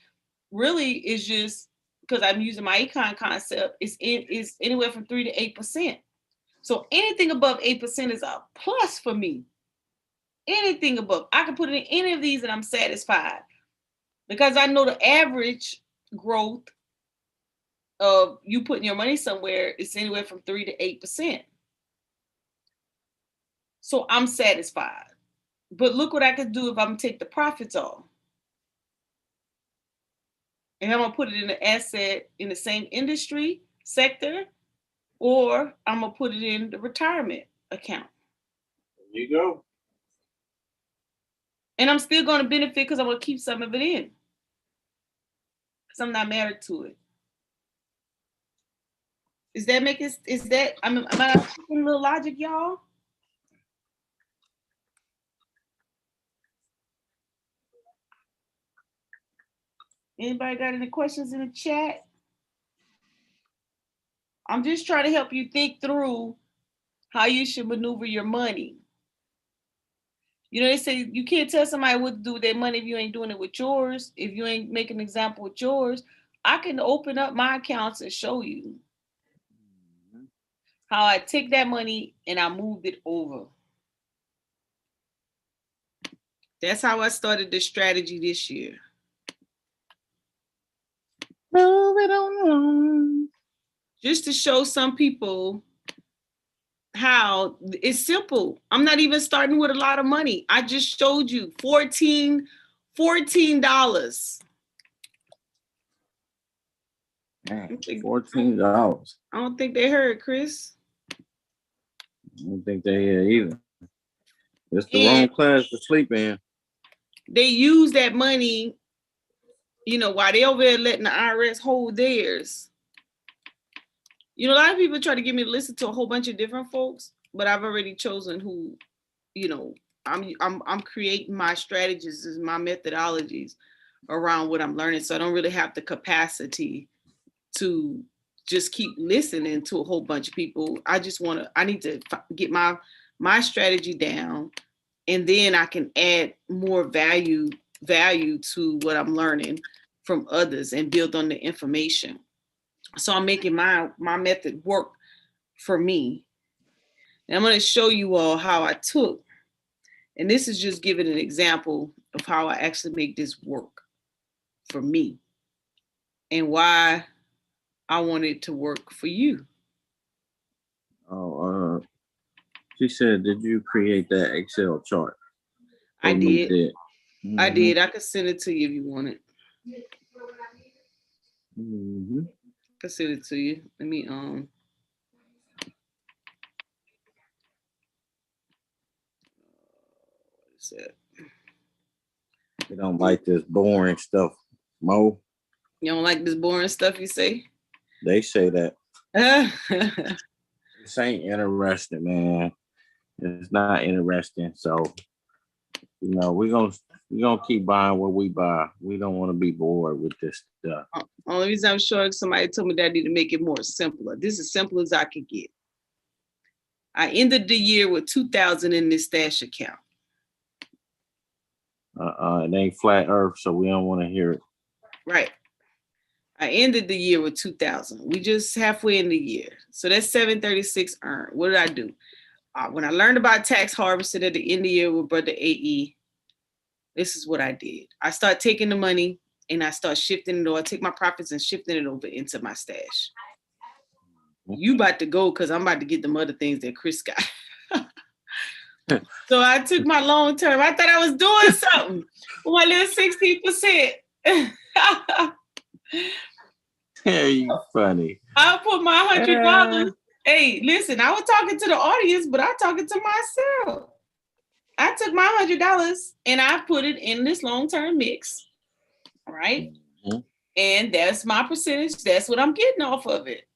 really is just, because I'm using my econ concept, is anywhere from 3 to 8%. So anything above 8% is a plus for me. Anything above. I can put it in any of these and I'm satisfied. Because I know the average growth of you putting your money somewhere is anywhere from 3 to 8%. So I'm satisfied. But look what I could do if I'm going to take the profits off. And I'm going to put it in an asset in the same industry sector, or I'm going to put it in the retirement account. you go. And I'm still going to benefit because I'm going to keep some of it in. Because I'm not married to it. Is that making, am I speaking a little logic, y'all? Anybody got any questions in the chat? I'm just trying to help you think through how you should maneuver your money. You know, they say you can't tell somebody what to do with their money if you ain't doing it with yours. If you ain't making an example with yours, I can open up my accounts and show you how I take that money and I moved it over. That's how I started the strategy this year. Move it on. Just to show some people how it's simple. I'm not even starting with a lot of money. I just showed you $14. Man, $14. I don't think they heard, Chris. I don't think they hear either. It's the wrong class to sleep in. They use that money, you know, while they over there letting the IRS hold theirs. You know, a lot of people try to get me to listen to a whole bunch of different folks, but I've already chosen who, you know, I'm creating my strategies and my methodologies around what I'm learning. So I don't really have the capacity to just keep listening to a whole bunch of people. I need to get my strategy down, and then I can add more value to what I'm learning from others and build on the information. So I'm making my method work for me. And I'm going to show you all how I took, and this is just giving an example of how I actually make this work for me and why I want it to work for you. Oh, she said, did you create that Excel chart? I did. Mm-hmm. I did. I could send it to you if you want it. Mm-hmm. I could send it to you. Let me what's that? You don't like this boring stuff, Mo? You don't like this boring stuff, you say? They say that. This ain't interesting, man. It's not interesting. So, you know, we're gonna keep buying what we buy. We don't want to be bored with this stuff. Only reason I'm sure somebody told me that I need to make it more simpler. This is as simple as I could get. I ended the year with $2,000 in this stash account. It ain't flat earth, so we don't want to hear it. Right. I ended the year with $2,000. We just halfway in the year. So that's $736 earned. What did I do? When I learned about tax harvesting at the end of the year with Brother AE, this is what I did. I start taking the money and I start shifting it, or I take my profits and shifting it over into my stash. You about to go because I'm about to get them other things that Chris got. So I took my long term. I thought I was doing something with my little 16%. Yeah, you funny. I put my $100. Hey, listen, I was talking to the audience, but I'm talking to myself. I took my $100 and I put it in this long-term mix, right? Mm-hmm. And that's my percentage. That's what I'm getting off of it.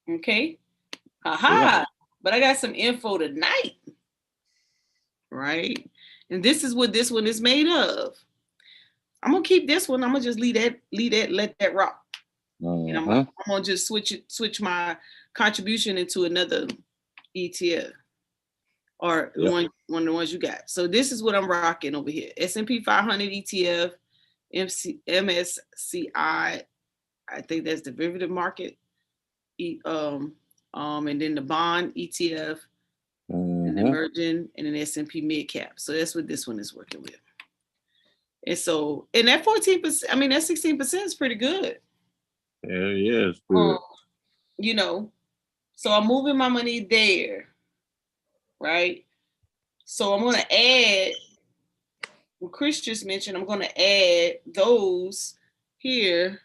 Okay. Yeah. But I got some info tonight, right? And this is what this one is made of. I'm gonna keep this one. I'm gonna just let that rock. Mm-hmm. And I'm gonna just switch my contribution into another ETF or one of the ones you got. So this is what I'm rocking over here: S&P 500 ETF, MSCI. I think that's derivative market. And then the bond ETF, and emerging, and an S&P mid cap. So that's what this one is working with. And so, and that 14%, I mean, that 16% is pretty good. Yeah, it's good. You know, so I'm moving my money there, right? So I'm going to add, what Chris just mentioned, I'm going to add those here.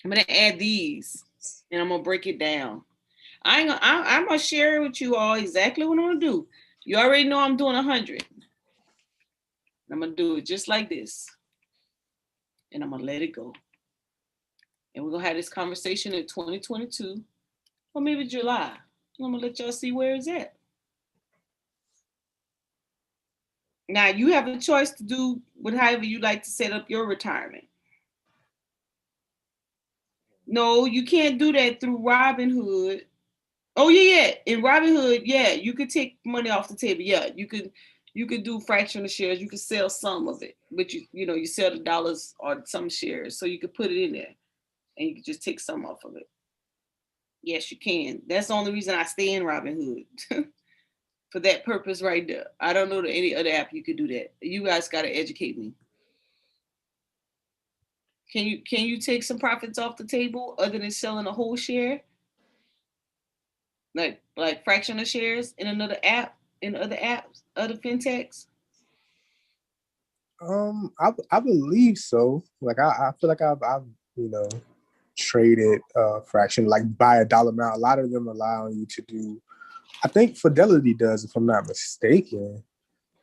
I'm going to add these, and I'm going to break it down. I'm gonna share with you all exactly what I'm gonna do. You already know I'm doing 100. I'm gonna do it just like this, and I'm gonna let it go. And we're gonna have this conversation in 2022, or maybe July. I'm gonna let y'all see where it's at. Now you have a choice to do with however you like to set up your retirement. No, you can't do that through Robinhood. Oh yeah. In Robinhood, yeah, you could take money off the table. Yeah, you could do fractional shares. You could sell some of it, but you sell the dollars or some shares, so you could put it in there, and you could just take some off of it. Yes, you can. That's the only reason I stay in Robinhood for that purpose right there. I don't know that any other app you could do that. You guys got to educate me. Can you take some profits off the table other than selling a whole share? Like fractional shares in another app, in other apps, other fintechs? I believe so. Like I feel like I've traded fraction, like by a dollar amount. A lot of them allowing you to do, I think Fidelity does, if I'm not mistaken,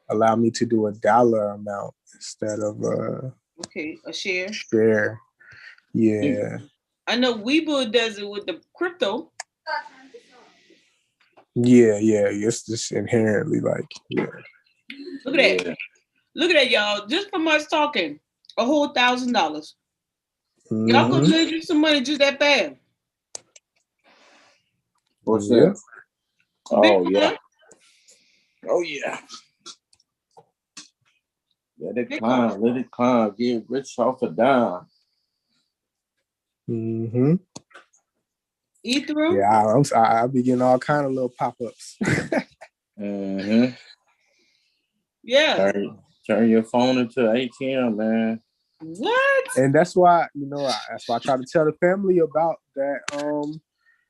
allow me to do a dollar amount instead of Okay, a share. share. Yeah. I know Webull does it with the crypto. Yeah. It's just inherently like, yeah. Look at that. Look at that, y'all. Just from us talking, a whole $1,000. Y'all gonna lose you some money just that bad. What's that? Oh yeah. Oh yeah. Let it climb. Get rich off a dime. Ethereum? Yeah, I'll be getting all kind of little pop-ups. Yeah. Turn your phone into ATM, man. What? And that's why, that's why I try to tell the family about that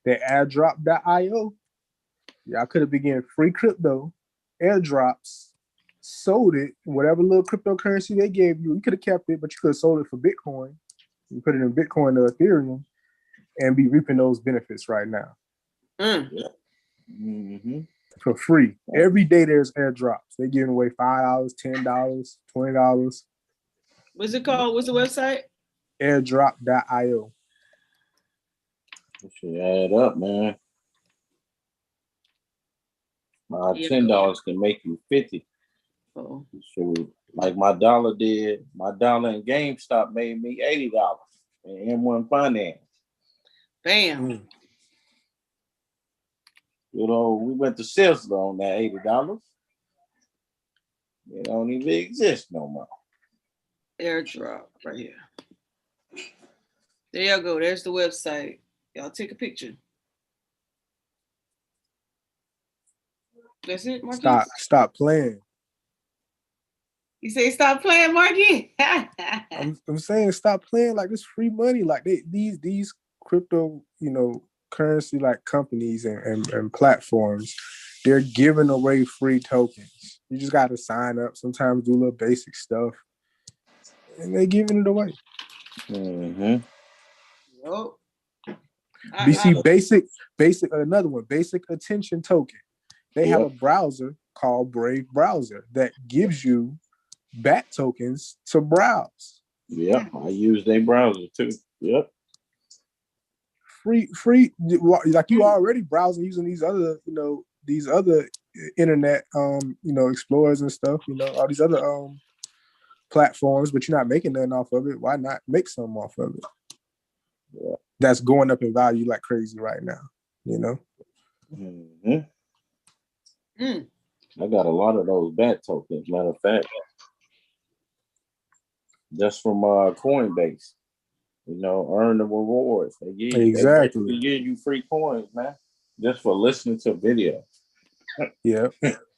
airdrop.io. Yeah, I could have been getting free crypto, airdrops, sold it, whatever little cryptocurrency they gave you. You could have kept it, but you could have sold it for Bitcoin. You put it in Bitcoin or Ethereum and be reaping those benefits right now. For free. Every day there's airdrops. They're giving away $5, $10, $20. What's it called? What's the website? Airdrop.io. You should add up, man. $10 can make you 50. Oh. So, like my dollar did, my dollar in GameStop made me $80 in M1 Finance. Bam. We went to Sizzler on that $80. It don't even exist no more. Airdrop right here. There y'all go. There's the website. Y'all take a picture. That's it, Marquis? Stop playing. You say stop playing, Marquis? I'm saying stop playing. Like, this free money. Like these crypto, currency like companies and platforms, they're giving away free tokens. You just got to sign up. Sometimes do a little basic stuff, and they're giving it away. Nope. BC basic another one, basic attention token. They have a browser called Brave Browser that gives you BAT tokens to browse. Yep, I use their browser too. Yep. Free, like you already browsing using these other internet explorers and stuff, all these other platforms, but you're not making nothing off of it. Why not make some off of it? Yeah. That's going up in value like crazy right now, I got a lot of those BAT tokens, matter of fact. Just from Coinbase. Earn the rewards. They give you free coins, man, just for listening to video. Yeah.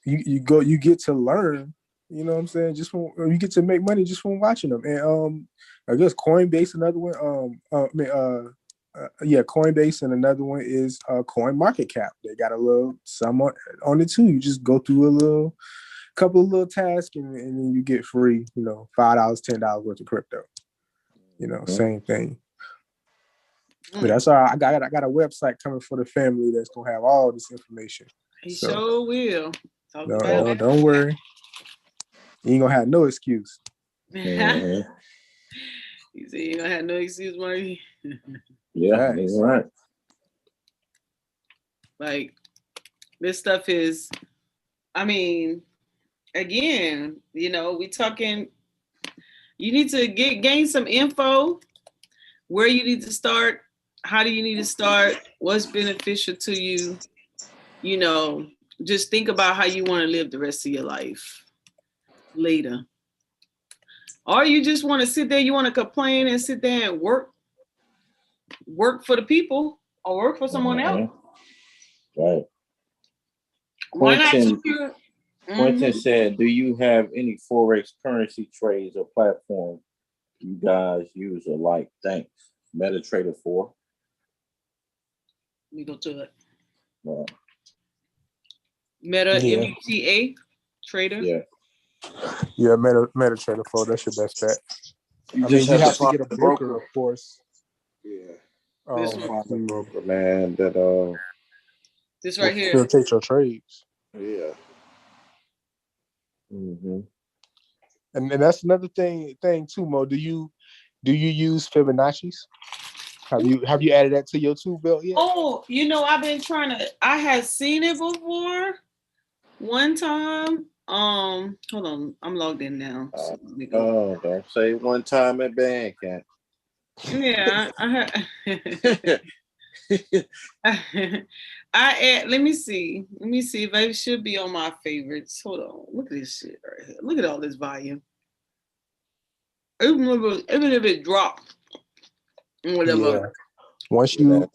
You get to learn, you know what I'm saying? You get to make money just from watching them. And I guess Coinbase, another one. Coinbase, and another one is Coin Market Cap. They got a little sum on it too. You just go through couple of little tasks and then you get free, $5, $10 worth of crypto. Same thing. But that's all right. I got a website coming for the family that's gonna have all this information. He So, sure will. Talk about it. don't worry. You ain't gonna have no excuse. Mhm. You see, you ain't gonna have no excuse, Marty. Yeah, Nice. that's right. Like, this stuff is, I mean, again, you know, we talking, you need to gain some info, where you need to start, how do you need to start, what's beneficial to you, you know, just think about how you want to live the rest of your life later. Or you just want to sit there, you want to complain and sit there and work for the people or work for someone else. Right. Why not? Quentin said, do you have any Forex currency trades or platform you guys use or like? Thanks. MetaTrader 4. Let me go to it. Right. Meta, Yeah. MUTA trader. Yeah. Yeah, MetaTrader 4. That's your best bet. You I mean, just you have to find get a the broker, of course. Yeah. This Find one. the broker, man, that This right here. Facilitate your trades. yeah. Mm-hmm. And that's another thing too, Mo. Do you use Fibonacci's? Have you added that to your tool belt yet? Oh, you know, I had seen it before one time. Hold on, I'm logged in now. So let me go. Oh, don't say one time at Bandcamp. Yeah, I let me see if it should be on my favorites. Hold on, look at this shit right here. Look at all this volume. Even if it dropped, whatever. Yeah.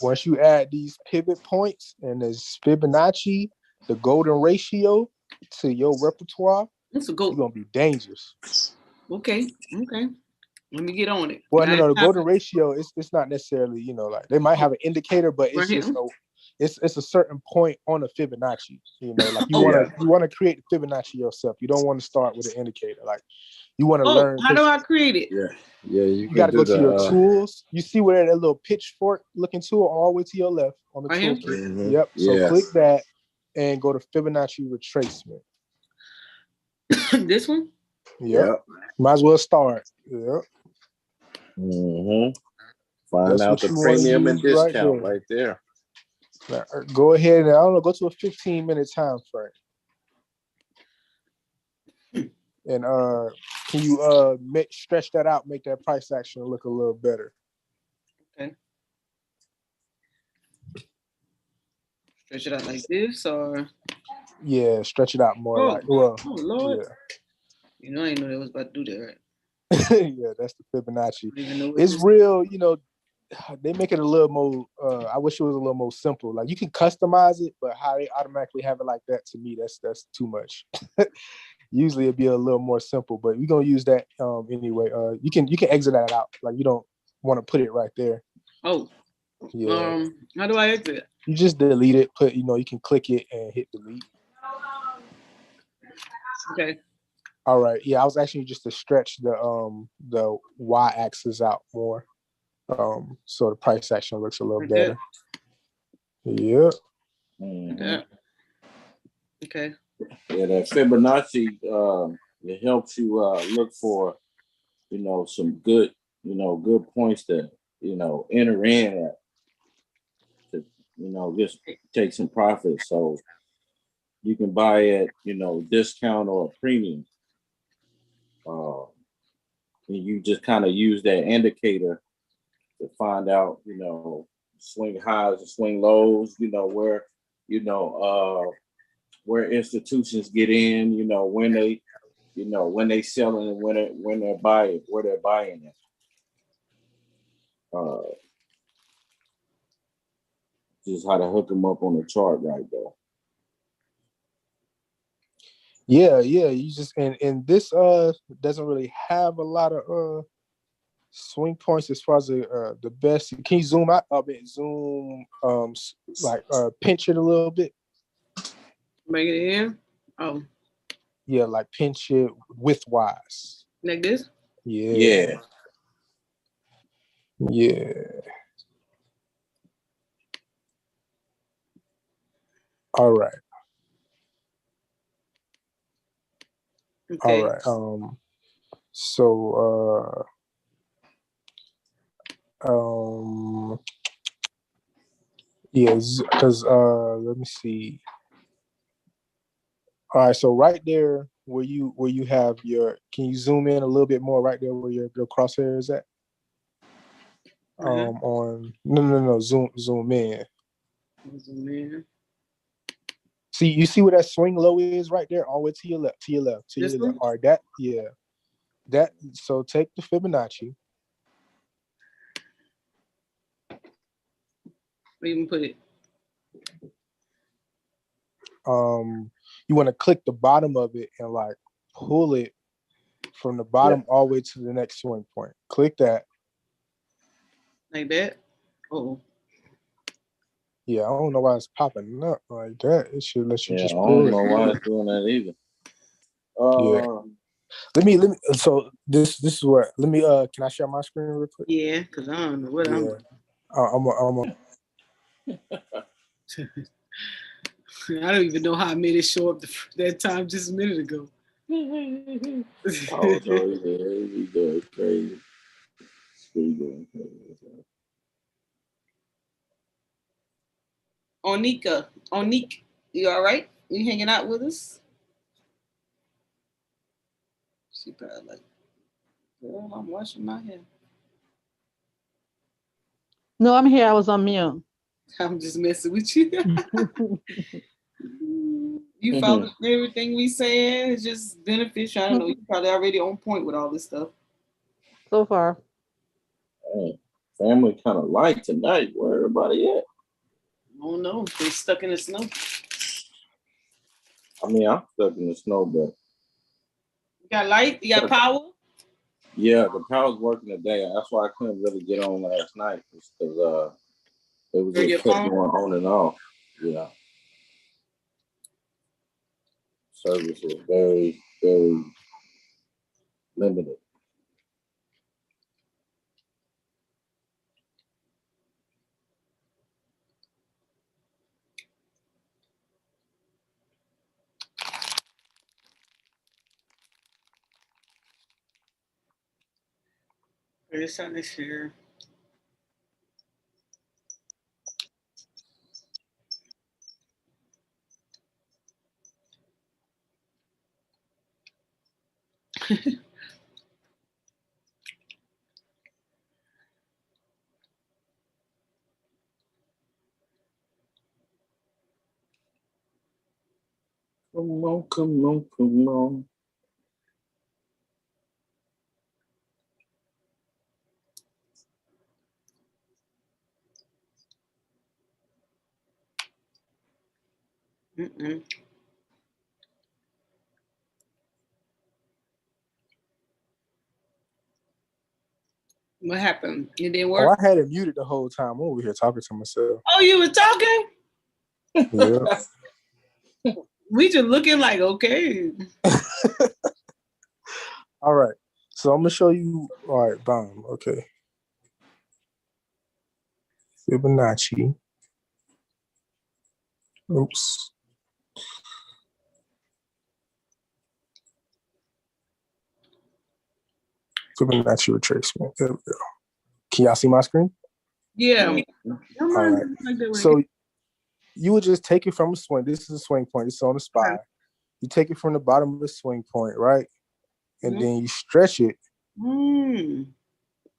Once you add these pivot points and this Fibonacci, the golden ratio to your repertoire, It's a you're goat. gonna be dangerous. Okay. Let me get on it. Well, no, the golden ratio it's not necessarily, you know, like they might have an indicator, but it's Right just it's a certain point on a Fibonacci. You know, like you wanna create the Fibonacci yourself. You don't want to start with an indicator. Like you want to learn. How do I create it? Yeah, you got to go to your tools. You see where that little pitchfork looking tool all the way to your left on the toolkit. Mm-hmm. Yep. So click that and go to Fibonacci retracement. This one? Yep. Might as well start. Yep. Mm-hmm. Find That's out the premium and discount right there. Now, go ahead and go to a 15-minute time frame. And can you stretch that out, make that price action look a little better? Okay. Stretch it out like this, or stretch it out more Lord. Yeah. You know, I didn't know that was about to do that, right? Yeah, that's the Fibonacci. It's real, you know. They make it a little more. I wish it was a little more simple. Like you can customize it, but how they automatically have it like that, to me, that's too much. Usually it'd be a little more simple, but we're gonna use that anyway. You can exit that out. Like you don't want to put it right there. Oh, yeah. How do I exit? You just delete it. You can click it and hit delete. Okay. All right. Yeah, I was actually just to stretch the y-axis out more, so the price action looks a little better. Yep. Mm-hmm. Okay. Yeah, that Fibonacci it helps you look for, you know, some good, you know, good points to, you know, enter in at, to, you know, just take some profit. So you can buy at, you know, discount or a premium. And you just kind of use that indicator to find out, you know, swing highs and swing lows, you know, where, you know, where institutions get in, you know, when they, you know, when they selling and when they're buying, where they're buying it. Just how to hook them up on the chart right there. Yeah. You just and this doesn't really have a lot of swing points as far as the best. Can you zoom out a bit? Zoom pinch it a little bit. Make it in. Oh. Yeah, like pinch it widthwise. Like this? Yeah. All right. Okay. All right. So yes, because let me see. All right, so right there where you have your, can you zoom in a little bit more right there where your crosshair is at? On no, zoom in. See, you see where that swing low is right there, all the way to your left, This one? All right, that, yeah. That, so take the Fibonacci. Where you can put it? You want to click the bottom of it and like pull it from the bottom all the way to the next swing point. Click that. Like that? Oh. Yeah, I don't know why it's popping up like that. It should let you just I pull don't know it. why it's doing that either. Yeah. Let me. So this is what. Let me. Can I share my screen real quick? Yeah, because I don't know what I'm doing. I don't even know how I made it show up that time just a minute ago. Oh, no, he's doing crazy. Onik, you all right? You hanging out with us? She probably like, girl, I'm washing my hair. No, I'm here. I was on mute. I'm just messing with you. You follow everything we saying. It's just beneficial. I don't know. You're probably already on point with all this stuff. So far. Hey, family kind of light tonight. Where everybody at? I don't know. They stuck in the snow. I mean, I'm stuck in the snow, but you got light? You got power? Yeah, the power's working today. That's why I couldn't really get on last night, because it was just kept going on and off. Yeah. Service is very, very limited. It's on this year. Come on, come on, come on. What happened? It didn't work? Oh, I had it muted the whole time. I'm over here talking to myself. Oh, you were talking? Yeah. We just looking like, okay. All right. So I'm going to show you. All right, boom. Okay. Fibonacci. Oops. Fibonacci retracement. There we go. Can y'all see my screen? Yeah. All right. So you would just take it from a swing. This is a swing point. It's on the spine. Okay. You take it from the bottom of the swing point, right? And then you stretch it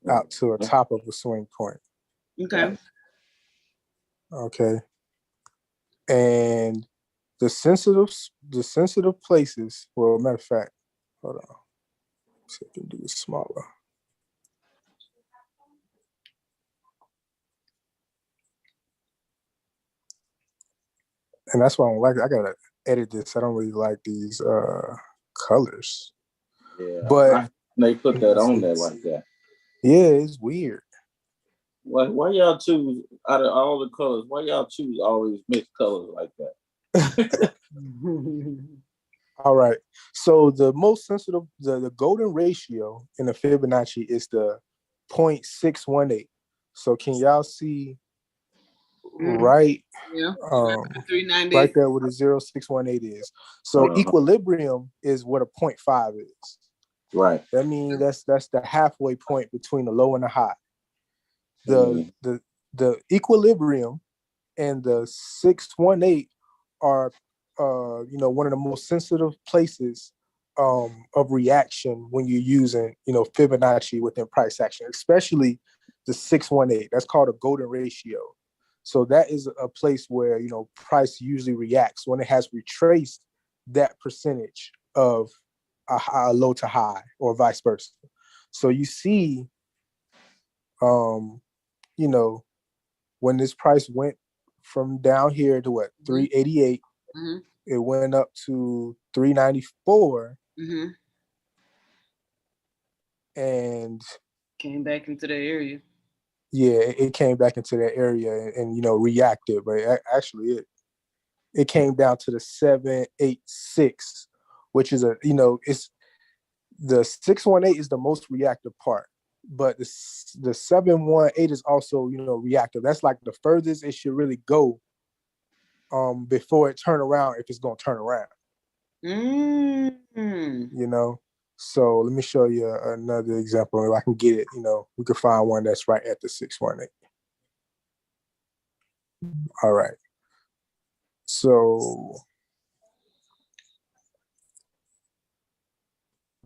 out to the top of the swing point. Okay. Okay. And the sensitive places, well, matter of fact, hold on. See if I can do it smaller. And that's why I don't like it. I gotta edit this. I don't really like these colors. Yeah, but they put that on there like that. Yeah, it's weird. Why y'all choose out of all the colors? Why y'all choose always mixed colors like that? All right. So the most sensitive, the golden ratio in the Fibonacci is the 0.618. So can y'all see right, Yeah. um, 390. right there where the 0.618 is. So equilibrium is what a 0.5 is. Right. That means that's the halfway point between the low and the high. The equilibrium and the 618 are one of the most sensitive places of reaction when you're using Fibonacci within price action, especially the 618. That's called a golden ratio. So that is a place where price usually reacts when it has retraced that percentage of a low to high, or vice versa. So you see, when this price went from down here to what, 388, it went up to 394, and came back into the area. Yeah, it came back into that area and reacted, but actually it came down to the 786, which is it's the 618 is the most reactive part, but the 718 is also reactive. That's like the furthest it should really go before it turn around, if it's going to turn around. So let me show you another example. If I can get it, we can find one that's right at the 618. All right. So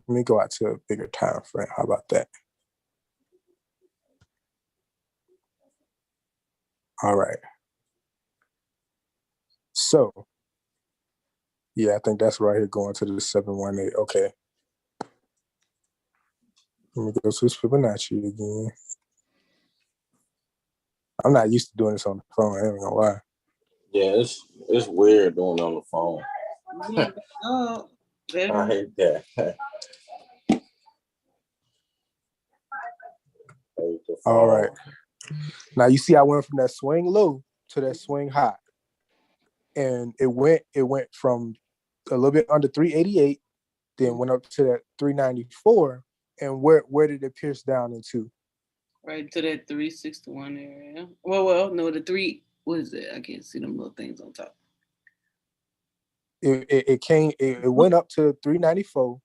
let me go out to a bigger time frame. How about that? All right. So, yeah, I think that's right here going to the 718. Okay. Let me go to this Fibonacci again. I'm not used to doing this on the phone. I ain't gonna lie. Yeah, it's weird doing it on the phone. I hate that. All right. Now you see I went from that swing low to that swing high. And it went from a little bit under 388, then went up to that 394. And where did it pierce down into? Right to that 361 area. Well, no, the three. What is it? I can't see them little things on top. It went up to 394.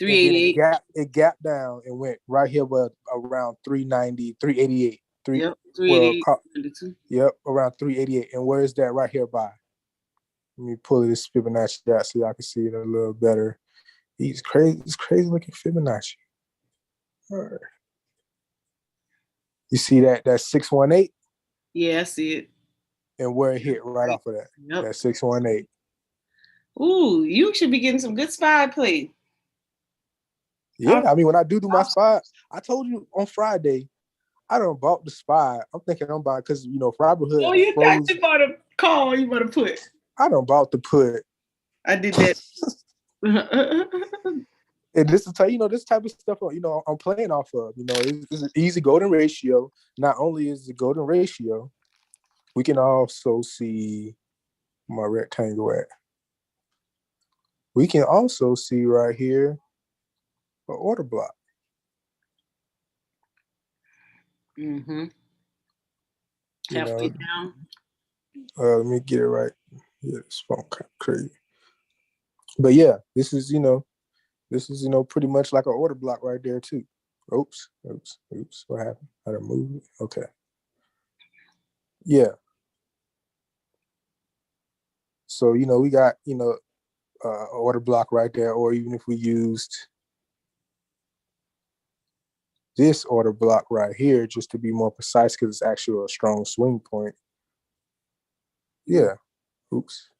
388. It gapped down and went right here, around 390, 388. Yep, 388. Yep, around 388. And where is that? Right here by? Let me pull this Fibonacci out so y'all can see it a little better. It's crazy looking Fibonacci. All right. You see that 618? Yeah, I see it. And where it hit right off of that. Yep. That 618. Ooh, you should be getting some good SPY play. Yeah, I mean, when I do my SPY, I told you on Friday, I done bought the SPY. I'm thinking I'm buying because if Robinhood. Oh, you got to bought a call. You bought a put. I done bought the put. I did that. And this is this type of stuff. I'm playing off of. It's an easy golden ratio. Not only is the golden ratio, we can also see my rectangle at. We can also see right here an order block. Halfway down. Let me get it right. Yeah, this phone kind of crazy. But yeah, this is pretty much like an order block right there too. Oops. What happened? I done moved it. Okay. Yeah. So we got order block right there, or even if we used this order block right here, just to be more precise, because it's actually a strong swing point. Yeah. Oops.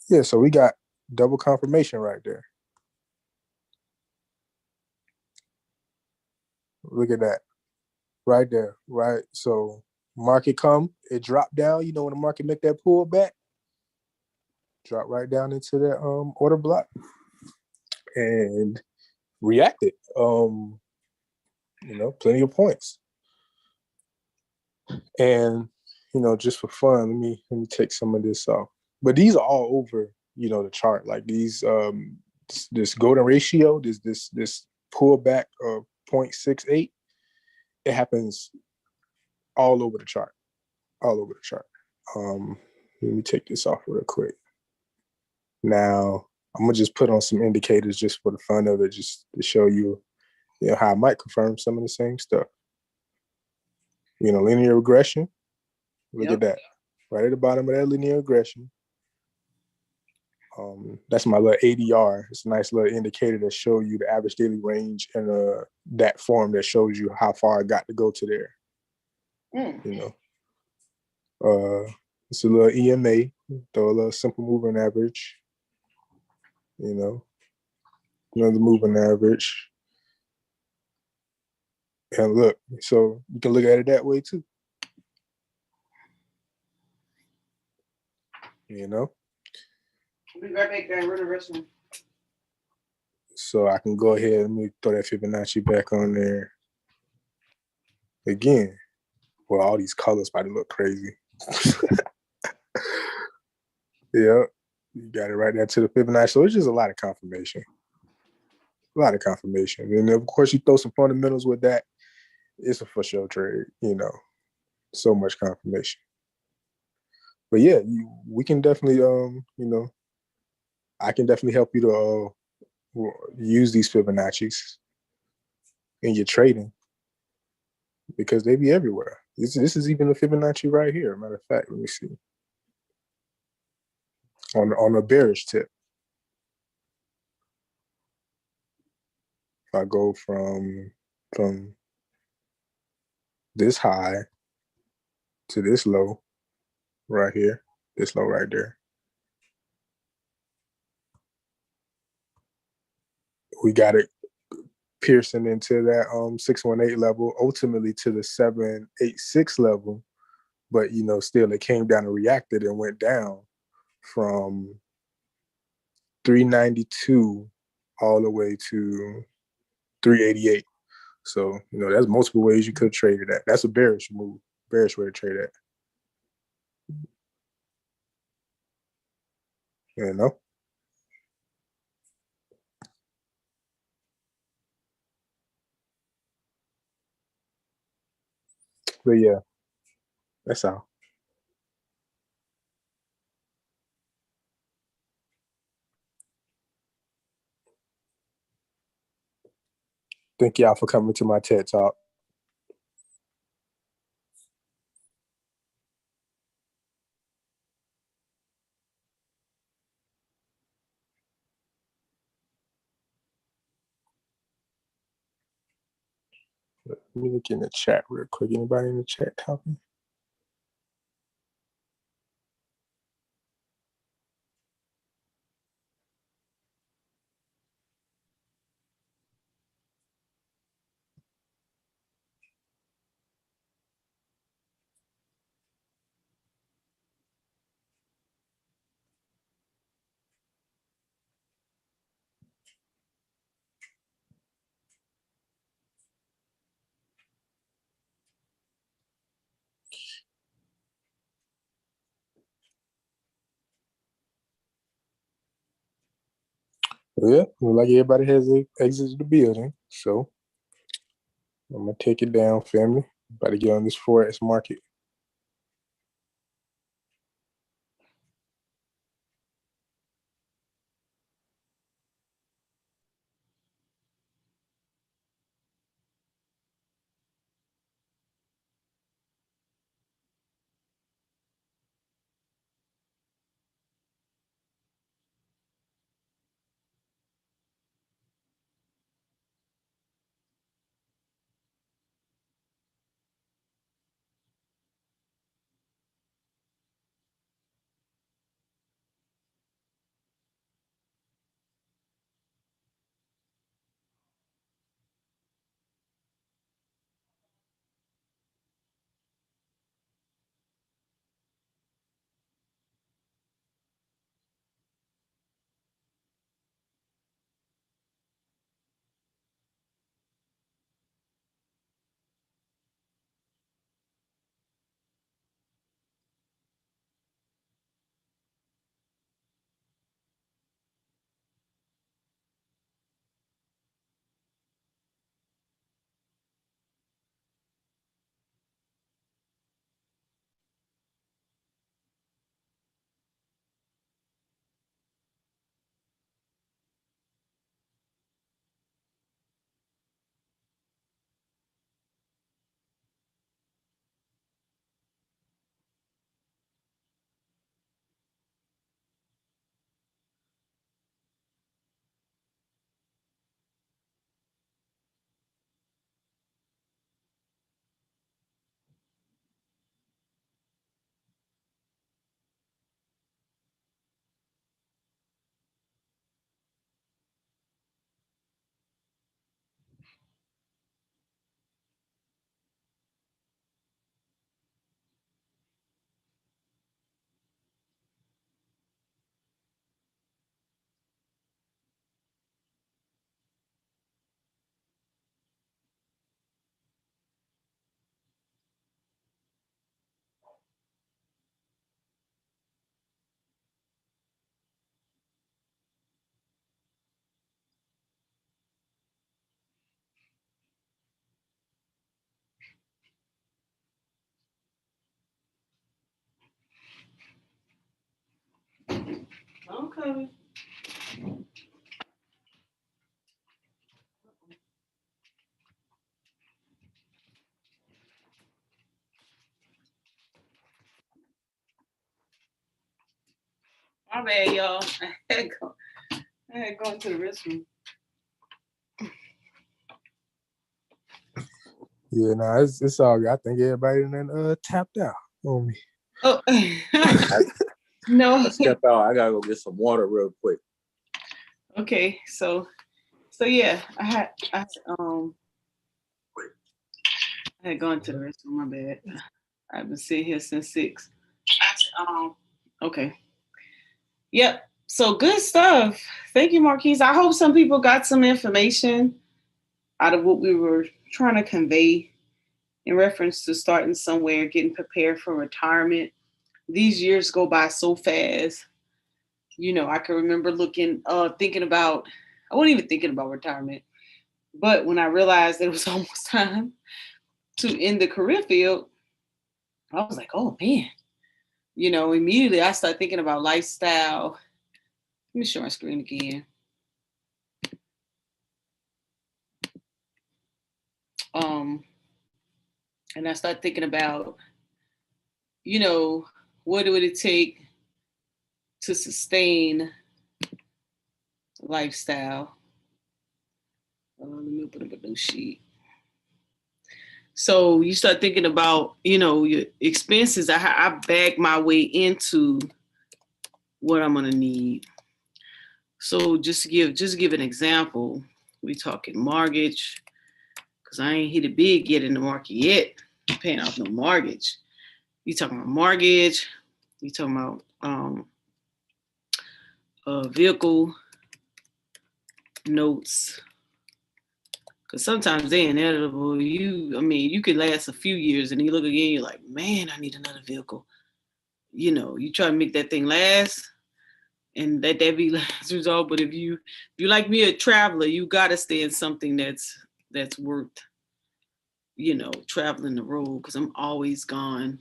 Yeah, so we got double confirmation right there. Look at that. Right there, right? So market come, it dropped down, when the market make that pull back, drop right down into that order block and reacted. Plenty of points. And just for fun, let me take some of this off. But these are all over, the chart. Like these this golden ratio, this pullback of 0.68, it happens all over the chart. all over the chart. Let me take this off real quick. Now, I'm gonna just put on some indicators just for the fun of it, just to show you, how I might confirm some of the same stuff. Linear regression. Look at that. Right at the bottom of that linear regression. That's my little ADR. It's a nice little indicator that shows you the average daily range and that form that shows you how far I got to go to there. It's a little EMA, throw a little simple moving average. Another moving average. And look, so you can look at it that way too. We'll be right back there. We're in the restroom. So I can go ahead, let me throw that Fibonacci back on there. Again, well, all these colors about to look crazy. Yeah, you got it right there to the Fibonacci. So it's just a lot of confirmation. And of course, you throw some fundamentals with that. It's a for sure trade, so much confirmation. But yeah, we can definitely, I can definitely help you to use these Fibonacci's in your trading because they be everywhere. This is even a Fibonacci right here. Matter of fact, let me see. On a bearish tip, if I go from this high to this low right here, this low right there, we got it piercing into that 618 level, ultimately to the 786 level. But still it came down and reacted and went down from 392 all the way to 388. So, there's multiple ways you could trade it at. That's a bearish move, bearish way to trade at. But yeah, that's all. Thank y'all for coming to my TED Talk. Let me look in the chat real quick. Anybody in the chat talking? Yeah, look like everybody has exited the building. So I'm gonna take it down, family. About to get on this Forex market. of it. My bad, y'all. I had gone to the restroom. Yeah, no, it's all good. I think everybody then tapped out on me. Oh, no. I step out. I gotta go get some water real quick. Okay, so yeah, I had gone to the restroom. My bad. I've been sitting here since 6. Okay. Yep. So good stuff. Thank you, Marquise. I hope some people got some information out of what we were trying to convey in reference to starting somewhere, getting prepared for retirement. These years go by so fast. You know, I can remember thinking about, I wasn't even thinking about retirement, but when I realized it was almost time to end the career field, I was like, oh man, you know, immediately I started thinking about lifestyle. Let me show my screen again. And I started thinking about, you know, what would it take to sustain lifestyle? Let me open up a new sheet. So you start thinking about, you know, your expenses. I bag my way into what I'm gonna need. So just to give an example, we talking mortgage, because I ain't hit it big yet in the market yet, paying off no mortgage. You talking about mortgage, you talking about vehicle notes, because sometimes they're inevitable. You could last a few years and you look again, you're like, man, I need another vehicle. You know, you try to make that thing last and let that be last result. But if you like me, a traveler, you gotta stay in something that's worth, you know, traveling the road, because I'm always gone.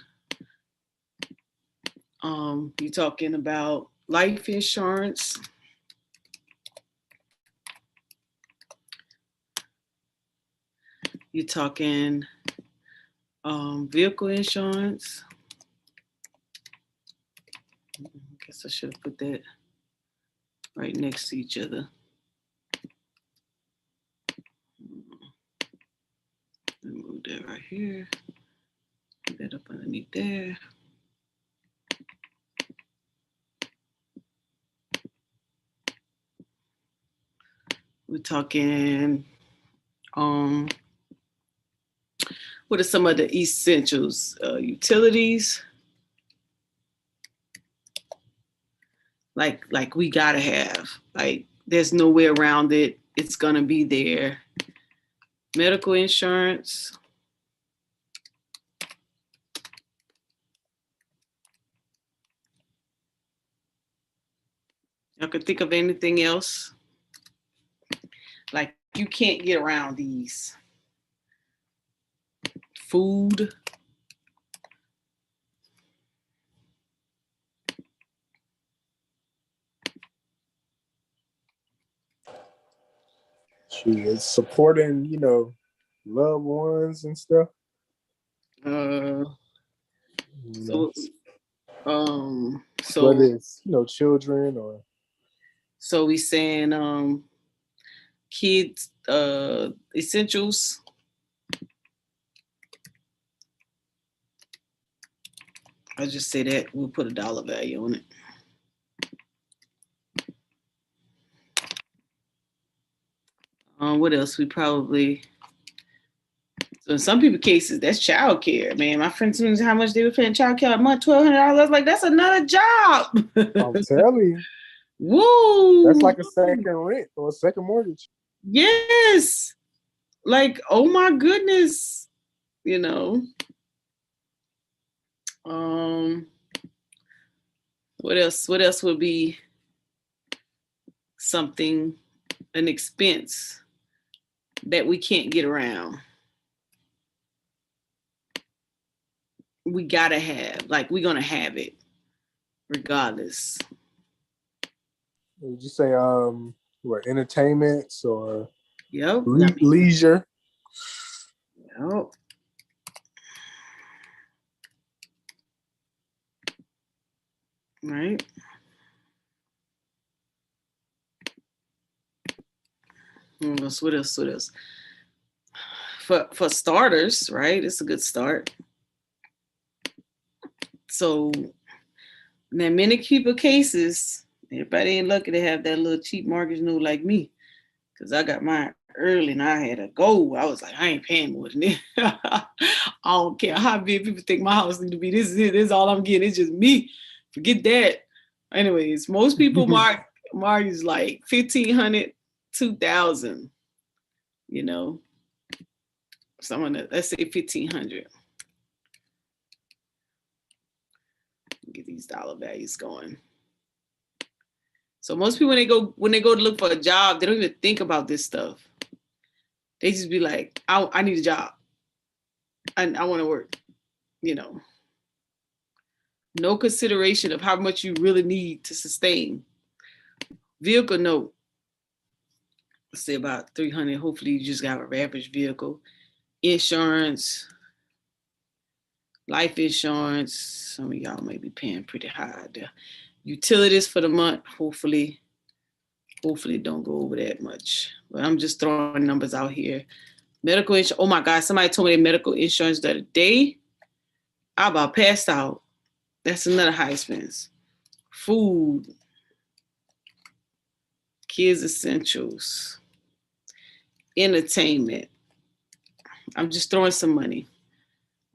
You're talking about life insurance. You're talking vehicle insurance. I guess I should have put that right next to each other. Move that right here. Put that up underneath there. We're talking what are some of the essentials? Utilities. Like we gotta have. Like there's no way around it. It's gonna be there. Medical insurance. I could think of anything else. Like you can't get around these. Food. It's supporting, you know, loved ones and stuff. So whether it's, you know, children or. So we saying kids essentials. I just say that we'll put a dollar value on it. What else? We probably. So in some people's cases, that's child care, man. My friends knew how much they were paying child care a month, $1,200. Like, that's another job. I'm telling you. Woo! That's like a second rent or a second mortgage. Yes. Like, oh my goodness. You know. What else? What else would be something, an expense that we can't get around? We gotta have, like, we're gonna have it regardless. Would you say what, entertainments or Yep. leisure? Yep. Right. What else? What else? What else? For starters, right? It's a good start. So now many people cases, everybody ain't lucky to have that little cheap mortgage note like me. Cause I got mine early and I had to go. I was like, I ain't paying more than this. I don't care how big people think my house need to be. This is it. This is all I'm getting. It's just me. Forget that. Anyways, most people mortgage like 1,500, 2,000. You know, someone let's say 1,500. Get these dollar values going. So most people when they go to look for a job, they don't even think about this stuff. They just be like, I need a job. I want to work, you know. No consideration of how much you really need to sustain. Vehicle note, let's say about 300. Hopefully you just got an average vehicle. Insurance, life insurance. Some of y'all may be paying pretty high there. Utilities for the month, hopefully don't go over that much. But I'm just throwing numbers out here. Medical insurance. Oh my God, somebody told me their medical insurance the other day. I about passed out. That's another high expense. Food, kids essentials, entertainment. I'm just throwing some money.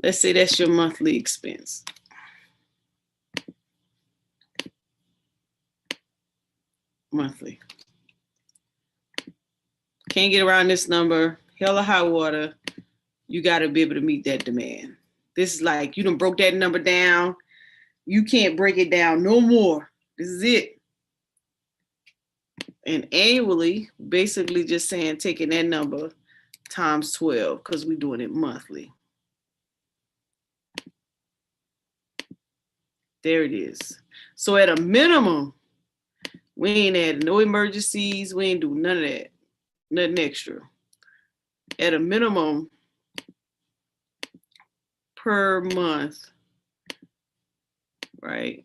Let's say that's your monthly expense. Monthly. Can't get around this number. Hell or high water. You got to be able to meet that demand. This is like, you done broke that number down. You can't break it down no more. This is it. And annually, basically just saying, taking that number times 12, because we're doing it monthly. There it is. So at a minimum, we ain't adding no emergencies. We ain't do none of that. Nothing extra. At a minimum per month, right?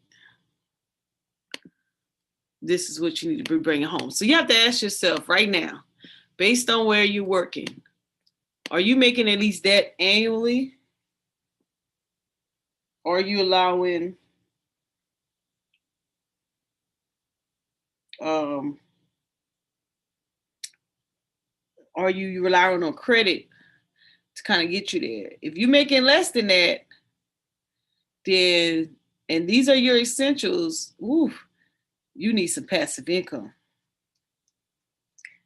This is what you need to be bringing home. So you have to ask yourself right now, based on where you're working, are you making at least that annually? Or are you allowing are you relying on credit to kind of get you there? If you're making less than that, then, and these are your essentials, you need some passive income.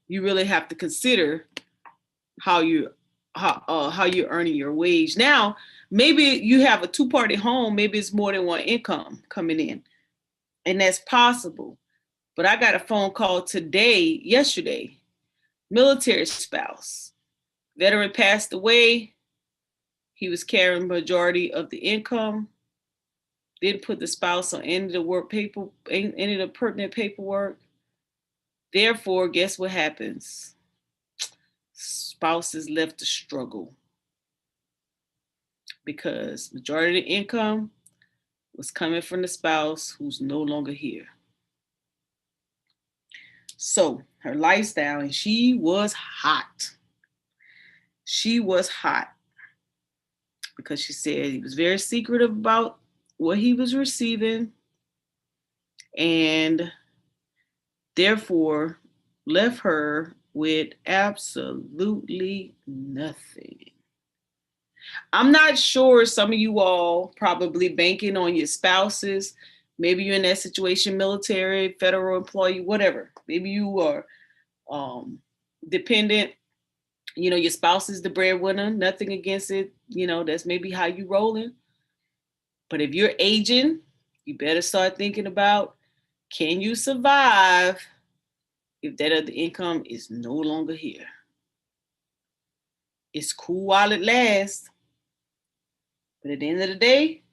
You really have to consider how you're earning your wage. Now, maybe you have a two-party home, maybe it's more than one income coming in, and that's possible. But I got a phone call yesterday, military spouse, veteran passed away. He was carrying majority of the income. Didn't put the spouse on any of the pertinent paperwork. Therefore, guess what happens? Spouse is left to struggle because majority of the income was coming from the spouse who's no longer here. So her lifestyle, and she was hot. She was hot because she said he was very secretive about what he was receiving and therefore left her with absolutely nothing. I'm not sure, some of you all probably banking on your spouses. Maybe you're in that situation, military, federal employee, whatever. Maybe you are dependent. You know, your spouse is the breadwinner, nothing against it. You know, that's maybe how you rolling. But if you're aging, you better start thinking about, can you survive if that other income is no longer here? It's cool while it lasts. But at the end of the day,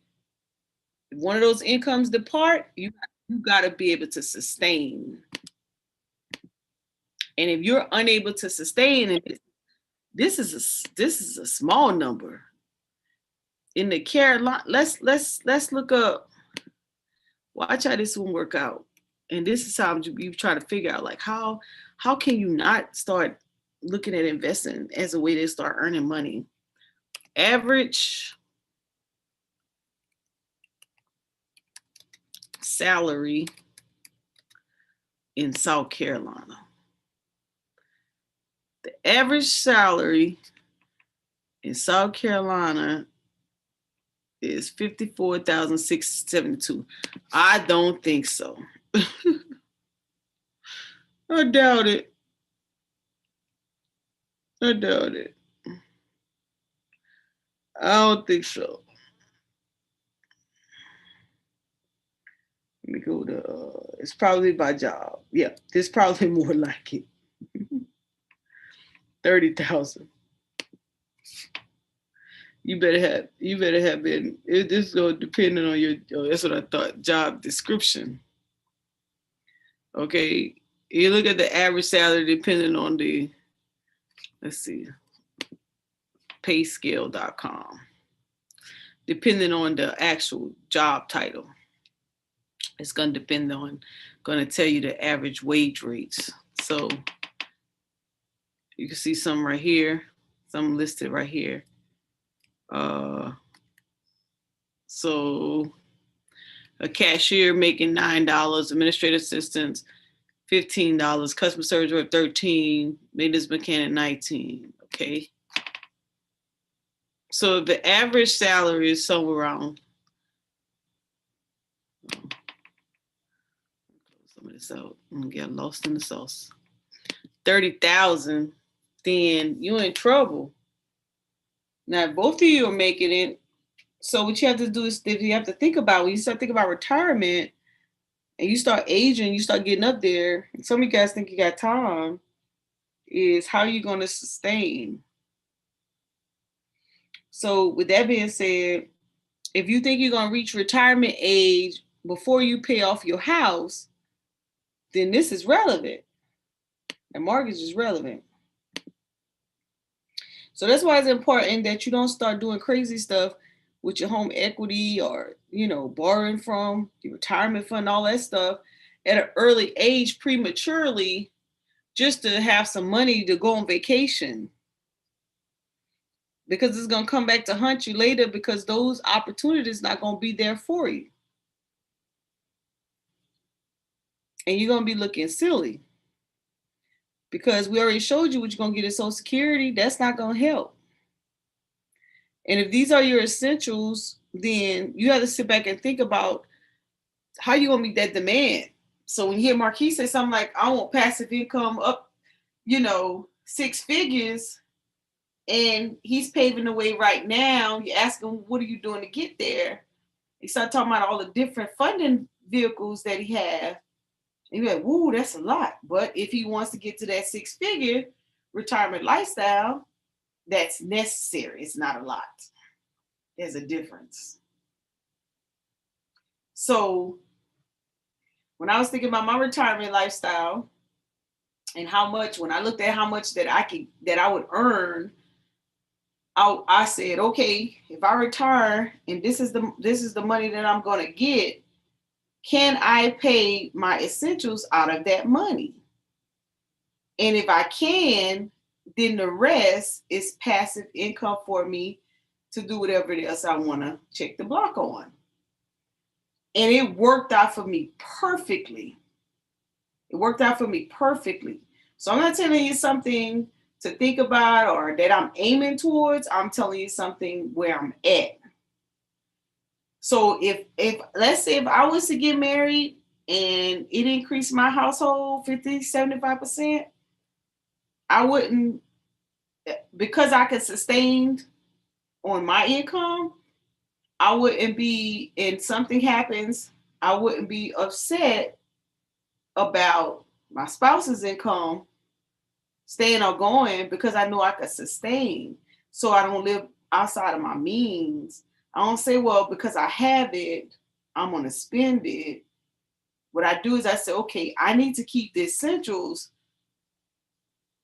if one of those incomes depart, you got to be able to sustain And if you're unable to sustain it, this is a small number. In the Carolina, let's look up. Watch how this one work out. And this is how you try to figure out, like, how can you not start looking at investing as a way to start earning money? Average salary in South Carolina. The average salary in South Carolina is $54,672. I don't think so. I doubt it. I doubt it. I don't think so. Let me go to, it's probably by job. Yeah, there's probably more like it. 30,000. You better have been, this is going depending on your, that's what I thought, job description. Okay, you look at the average salary depending on the, let's see, payscale.com. Depending on the actual job title, it's going to depend on, going to tell you the average wage rates. So you can see some right here, some listed right here. So a cashier making $9, administrative assistants $15, customer service rep $13, maintenance mechanic $19. Okay. So the average salary is somewhere around. Some of this out. I'm gonna get lost in the sauce. 30,000. Then you're in trouble. Now, if both of you are making it, so what you have to do is that you have to think about, when you start thinking about retirement and you start aging, you start getting up there, and some of you guys think you got time, is how are you going to sustain? So with that being said, if you think you're going to reach retirement age before you pay off your house, then this is relevant. And mortgage is relevant. So that's why it's important that you don't start doing crazy stuff with your home equity or, borrowing from your retirement fund, all that stuff at an early age prematurely, just to have some money to go on vacation. Because it's going to come back to haunt you later, because those opportunities not going to be there for you. And you're going to be looking silly. Because we already showed you what you're going to get in Social Security. That's not going to help. And if these are your essentials, then you have to sit back and think about how you're going to meet that demand. So when you hear Marquis say something like, I want passive income up, 6 figures, and he's paving the way right now, you ask him, what are you doing to get there? He start talking about all the different funding vehicles that he has. And you're like, woo, that's a lot. But if he wants to get to that 6-figure retirement lifestyle, that's necessary. It's not a lot. There's a difference. So when I was thinking about my retirement lifestyle and when I looked at how much that I would earn, I said, okay, if I retire and this is the money that I'm going to get, can I pay my essentials out of that money? And if I can, then the rest is passive income for me to do whatever else I want to check the block on. And it worked out for me perfectly. So I'm not telling you something to think about or that I'm aiming towards. I'm telling you something where I'm at. So if let's say if I was to get married and it increased my household 50-75%, I wouldn't, because I could sustain on my income, I wouldn't be, and something happens, I wouldn't be upset about my spouse's income staying or going, because I know I could sustain. So I don't live outside of my means. I don't say, well, because I have it, I'm going to spend it. What I do is I say, okay, I need to keep the essentials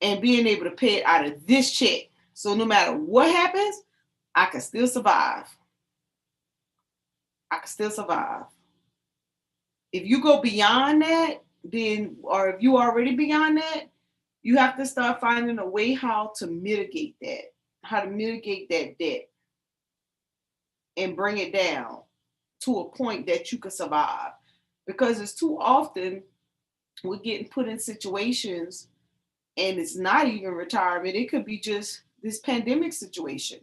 and being able to pay it out of this check. So no matter what happens, I can still survive. I can still survive. If you go beyond that, then, or if you already beyond that, you have to start finding a way how to mitigate that, debt and bring it down to a point that you can survive. Because it's too often we're getting put in situations and it's not even retirement. It could be just this pandemic situation.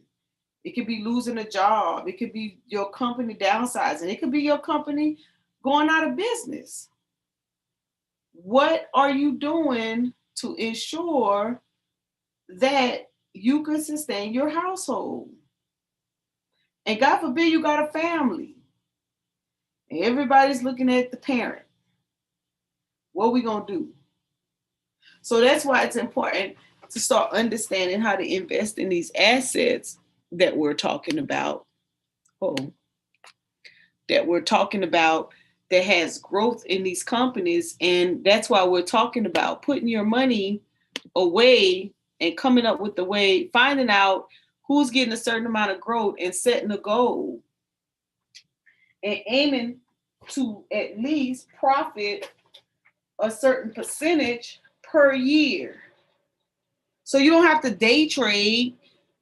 It could be losing a job. It could be your company downsizing. It could be your company going out of business. What are you doing to ensure that you can sustain your household? And God forbid you got a family. And everybody's looking at the parent. What are we going to do? So that's why it's important to start understanding how to invest in these assets that we're talking about. That has growth in these companies. And that's why we're talking about putting your money away and coming up with the way, finding out who's getting a certain amount of growth and setting a goal and aiming to at least profit a certain percentage per year. So you don't have to day trade.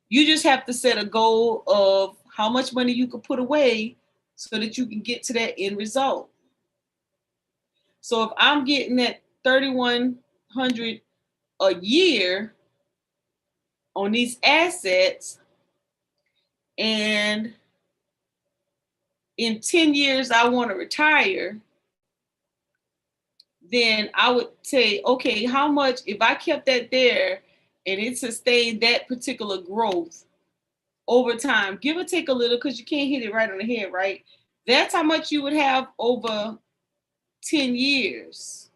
You just have to set a goal of how much money you can put away so that you can get to that end result. So if I'm getting that $3,100 a year on these assets, and in 10 years I want to retire, then I would say, okay, how much, if I kept that there and it sustained that particular growth over time, give or take a little, because you can't hit it right on the head, right? That's how much you would have over 10 years.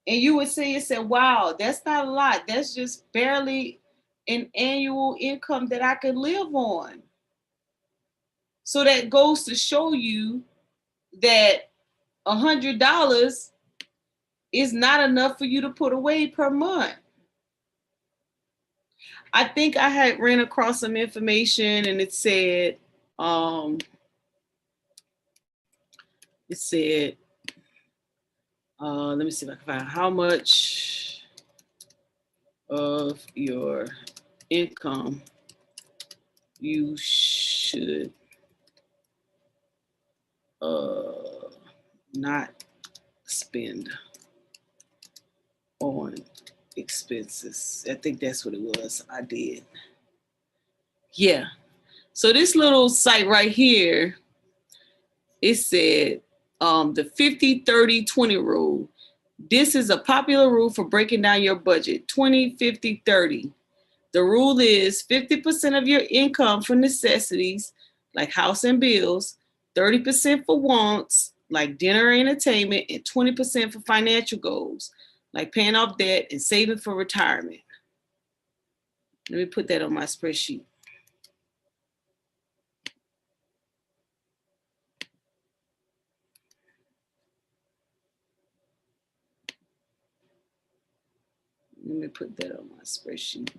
And you would say, wow, that's not a lot. That's just barely an annual income that I could live on. So that goes to show you that $100 is not enough for you to put away per month. I think I had ran across some information and it said, let me see if I can find how much of your income you should not spend on expenses. I think that's what it was. I did. Yeah. So this little site right here, it said the 50-30-20 rule. This is a popular rule for breaking down your budget, 20-50-30. The rule is 50% of your income for necessities like house and bills, 30% for wants like dinner and entertainment, and 20% for financial goals like paying off debt and saving for retirement. Let me put that on my spreadsheet. Let me put that on my spreadsheet.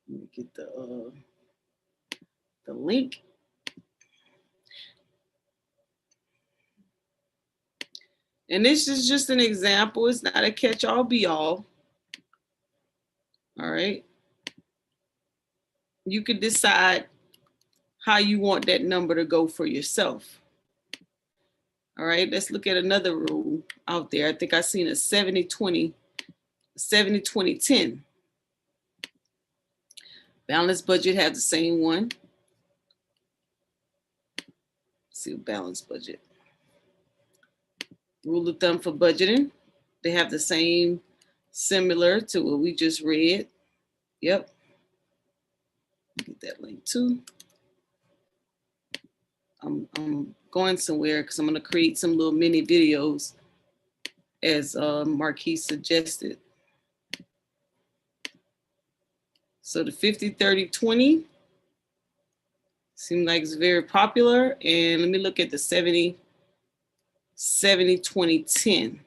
Let me get the link. And this is just an example. It's not a catch-all be-all. All right. You could decide how you want that number to go for yourself. All right, let's look at another rule out there. I think I seen a 70-20, 70-20-10. Balanced budget have the same one. Let's see, balanced budget. Rule of thumb for budgeting. They have the same, similar to what we just read. Yep. Get that link too. I'm going somewhere because I'm going to create some little mini videos as Marquise suggested. So the 50-30-20, Seems like it's very popular. And let me look at the 70, 20, 10.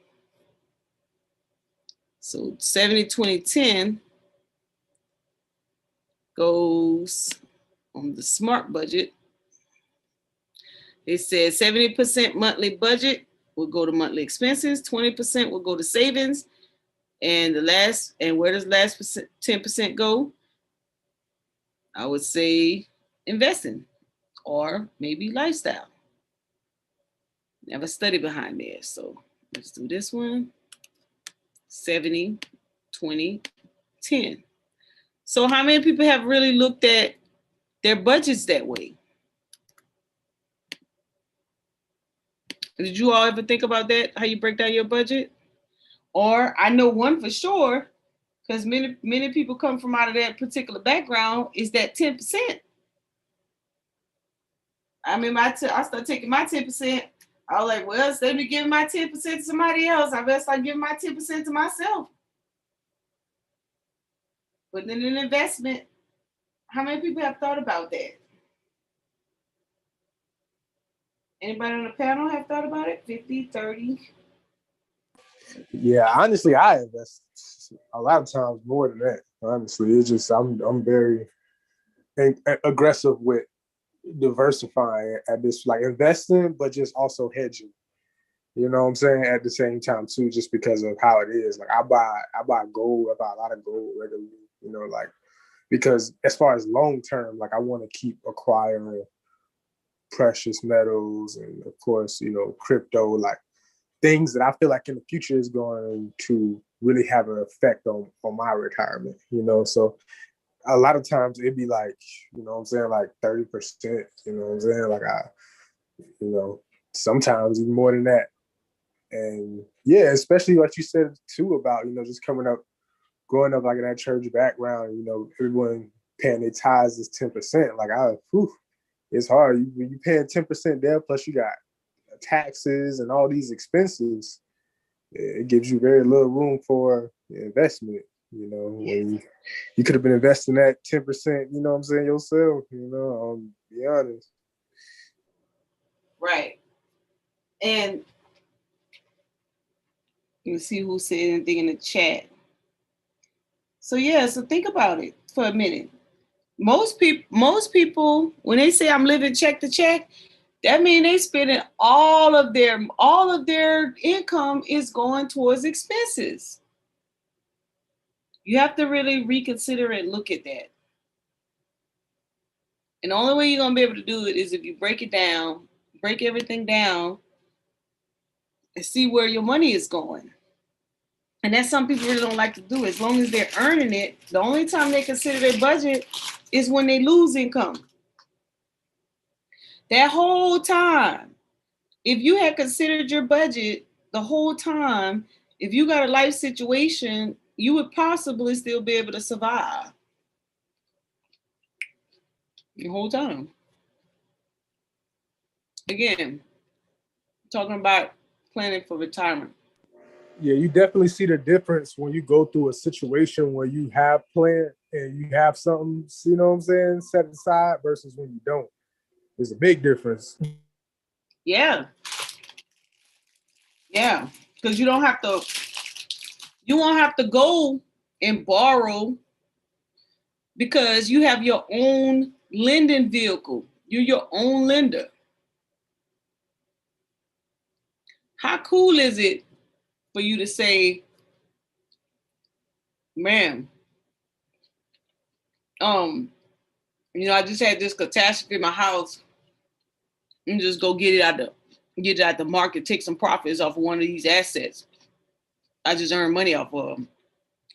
So 70, 20, 10 goes on the smart budget. It says 70% monthly budget will go to monthly expenses, 20% will go to savings, and where does last 10% go? I would say investing or maybe lifestyle. I have a study behind there. So let's do this one. 70, 20, 10. So how many people have really looked at their budgets that way? Did you all ever think about that? How you break down your budget? Or I know one for sure, because many people come from out of that particular background, is that 10%. I mean, I start taking my 10%. I was like, well, instead of me giving my 10% to somebody else, I better start giving my 10% to myself. Putting in an investment. How many people have thought about that? Anybody on the panel have thought about it? 50, 30? Yeah, honestly, I invest a lot of times more than that. Honestly, it's just I'm very aggressive with diversifying at this, like investing, but just also hedging. You know what I'm saying? At the same time too, just because of how it is. Like I buy gold, I buy a lot of gold regularly, you know, like because as far as long term, like I want to keep acquiring precious metals and of course, you know, crypto, like things that I feel like in the future is going to really have an effect on my retirement, you know. So a lot of times it'd be like, you know what I'm saying, like 30%, you know what I'm saying? Like you know, sometimes even more than that. And yeah, especially what you said too about, you know, just growing up like in that church background, you know, everyone paying their tithes is 10%. Like it's hard. You paying 10% there, plus you got taxes and all these expenses. It gives you very little room for investment. You know, when you could have been investing that 10%, you know what I'm saying, yourself, you know, be honest. Right. And you see who said anything in the chat. So yeah, so think about it for a minute. Most people, when they say I'm living check to check, that means they spending all of their income is going towards expenses. You have to really reconsider and look at that. And the only way you're gonna be able to do it is if you break everything down, and see where your money is going. And that's some people really don't like to do. As long as they're earning it, the only time they consider their budget is when they lose income. That whole time, if you had considered your budget the whole time, if you got a life situation, you would possibly still be able to survive the whole time. Again, talking about planning for retirement. Yeah, you definitely see the difference when you go through a situation where you have planned and you have something, you know what I'm saying, set aside versus when you don't. There's a big difference. Yeah. Yeah, because you won't have to go and borrow because you have your own lending vehicle. You're your own lender. How cool is it for you to say, man, you know, I just had this catastrophe in my house and just go get it out the market, take some profits off of one of these assets I just earned money off of them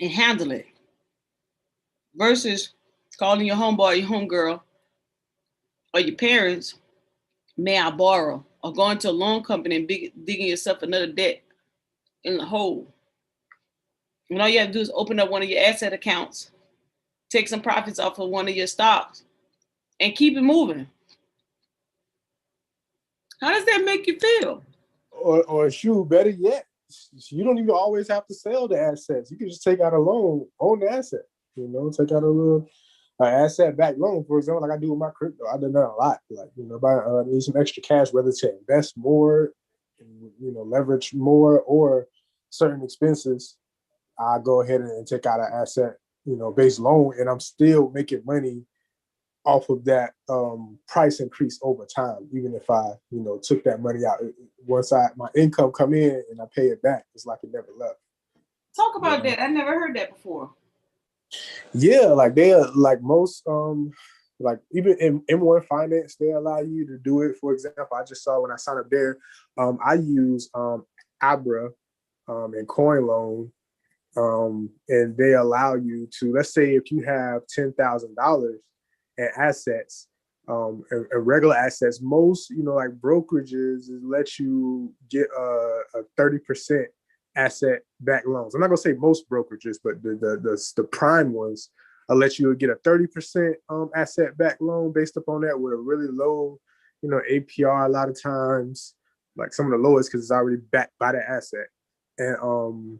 and handle it. Versus calling your homeboy, your homegirl, or your parents, may I borrow? Or going to a loan company and digging yourself another debt in the hole. And all you have to do is open up one of your asset accounts, take some profits off of one of your stocks, and keep it moving. How does that make you feel? Or shoot, better yet, you don't even always have to sell the assets. You can just take out a loan, own the asset, you know, take out a little an asset-backed loan, for example, like I do with my crypto. I've done that a lot. Like, if I need some extra cash, whether to invest more, leverage more, or certain expenses, I go ahead and take out an asset, based loan, and I'm still making money off of that price increase over time, even if I, took that money out. Once my income come in and I pay it back, it's like it never left. Talk about that. I never heard that before. Yeah, like most like even in M1 Finance, they allow you to do it. For example, I just saw when I signed up there, I use Abra and Coin Loan, and they allow you to, let's say if you have $10,000 in assets, and regular assets, most like brokerages let you get a 30% asset-backed loans. I'm not gonna say most brokerages, but the prime ones let you get a 30% asset-backed loan based upon that with a really low, APR a lot of times, like some of the lowest because it's already backed by the asset. And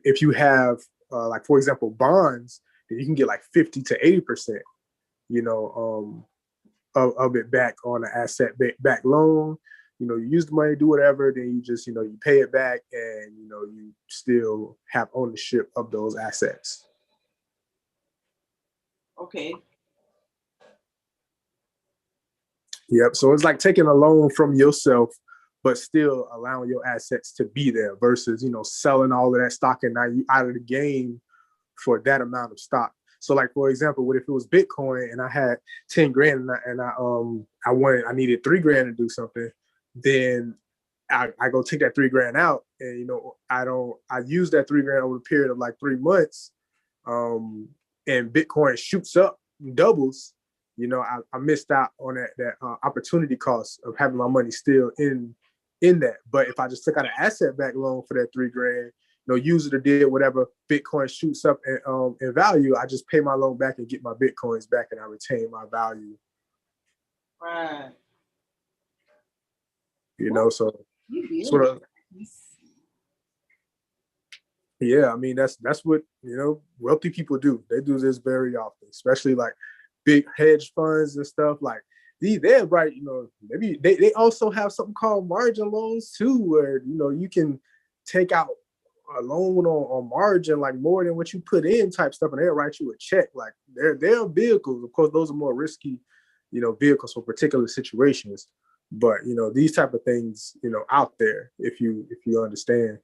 if you have like for example bonds, then you can get like 50 to 80%, of it back on an asset-backed loan. You use the money, do whatever, then you just, you pay it back, and you still have ownership of those assets. Okay. Yep. So it's like taking a loan from yourself, but still allowing your assets to be there versus, selling all of that stock and now you out of the game for that amount of stock. So like, for example, what if it was Bitcoin and I had 10 grand and I needed $3,000 to do something, then I go take that $3,000 out and, I use that $3,000 over a period of like 3 months, and Bitcoin shoots up, doubles, I missed out on that opportunity cost of having my money still in that. But if I just took out an asset-backed loan for that $3,000, use it or did whatever, Bitcoin shoots up in value, I just pay my loan back and get my Bitcoins back and I retain my value. Right. So sort of, yeah, I mean, that's what, wealthy people do. They do this very often, especially like big hedge funds and stuff. Like they're right, maybe they also have something called margin loans too, where, you can take out a loan on margin, like more than what you put in type stuff, and they'll write you a check. Like they're vehicles. Of course, those are more risky, vehicles for particular situations. But, these type of things, out there, if you understand.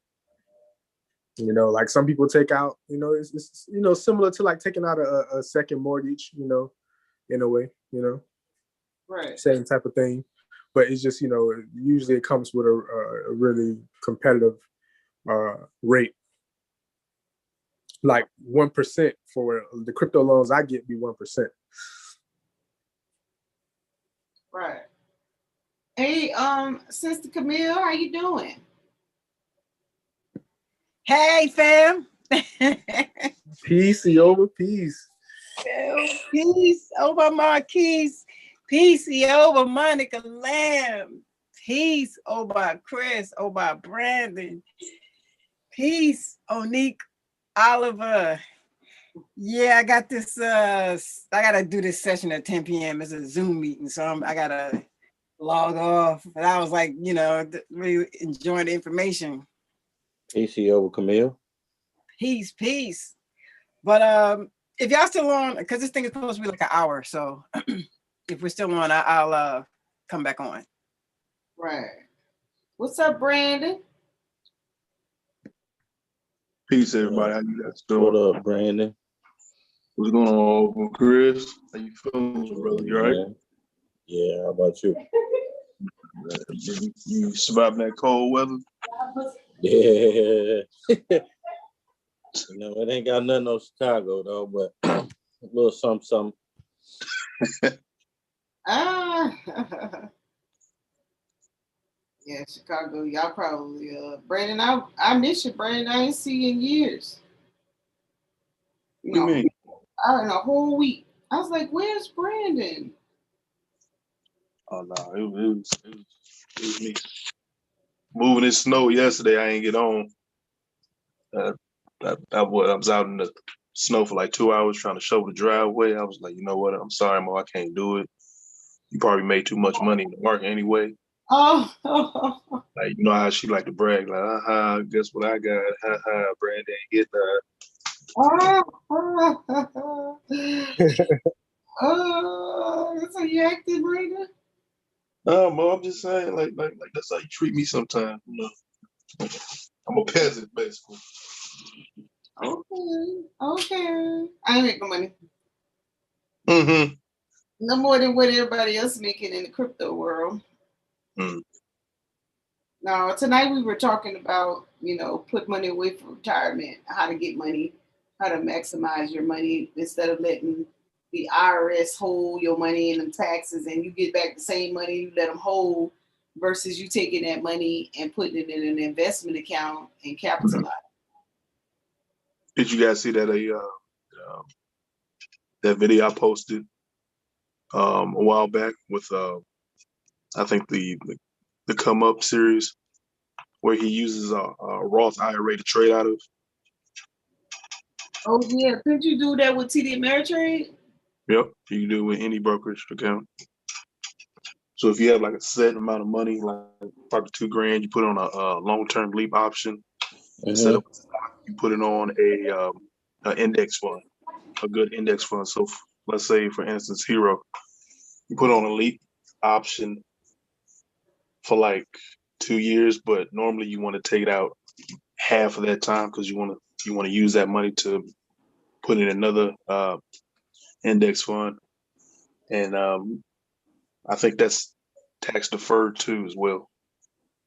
Like some people take out, it's similar to like taking out a second mortgage, in a way, right, same type of thing. But it's just, usually it comes with a really competitive rate. Like 1% for the crypto loans I get be 1%. right. Hey, Sister Camille, how you doing? Hey, fam. Peace over peace. Peace over Marquise. Peace over Monica Lamb. Peace over Chris, over Brandon. Peace, Onique Oliver. Yeah, I got this. I gotta do this session at 10 p.m. It's a Zoom meeting, so I gotta log off. But I was like, really enjoying the information. Peace over Camille. Peace. But if y'all still on, because this thing is supposed to be like an hour, so if we're still on, I'll come back on. Right. What's up, Brandon? Peace, everybody. How you guys doing? What up, Brandon? What's going on, Chris? How you feeling, brother? You all right? Yeah, how about you? You surviving that cold weather? Yeah. It ain't got nothing on Chicago, though, but a little something. Yeah, Chicago, y'all probably, Brandon, I miss you, Brandon. I ain't seen you in years. What do you mean? In a whole week. I was like, where's Brandon? Oh, no, it was me. Moving in snow yesterday, I ain't get on. I was out in the snow for like 2 hours trying to shovel the driveway. I was like, you know what? I'm sorry, Mo, I can't do it. You probably made too much money in the market anyway. Oh, Like, you know how she like to brag, like, guess what I got? Brandon get that. So you acting, Brandon? No, Mo, I'm just saying, like that's how you treat me sometimes. You know, I'm a peasant, basically. Okay. I ain't make no money. Mm-hmm. No more than what everybody else making in the crypto world. Mm. Now, tonight we were talking about, put money away for retirement, how to get money, how to maximize your money instead of letting the IRS hold your money in them taxes and you get back the same money you let them hold versus you taking that money and putting it in an investment account and capitalizing. Did you guys see that that video I posted a while back with I think the Come Up series where he uses a Roth IRA to trade out of? Oh yeah, couldn't you do that with TD Ameritrade? Yep, you can do it with any brokerage account. So if you have like a set amount of money, like probably $2,000, you put it on a long-term leap option. Instead of you put it on an index fund, a good index fund. So let's say, for instance, Hero, you put on a leap option for like 2 years, but normally you want to take it out half of that time because you want to use that money to put in another index fund, and I think that's tax deferred too as well.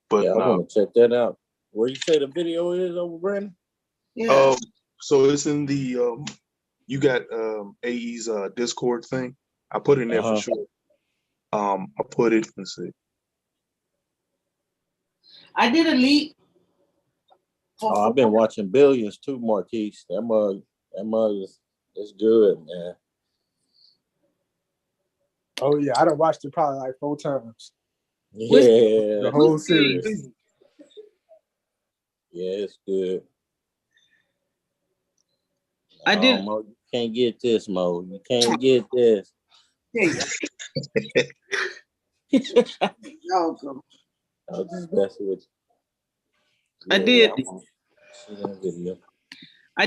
But yeah, I want to check that out. Where you say the video is over, Brandon? Yeah. So it's in the you got AE's Discord thing. I put it in there for sure. I put it. Let's see. I did a leap. I've been watching Billions too, Marquise. That mug is good, man. Oh yeah, I done watched it probably like 4 times. Yeah, the whole series. Yeah, it's good. I did. Mo, you can't get this, Mo. You can't get this. Oh, go. I was just messing with you. I did. See that video. I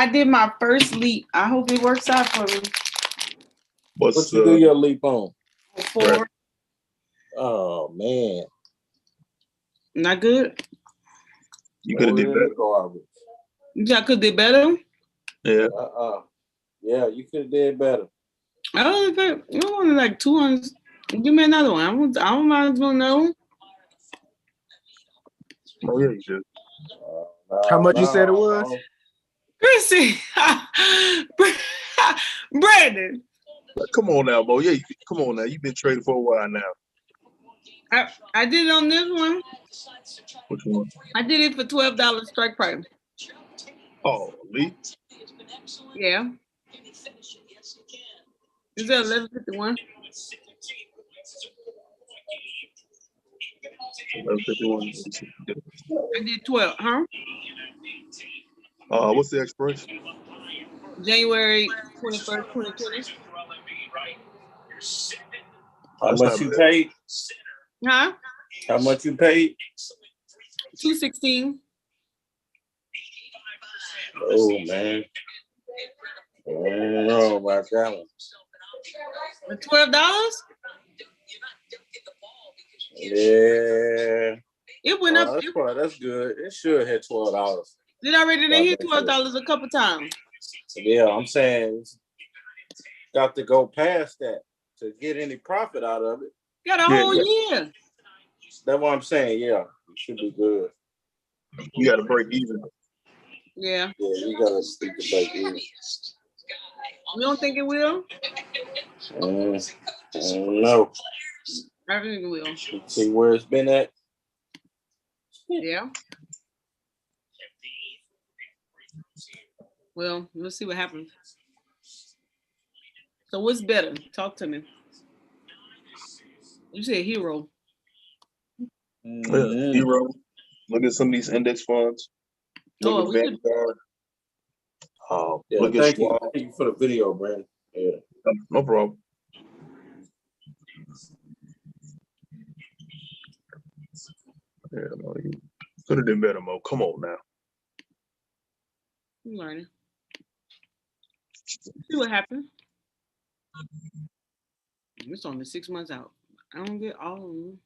did my first leap. I hope it works out for me. What you do your leap on? 4. Right. Oh man. Not good. You could have did better. I could do better. Yeah. Yeah, you could have did better. Oh, okay. You want like 200? Give me another one. I don't mind to know. Oh yeah, you did. How much you said it was? Chrissy, Brandon. Come on now, Mo. Yeah, come on now. You've been trading for a while now. I did it on this one. Which one? I did it for $12 strike price. Oh, Lee? Yeah. Is that 1151? 1151. I did 12, huh? What's the expiration? January 21st, 2020. How much you paid? Huh? How much you paid? $216. Oh man. I don't know about that one. For $12? Yeah. It went up. That's good. It should hit $12. It already done hit $12 a couple times. Yeah, I'm saying it's got to go past that to get any profit out of it. Got a whole year. That's what I'm saying. Yeah, it should be good. You got to break even. Yeah. Yeah, you got to break even. You don't think it will? No. I think it will. See where it's been at? Yeah. Well, we'll see what happens. So what's better? Talk to me. You said Hero. Yeah, Hero. Look at some of these index funds. Look at Vanguard. Yeah, Look at thank you. Swab. Thank you for the video, Brandon. Yeah. No problem. Yeah, no, you could have done better, Mo. Come on now. I'm learning. See what happened. It's only 6 months out. I don't get all of them.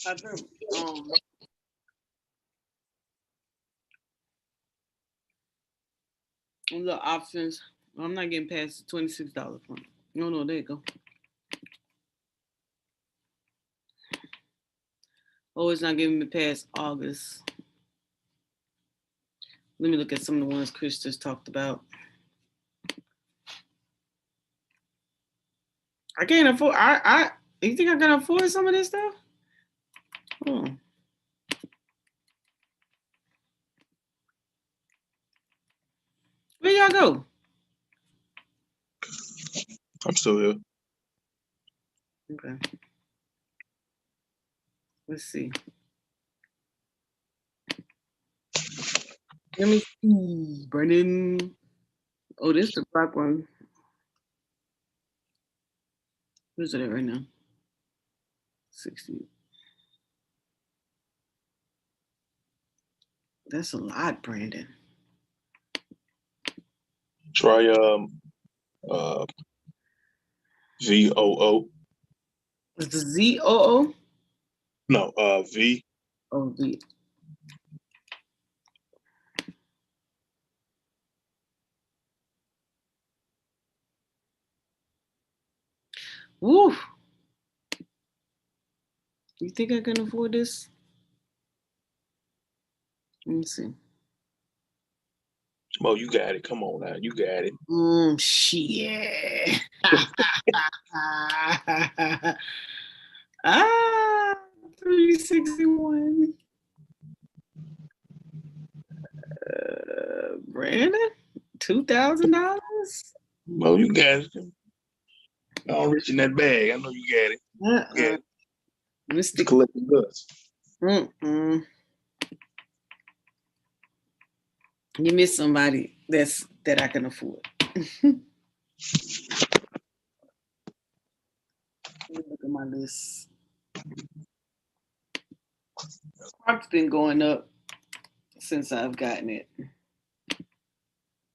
I think, on the options, I'm not getting past the $26 point. No, there you go. Oh, it's not giving me past August. Let me look at some of the ones Chris just talked about. I can't afford. You think I can afford some of this stuff? Oh. Where y'all go? I'm still here. Okay. Let's see. Let me see. Brennan. Oh, this is the black one. Where's it at right now? 60. That's a lot, Brandon. Try VOO. Is the ZOO? No, V. Oh, V. Woo. You think I can afford this? Let me see. Mo, you got it. Come on now. You got it. Shit. 361. Brandon, $2,000. Mo, you got it. I don't reach in that bag. I know you got it. Yeah. Let's Just collecting dust. Give me somebody that I can afford. Let me look at my list. Spark's been going up since I've gotten it.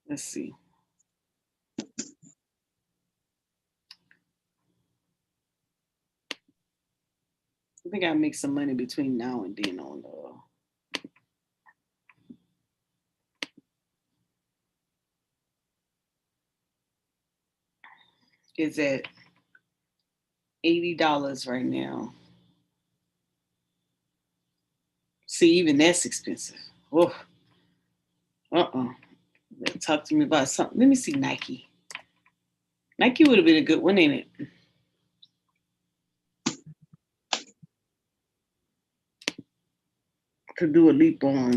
Let's see. I think I'll make some money between now and then on it's at $80 right now. See, even that's expensive. Oh, talk to me about something. Let me see Nike. Nike would have been a good one, ain't it? To do a leap on.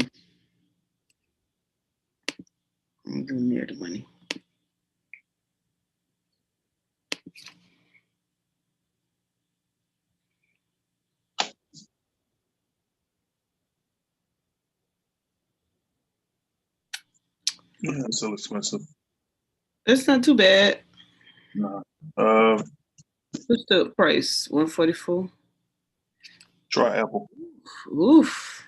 I'm doing near the money. Yeah, it's so expensive. It's not too bad. Nah. What's the price? 144. Try Apple. Oof.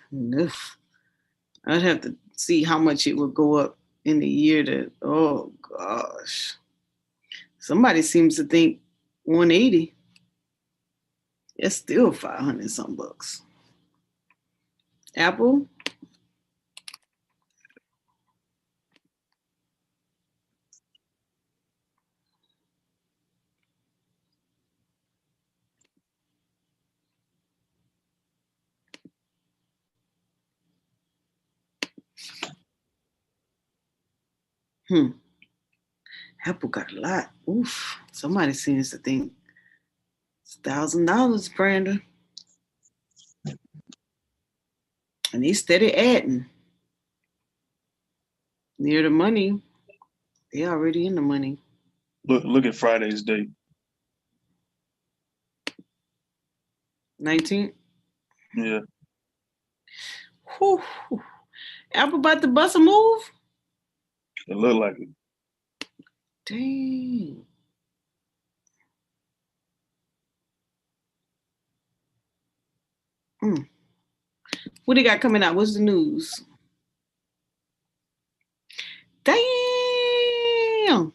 I'd have to see how much it would go up in the year that. Oh gosh. Somebody seems to think 180. It's still 500 some bucks. Apple. Apple got a lot. Oof. Somebody seems to think it's $1,000, Brandon. And they steady adding. Near the money. They already in the money. Look at Friday's date. 19th. Yeah. Whew. Apple about to bust a move? It looked like it. Dang. What do you got coming out? What's the news? Damn.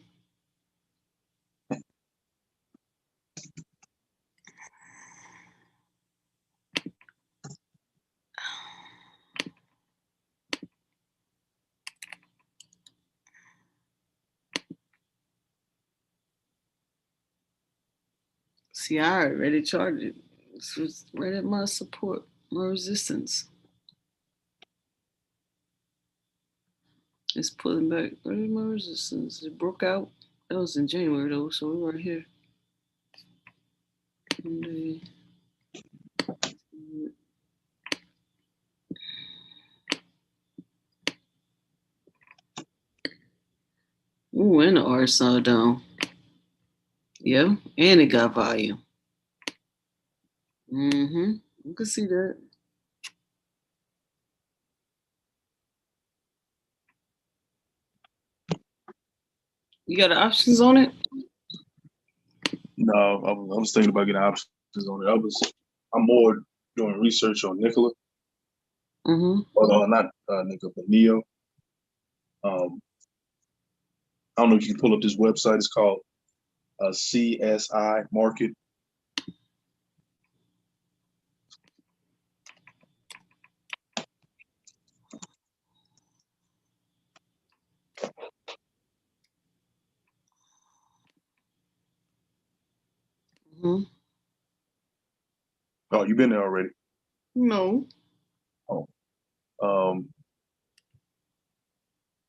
See, I already charged it. This was right at my support, my resistance. It's pulling back. Where is my resistance? It broke out. That was in January though, so we're right here. Monday. Ooh, and the R saw down. Yeah, and it got volume. Mm-hmm. You can see that. You got the options on it? No, I was thinking about getting options on it. I'm more doing research on Nikola. Mm-hmm. Although not Nikola, but Neo. I don't know if you can pull up this website. It's called CSI Market. Mm-hmm. Oh, you've been there already. No. Oh.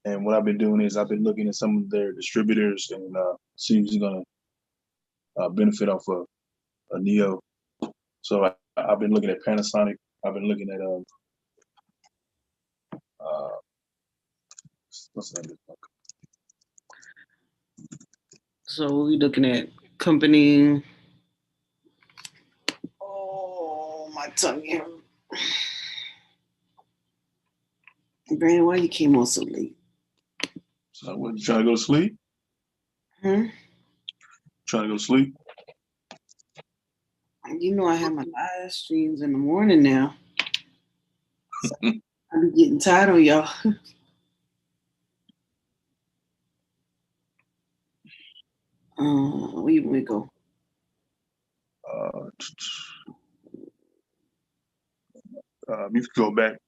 And what I've been doing is I've been looking at some of their distributors and see who's going to benefit off of a Neo. So I've been looking at Panasonic. I've been looking at what's the name of it? So we looking at company. Oh, my tongue here. Brandon, why you came on so late? So what, you trying to go to sleep? Trying to go to sleep? You know I have my live streams in the morning now. So I be getting tired on y'all. Where you want to go? You can go back.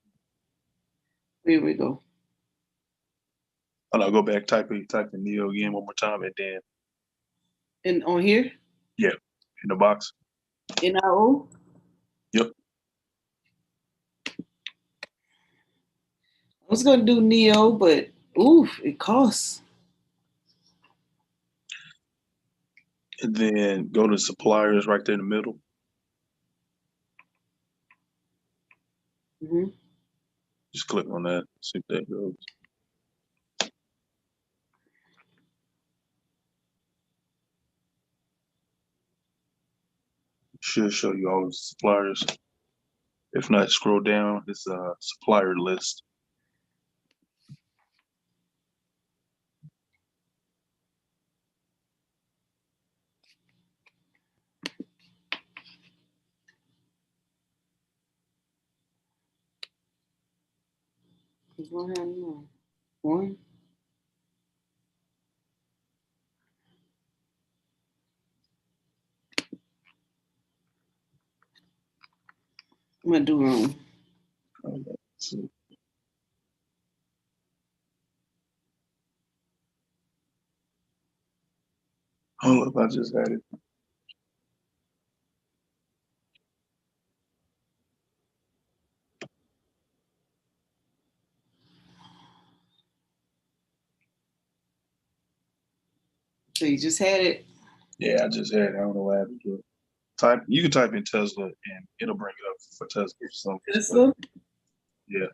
Where we go? I'll go back, type in Neo again one more time, and then And on here? Yeah, in the box. NIO? Yep. I was gonna do Neo, but oof, it costs. And then go to suppliers right there in the middle. Mm-hmm. Just click on that, see if that goes. Should show you all the suppliers. If not, scroll down. It's a supplier list. There's one hand more. One. I'm gonna do wrong. See. Hold up, I just had it. So you just had it. Yeah, I just had it. I don't know what happened to it. You can type in Tesla and it'll bring it up for Tesla or something. Tesla? Yeah.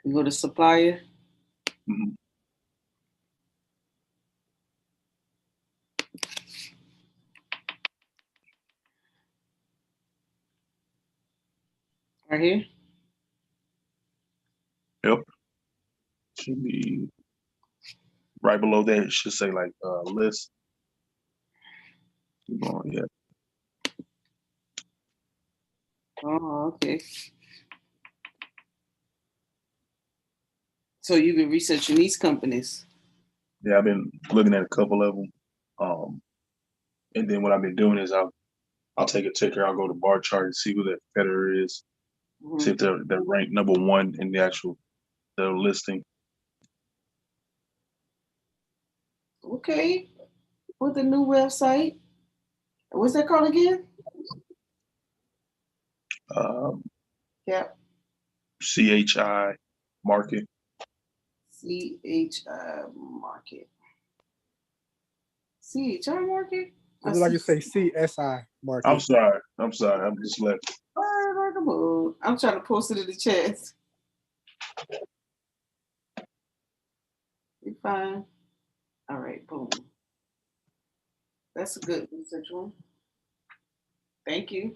You go to supplier. Mhm. Right here. Yep. Should be right below that. It should say like list. Keep going, yeah. Oh, okay. So you've been researching these companies. Yeah, I've been looking at a couple of them. And then what I've been doing is I'll take a ticker, I'll go to bar chart and see who that competitor is, see if they're ranked number one in the actual listing. Okay. With the new website. What's that called again? Yep. CHI Market. CHI Market. CHI Market? It look like you say CSI Market. I'm sorry. I'm just left. I'm trying to post it in the chat. You're fine. All right, boom. That's a good research one. Thank you.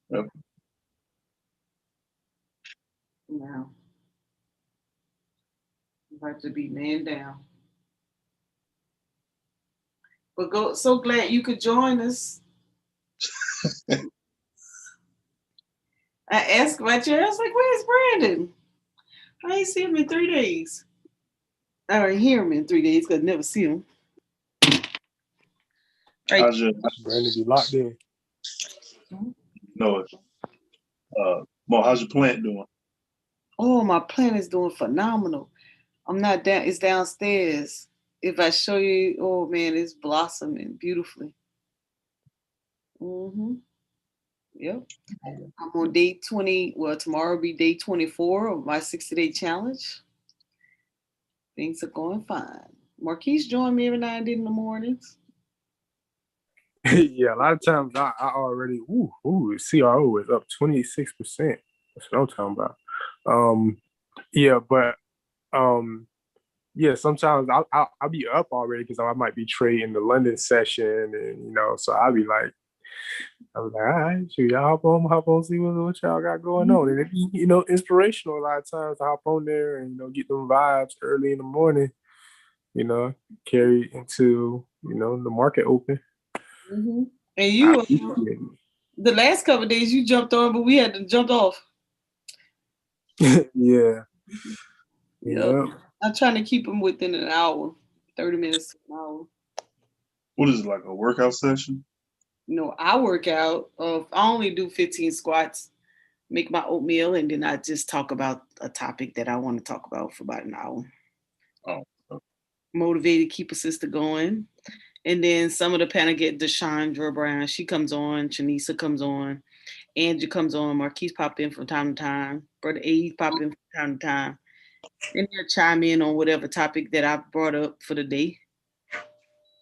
Yep. Now, I'm about to be man down. But so glad you could join us. I asked about you. I was like, where's Brandon? I ain't seen him in 3 days. I already hear him in 3 days because I never see him. Right. Brandon be locked in. No. Mo, how's your plant doing? Oh, my plant is doing phenomenal. I'm not down. It's downstairs. If I show you, oh man, it's blossoming beautifully. Yep. I'm on day 20. Well, tomorrow will be day 24 of my 60-day challenge. Things are going fine. Marquise joined me every now and then in the mornings. Yeah, a lot of times I already CRO is up 26%. That's what I'm talking about. Sometimes I'll be up already because I might be trading the London session, and so I'll be like, all right, shoot, y'all hop on, see what y'all got going on, and it be inspirational a lot of times to hop on there and get them vibes early in the morning, carry into the market open. Mm-hmm. And you, the last couple of days you jumped on, but we had to jump off. Yeah. I'm trying to keep them within an hour, 30 minutes to an hour. What is it, like a workout session? I work out. I only do 15 squats, make my oatmeal, and then I just talk about a topic that I want to talk about for about an hour. Oh. Motivated, keep a sister going. And then some of the panel get Deshandra Brown. She comes on. Chanisa comes on. Angie comes on. Marquise pop in from time to time. Brother A pop in from time to time. And they'll chime in on whatever topic that I brought up for the day.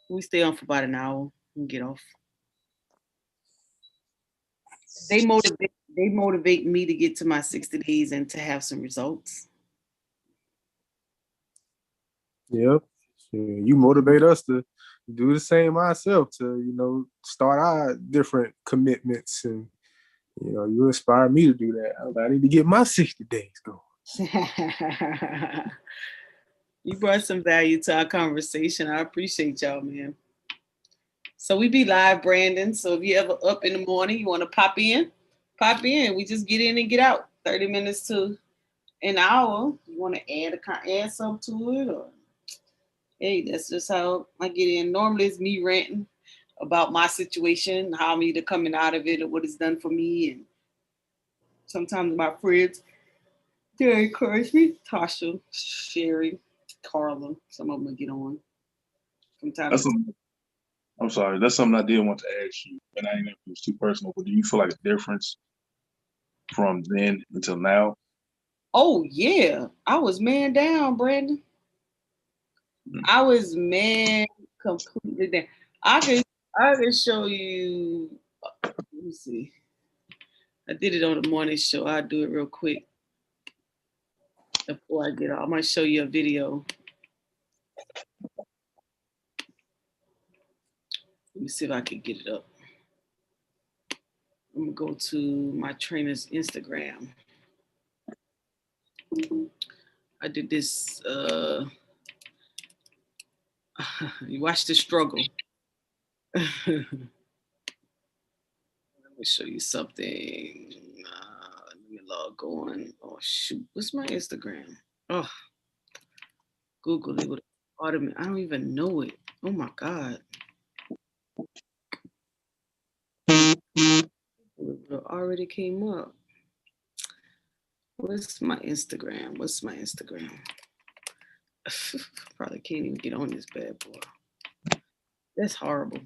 We stay on for about an hour and get off. They motivate me to get to my 60 days and to have some results. Yep. You motivate us to do the same ourselves, to start our different commitments, and you inspire me to do that. I need to get my 60 days going. You brought some value to our conversation. I appreciate y'all, man. So we be live, Brandon. So if you ever up in the morning, you want to pop in. We just get in and get out. 30 minutes to an hour. You want to add something to it, or hey, that's just how I get in. Normally it's me ranting about my situation, how I'm either coming out of it or what it's done for me. And sometimes my friends, they encourage me. Tasha, Sherry, Carla, some of them will get on from time to time. I'm sorry, that's something I did want to ask you, and I didn't know if it was too personal, but do you feel like a difference from then until now? Oh, yeah. I was man down, Brandon. I was man completely down. I can show you. Let me see. I did it on the morning show. I'll do it real quick. before I get off, I'm gonna show you a video. Let me see if I can get it up. I'm gonna go to my trainer's Instagram. I did this, you watch the struggle. Let me show you something. Let me log on. Oh shoot, what's my Instagram? Oh, Google it would automatically. I don't even know it. Oh my God. It would've already came up. What's my Instagram? Probably can't even get on this bad boy. That's horrible.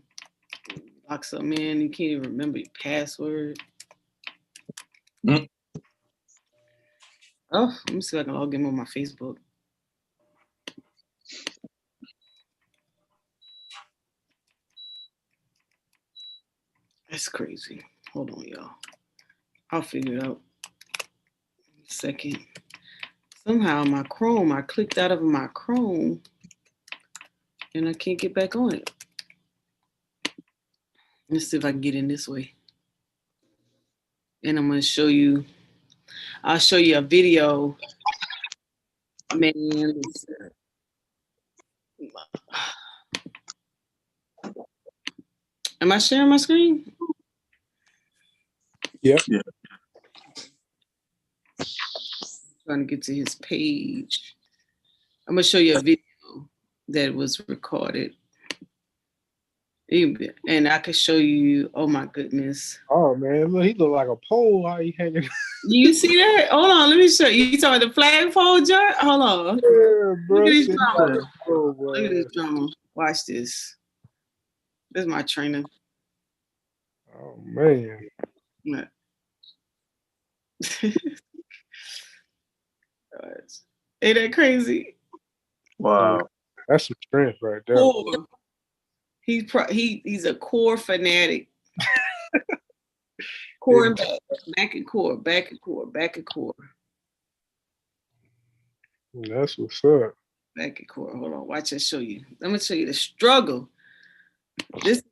Lock something in, you can't even remember your password. Oh, let me see if I can log in on my Facebook. That's crazy. Hold on, y'all. I'll figure it out. A second. Somehow my Chrome, I clicked out of my Chrome and I can't get back on it. Let's see if I can get in this way. And I'm gonna show you, I'll show you a video. Man, am I sharing my screen? Yep. Yeah. Trying to get to his page. I'm gonna show you a video that was recorded. And I can show you, oh my goodness. Oh man, look, he look like a pole. How he hanging? You see that? Hold on, let me show you. You talking about the flagpole, John? Hold on. Yeah, bro. Look at this shit, drama. like a pole, boy. Look at this drama. Watch this. This is my trainer. Oh man. Look. Ain't that crazy? Wow. That's some strength right there. Core. He's a core fanatic. Core and back and core, back and core, back and core. That's what's up. Back and core. Hold on, watch I show you. I'm gonna show you the struggle. This is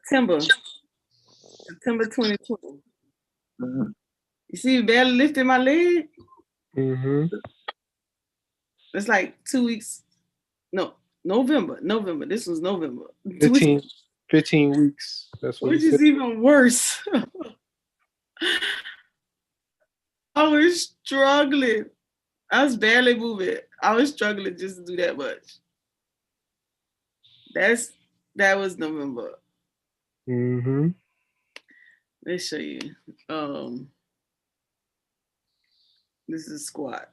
September 2020. Mm-hmm. You see me barely lifting my leg? Mm-hmm. It's like 2 weeks. No, November. This was November. 15 weeks. That's what Which he is said. even worse. I was struggling. I was barely moving. I was struggling just to do that much. That was November. Mm-hmm. Let's show you. This is squat.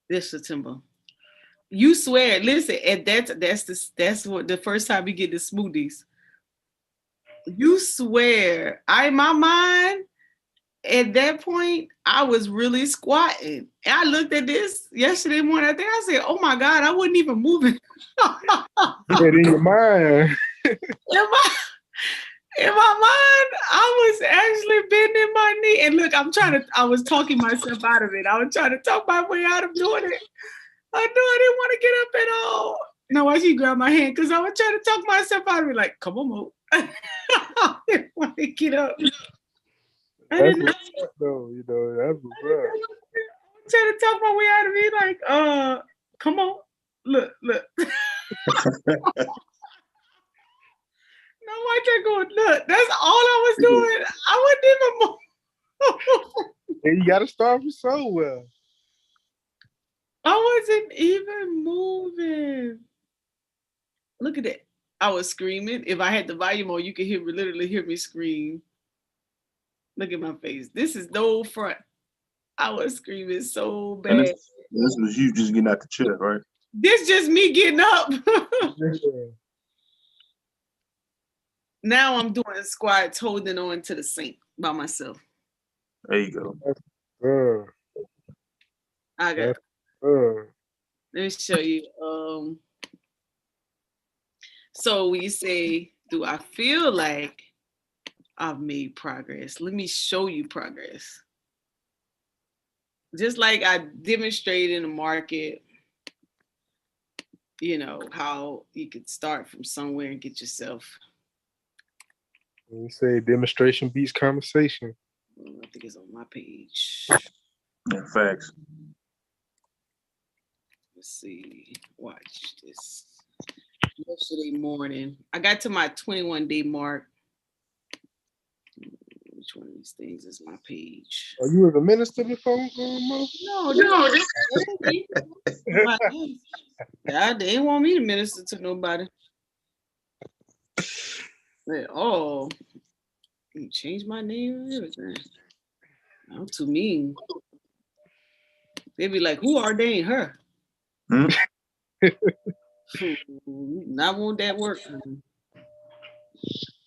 This September. You swear, listen, and that's what the first time we get the smoothies. You swear, my mind at that point, I was really squatting. And I looked at this yesterday morning. I think I said, "Oh my God, I wasn't even moving." Get in your mind. In my mind, I was actually bending my knee. And look, I was talking myself out of it. I was trying to talk my way out of doing it. I knew I didn't want to get up at all. No, why she grabbed my hand? Because I was trying to talk myself out of it. Like, come on, Mo. I didn't want to get up. That's what's up, though. You know, that's what's up. I was trying to talk my way out of it. Like, come on. Look. No, I can't go. Look, that's all I was doing. I wasn't even And you got to start from somewhere. I wasn't even moving. Look at that. I was screaming. If I had the volume on, you could literally hear me scream. Look at my face. This is no front. I was screaming so bad. And this was you just getting out the chair, right? This just me getting up. Now I'm doing squats holding on to the sink by myself. There you go. I got. Let me show you. So when you say, do I feel like I've made progress. Let me show you progress. Just like I demonstrated in the market, you know, how you could start from somewhere and get yourself. You say demonstration beats conversation. I think it's on my page. Yeah, facts. Let's see. Watch this. Yesterday morning, I got to my 21-day mark. Which one of these things is my page? Are you as a minister before, Mo? No. God, they didn't want me to minister to nobody. Oh, you change my name and everything. I'm too mean. They'd be like, who ordained her? Not want that work.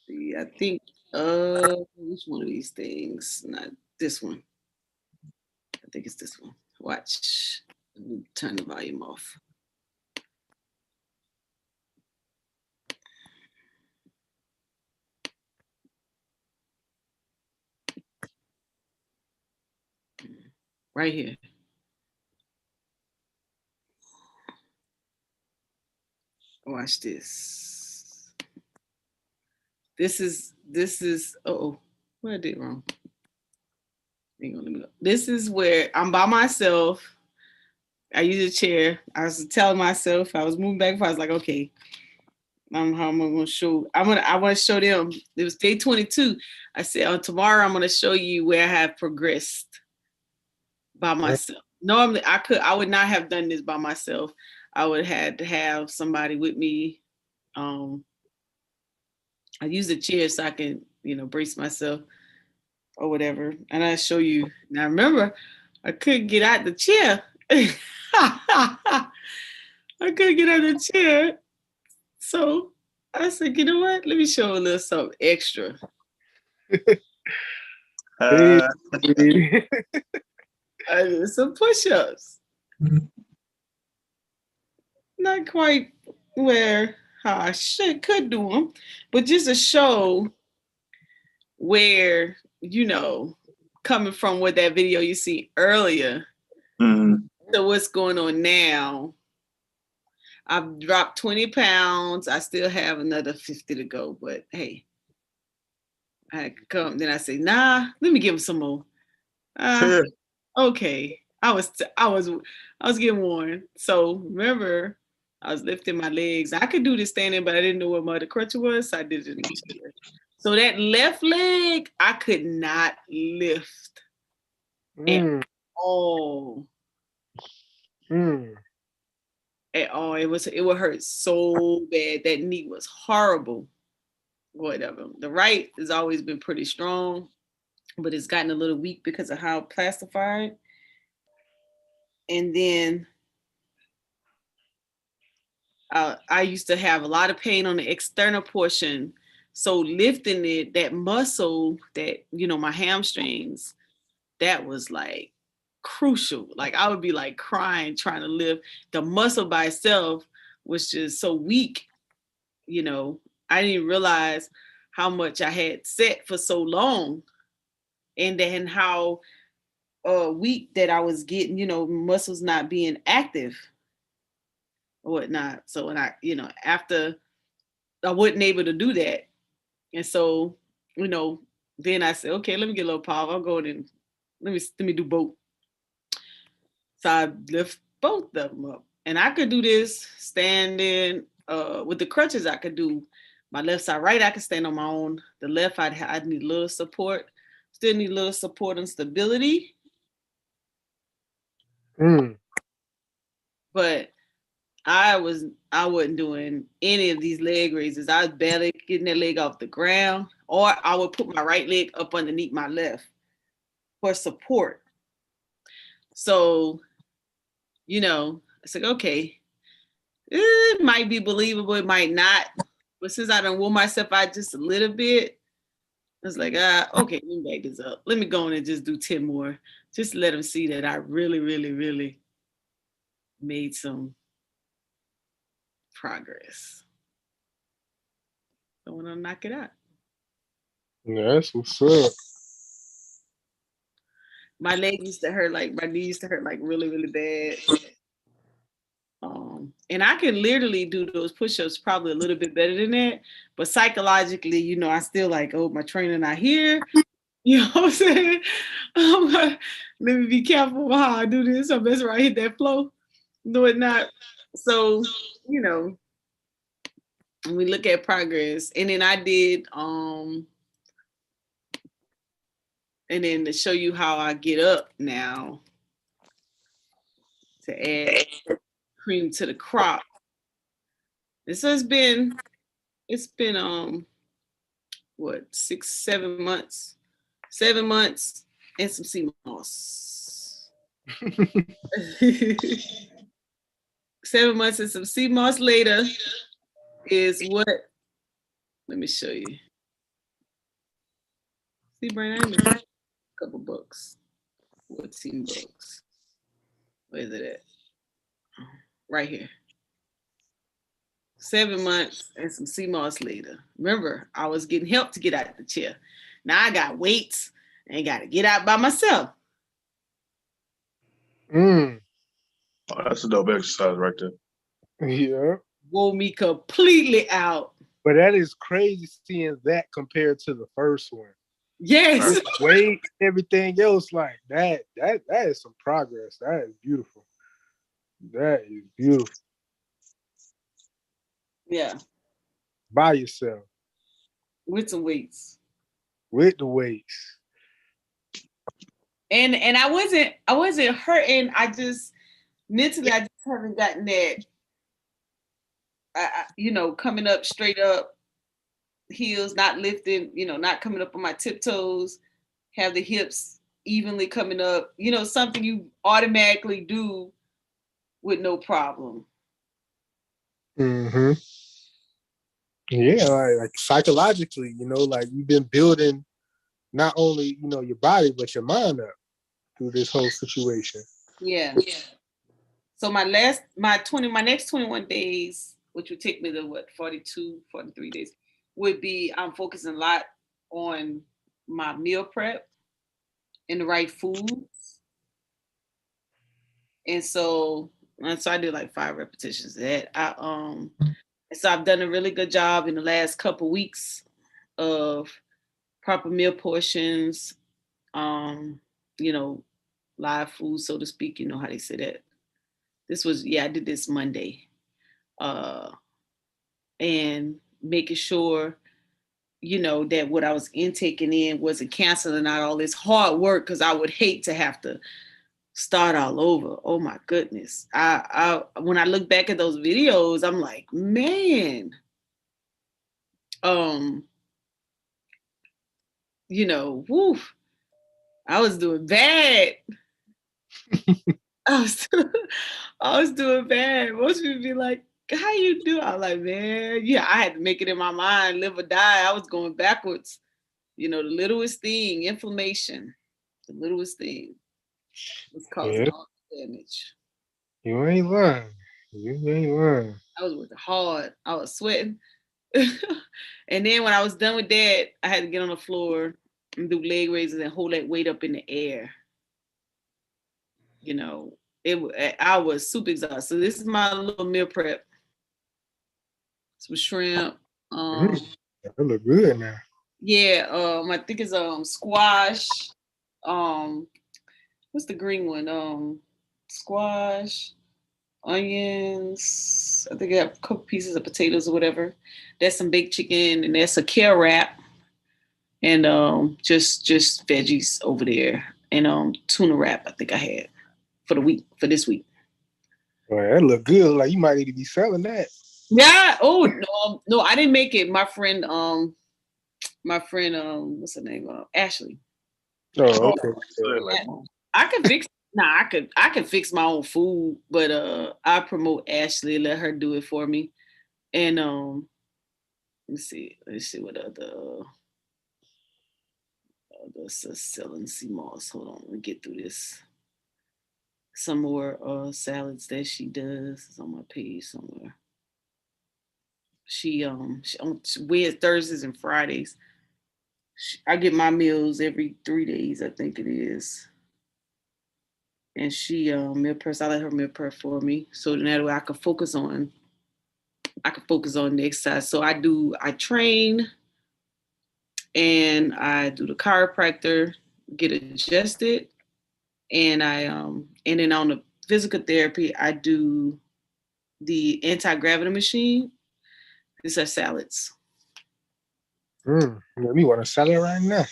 See, I think which one of these things? Not this one. I think it's this one. Watch. Let me turn the volume off. Right here. Watch this. This is oh, what I did wrong. Hang on, let me go. This is where I'm by myself. I use a chair. I was telling myself, I was moving back and forth. I was like, okay, how am I gonna show? I want to show them. It was day 22. I said, tomorrow I'm gonna show you where I have progressed by myself. Normally I would not have done this by myself. I would have had to have somebody with me. I use a chair so I can, brace myself or whatever. And I show you. Now remember, I couldn't get out the chair. I couldn't get out of the chair. So I said, you know what? Let me show a little something extra. I did some push-ups. Not quite how I could do them, but just a show where, coming from what that video you see earlier, so what's going on now. I've dropped 20 pounds. I still have another 50 to go, but hey, I come. Then I say, nah, let me give him some more. Okay. I was getting worn. So remember, I was lifting my legs. I could do this standing, but I didn't know what my other crutch was, so I did it in the chair. So that left leg, I could not lift at all. At all. It would hurt so bad. That knee was horrible. Whatever. The right has always been pretty strong, but it's gotten a little weak because of how plastified. And then I used to have a lot of pain on the external portion. So lifting it, that muscle, that, my hamstrings, that was like crucial. Like I would be like crying, trying to lift. The muscle by itself was just so weak. I didn't realize how much I had set for so long. And then how weak that I was getting, muscles not being active or whatnot. So when after I wasn't able to do that. And so, then I said, okay, let me get a little power. I'll go in and let me do both. So I lift both of them up. And I could do this standing with the crutches. I could do my left side, right, I could stand on my own. The left, I'd need a little support. Still need a little support and stability. But I wasn't doing any of these leg raises. I was barely getting that leg off the ground, or I would put my right leg up underneath my left for support. So, I said, okay, it might be believable, it might not. But since I done wore myself out just a little bit, I was like, okay, let me back this up. Let me go in and just do 10 more. Just let them see that I really, really, really made some progress. I want to knock it out. That's what's up. My leg used to hurt, like my knee used to hurt like really, really bad. And I can literally do those push-ups probably a little bit better than that. But psychologically, you know, I still like, oh, my trainer not here. You know what I'm saying? Let me be careful how I do this. I'm best right hit that flow. No, it not. So, you know, we look at progress. And then I did and then to show you how I get up now to add cream to the crop. And so it's been what, 6-7 months, 7 months and some sea moss. 7 months and some sea moss later is what, let me show you. See, Brian, I made a couple books, 14 books. Where is it at? Right here. 7 months and some sea moss later. Remember, I was getting help to get out of the chair. Now I got weights and got to get out by myself. Oh, that's a dope exercise right there. Yeah. Wore me completely out. But that is crazy seeing that compared to the first one. Yes. Weight, everything else like that. That is some progress. That is beautiful. That is beautiful. Yeah. By yourself. With some weights. With the weights. And I wasn't hurting. I just mentally I just haven't gotten that. You know, coming up straight up, heels not lifting, you know, not coming up on my tiptoes, have the hips evenly coming up, you know, something you automatically do with no problem. Mm-hmm. Yeah, like psychologically, you know, like you've been building not only, you know, your body, but your mind up through this whole situation. Yeah. So my next 21 days, which would take me to what, 42, 43 days, would be I'm focusing a lot on my meal prep and the right foods. And so I did like 5 repetitions of that. So I've done a really good job in the last couple weeks of proper meal portions, you know, live food, so to speak, you know how they say that. I did this Monday. And making sure, you know, that what I was intaking in wasn't canceling out all this hard work, because I would hate to have to start all over. Oh my goodness. I when I look back at those videos, I'm like, man, you know, woof, I was doing bad. I was doing bad. Most people be like, how you do? I was like, man, yeah, I had to make it in my mind, live or die. I was going backwards. You know, the littlest thing, inflammation, the littlest thing was causing all the damage. You ain't lying. You ain't lying. I was working hard. I was sweating. And then when I was done with that, I had to get on the floor and do leg raises and hold that weight up in the air. You know, I was super exhausted. So this is my little meal prep. Some shrimp. That look good now. Yeah, I think it's squash. What's the green one? Squash, onions. I think I have a couple pieces of potatoes or whatever. That's some baked chicken, and that's a kale wrap, and just veggies over there, and tuna wrap. I think I had for this week. Boy, that look good. Like you might need to be selling that. Yeah. Oh no, I didn't make it. My friend, what's her name? Ashley. Oh, okay. I can fix. I can fix my own food, but I promote Ashley. Let her do it for me. And let's see what other selling sea moss. Hold on, let me get through this. Some more salads that she does. It's on my page somewhere. She wears Thursdays and Fridays. I get my meals every 3 days, I think it is. And she meal preps. I let her meal prep for me, so that way I can focus on the exercise. So I train and I do the chiropractor, get adjusted, and and then on the physical therapy, I do the anti-gravity machine. These are salads. Me want a salad right now.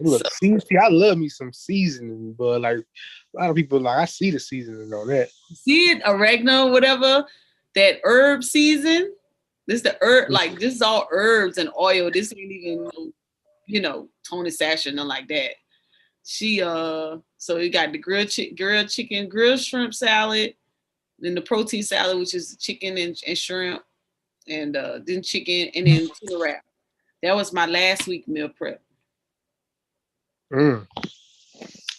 Look, see, I love me some seasoning, but like a lot of people, like I see the seasoning on that. See it, oregano, whatever, that herb season. This the herb, like this is all herbs and oil. This ain't even, Tony Sash or nothing like that. She so you got the grilled chicken, grilled shrimp salad, then the protein salad, which is chicken and shrimp, and then chicken, and then tuna wrap. That was my last week meal prep. And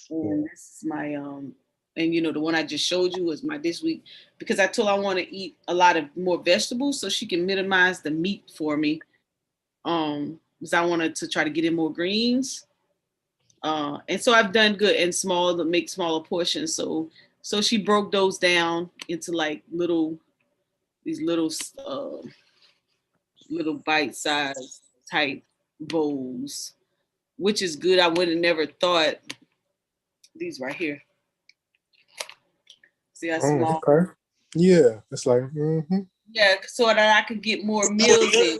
this is my and the one I just showed you was my this week, because I told her I want to eat a lot of more vegetables so she can minimize the meat for me. Because I wanted to try to get in more greens. And so I've done good and make smaller portions. So she broke those down into like little bite-sized type bowls, which is good. I would have never thought these right here. See how small? Okay. Yeah, it's like yeah, so that I could get more meals in.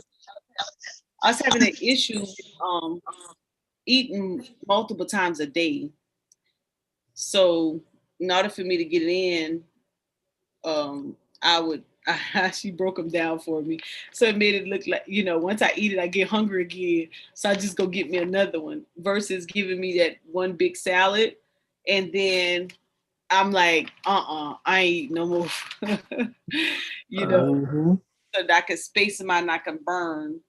I was having an issue eating multiple times a day. So in order for me to get it in, she broke them down for me. So it made it look like, once I eat it, I get hungry again. So I just go get me another one versus giving me that one big salad. And then I'm like, I ain't eat no more. So that I can space them out and I can burn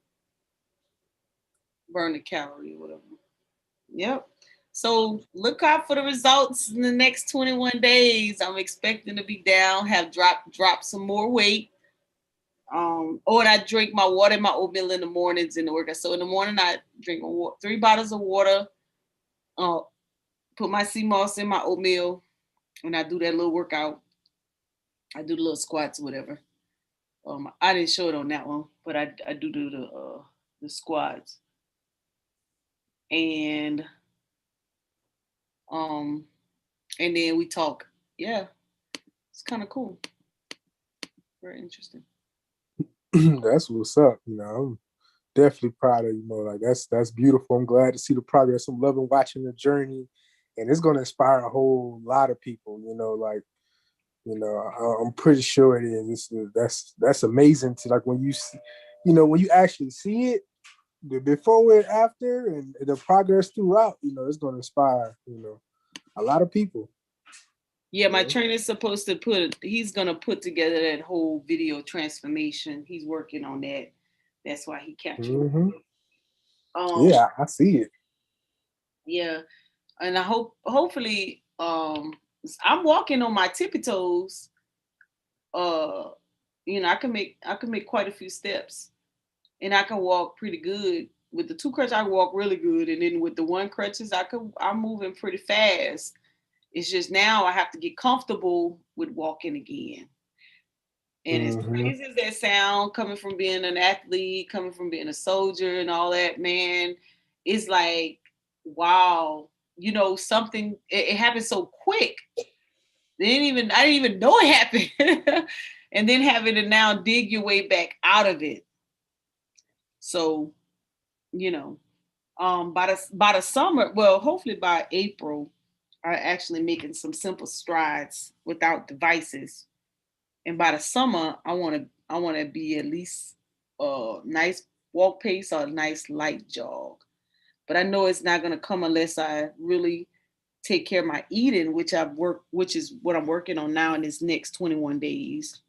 the calorie or whatever. Yep. So look out for the results in the next 21 days. I'm expecting to be down, have dropped some more weight. And I drink my water and my oatmeal in the mornings in the workout. So in the morning, I drink 3 bottles of water, put my sea moss in my oatmeal, and I do that little workout. I do the little squats or whatever. I didn't show it on that one, but I do the squats. And then we talk. Yeah, it's kind of cool. Very interesting. That's what's up. I'm definitely proud of like that's beautiful. I'm glad to see the progress. I'm loving watching the journey, and it's going to inspire a whole lot of people. I'm pretty sure it is. That's amazing to like when you see, when you actually see it, the before and after, and the progress throughout. It's going to inspire a lot of people. Yeah, my trainer's supposed to he's going to put together that whole video transformation. He's working on that. That's why he captured it. Yeah, I see it. Yeah. And I hopefully, I'm walking on my tippy toes. I can make quite a few steps, and I can walk pretty good. With the 2 crutches, I walk really good. And then with the 1 crutches, I'm moving pretty fast. It's just now I have to get comfortable with walking again. And as crazy as that sound, coming from being an athlete, coming from being a soldier and all that, man, it's like, wow, something, it happened so quick. I didn't even know it happened. And then having to now dig your way back out of it. So, by the summer, well, hopefully by April, I'm actually making some simple strides without devices. And by the summer, I want to be at least a nice walk pace or a nice light jog. But I know it's not going to come unless I really take care of my eating, which is what I'm working on now in this next 21 days.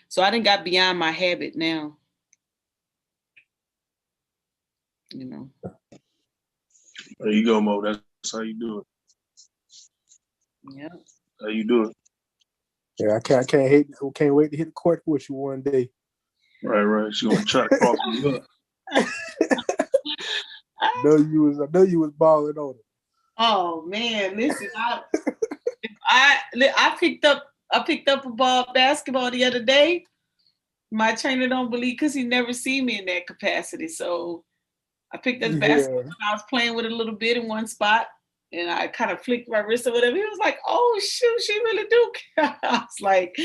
So I done got beyond my habit now. There you go, Mo. That's how you do it. Yeah. How you do it. Yeah, I can't wait to hit the court with you one day. Right. She gonna try to cross me up. I know you was balling on it. Oh man, listen, I picked up a basketball the other day. My trainer don't believe because he never seen me in that capacity. So I picked up the basketball and I was playing with it a little bit in one spot and I kind of flicked my wrist or whatever. He was like, oh shoot, she really do. I was like,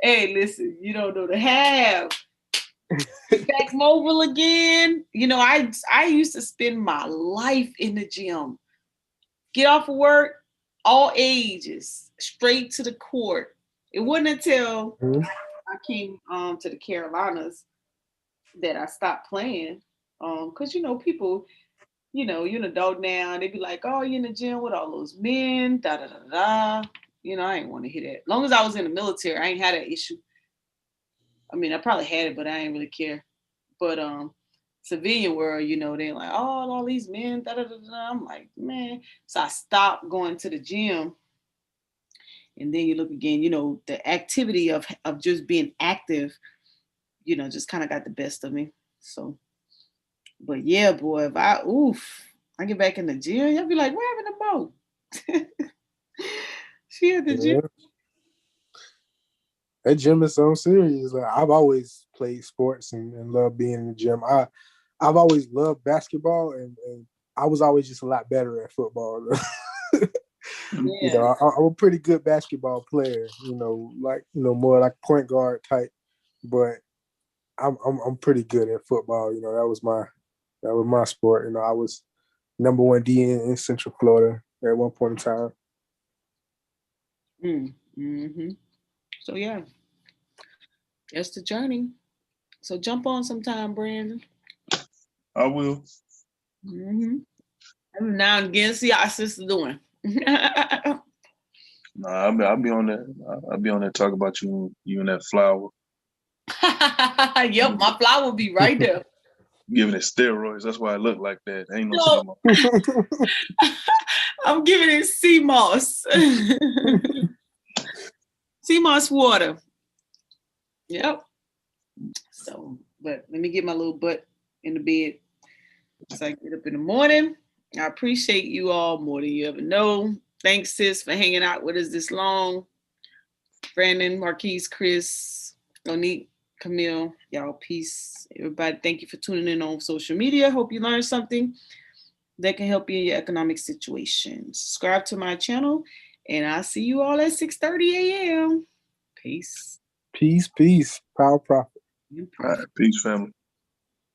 hey, listen, you don't know the half. Back mobile again. You know, I used to spend my life in the gym. Get off of work, all ages, straight to the court. It wasn't until I came to the Carolinas that I stopped playing. Because you know, people, you know, you're an adult now, and they be like, oh, you're in the gym with all those men, da da da da. You know, I ain't want to hear that. As long as I was in the military, I ain't had that issue. I mean, I probably had it, but I ain't really care. But civilian world, you know, they're like, oh, all these men, da da da da. I'm like, man. So I stopped going to the gym. And then you look again, you know, the activity of just being active, you know, just kind of got the best of me. So, but yeah, boy, if I get back in the gym, y'all be like, what happened to Mo? She at the gym. That gym is so serious. Like, I've always played sports and loved being in the gym. I've always loved basketball and I was always just a lot better at football. You know, I'm a pretty good basketball player, you know, like, you know, more like point guard type, but I'm pretty good at football. You know, that was my sport. You know, I was number 1 D in Central Florida at one point in time. Mm-hmm. So yeah, that's the journey. So jump on sometime, Brandon. I will. Mm-hmm. Every now and again, see how our sister doing. Nah, I'll be on that. I'll be on that. Talk about you and that flower. Yep, my flower will be right there. Giving it steroids. That's why I look like that. Ain't no CMOS. I'm giving it sea moss. Sea moss water. Yep. So, but let me get my little butt in the bed so I get up in the morning. I appreciate you all more than you ever know. Thanks, sis, for hanging out with us this long. Brandon, Marquise, Chris, Monique, Camille, y'all, peace. Everybody, thank you for tuning in on social media. Hope you learned something that can help you in your economic situation. Subscribe to my channel, and I'll see you all at 6:30 a.m. Peace. Peace. Power profit. All right, peace, family.